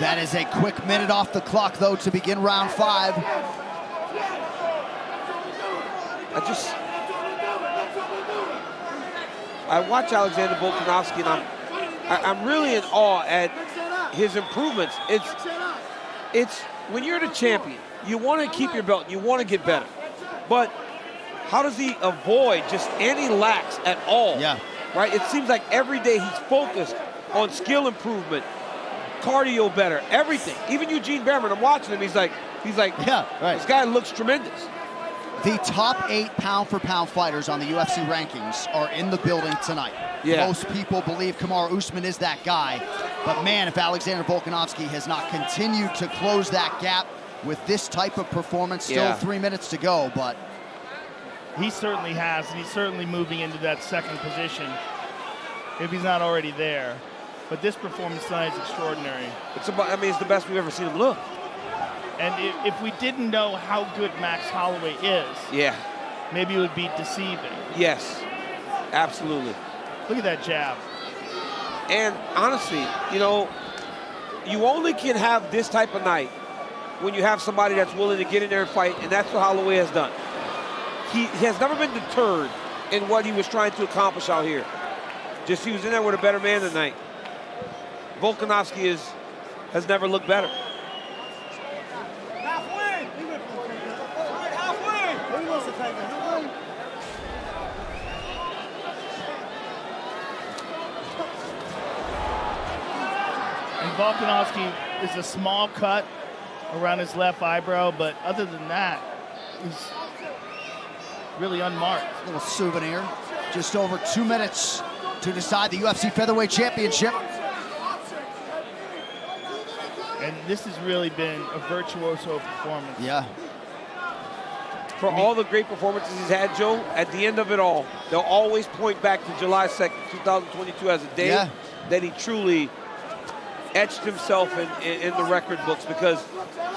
That is a quick minute off the clock, though, to begin round 5. I watch Alexander Volkanovski, and I'm really in awe at his improvements. It's when you're the champion, you want to keep your belt, you want to get better. But how does he avoid just any lacks at all? Yeah. Right? It seems like every day he's focused on skill improvement, cardio better, everything. Even Eugene Behrman, I'm watching him, he's like, yeah, right. This guy looks tremendous. The top 8 pound-for-pound fighters on the UFC rankings are in the building tonight. Yeah. Most people believe Kamaru Usman is that guy. But man, if Alexander Volkanovski has not continued to close that gap with this type of performance, still 3 minutes to go, but He certainly has, and he's certainly moving into that second position if he's not already there. But this performance tonight is extraordinary. It's the best we've ever seen him look. And if we didn't know how good Max Holloway is, maybe it would be deceiving. Yes, absolutely. Look at that jab. And honestly, you know, you only can have this type of night when you have somebody that's willing to get in there and fight, and that's what Holloway has done. He has never been deterred in what he was trying to accomplish out here. Just he was in there with a better man tonight. Volkanovski has never looked better. And Volkanovski is a small cut around his left eyebrow, but other than that, he's really unmarked. Little souvenir. Just over 2 minutes to decide the UFC Featherweight Championship. And this has really been a virtuoso performance. Yeah. For all the great performances he's had, Joe, at the end of it all, they'll always point back to July 2nd, 2022 as a day that he truly etched himself in the record books, because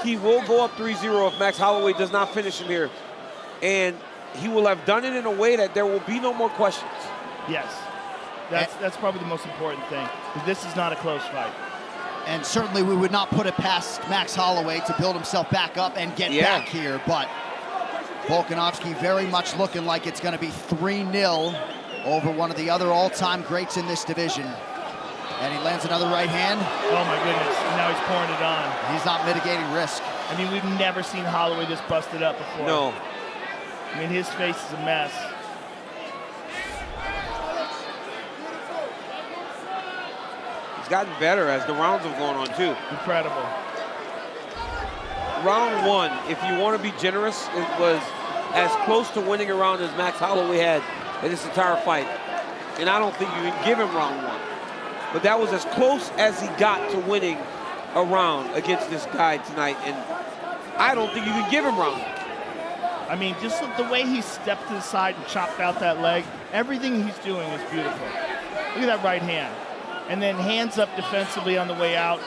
he will go up 3-0 if Max Holloway does not finish him here. And he will have done it in a way that there will be no more questions. Yes. That's probably the most important thing. This is not a close fight. And certainly we would not put it past Max Holloway to build himself back up and get back here, but Volkanovski very much looking like it's going to be 3-0 over one of the other all-time greats in this division. And he lands another right hand. Oh my goodness, and now he's pouring it on. He's not mitigating risk. I mean, we've never seen Holloway this busted up before. No. I mean, his face is a mess. He's gotten better as the rounds have gone on, too. Incredible. Round one, if you want to be generous, it was as close to winning a round as Max Holloway had in this entire fight. And I don't think you can give him round one. But that was as close as he got to winning a round against this guy tonight. And I don't think you can give him round one. I mean, just the way he stepped to the side and chopped out that leg, everything he's doing is beautiful. Look at that right hand. And then hands up defensively on the way out,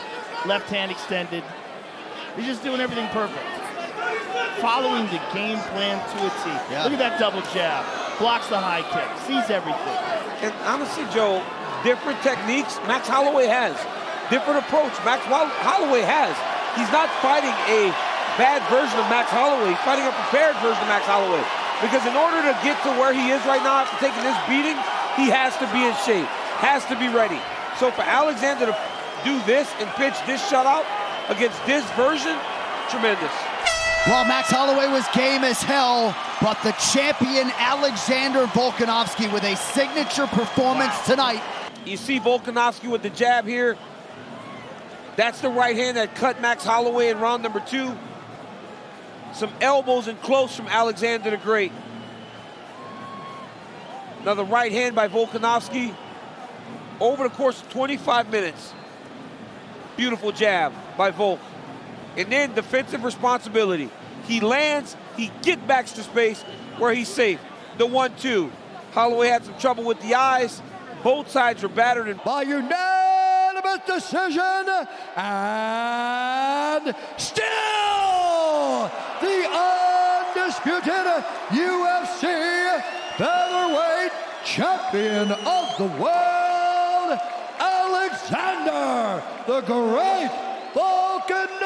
left hand extended. He's just doing everything perfect. Following the game plan to a T. Look at that double jab. Blocks the high kick, sees everything. And honestly, Joe, different techniques Max Holloway has. Different approach Max Holloway has. He's not fighting a bad version of Max Holloway. He's fighting a prepared version of Max Holloway. Because in order to get to where he is right now after taking this beating, he has to be in shape, has to be ready. So for Alexander to do this and pitch this shutout against this version, tremendous. Well, Max Holloway was game as hell, but the champion Alexander Volkanovski with a signature performance tonight. You see Volkanovski with the jab here. That's the right hand that cut Max Holloway in round number 2. Some elbows and close from Alexander the Great. Another right hand by Volkanovski over the course of 25 minutes. Beautiful jab by Volk. And then defensive responsibility. He lands, he gets back to space where he's safe. The 1-2. Holloway had some trouble with the eyes. Both sides were battered. And by unanimous decision, and still the undisputed UFC featherweight champion of the world, Alexander the Great Volkanovski.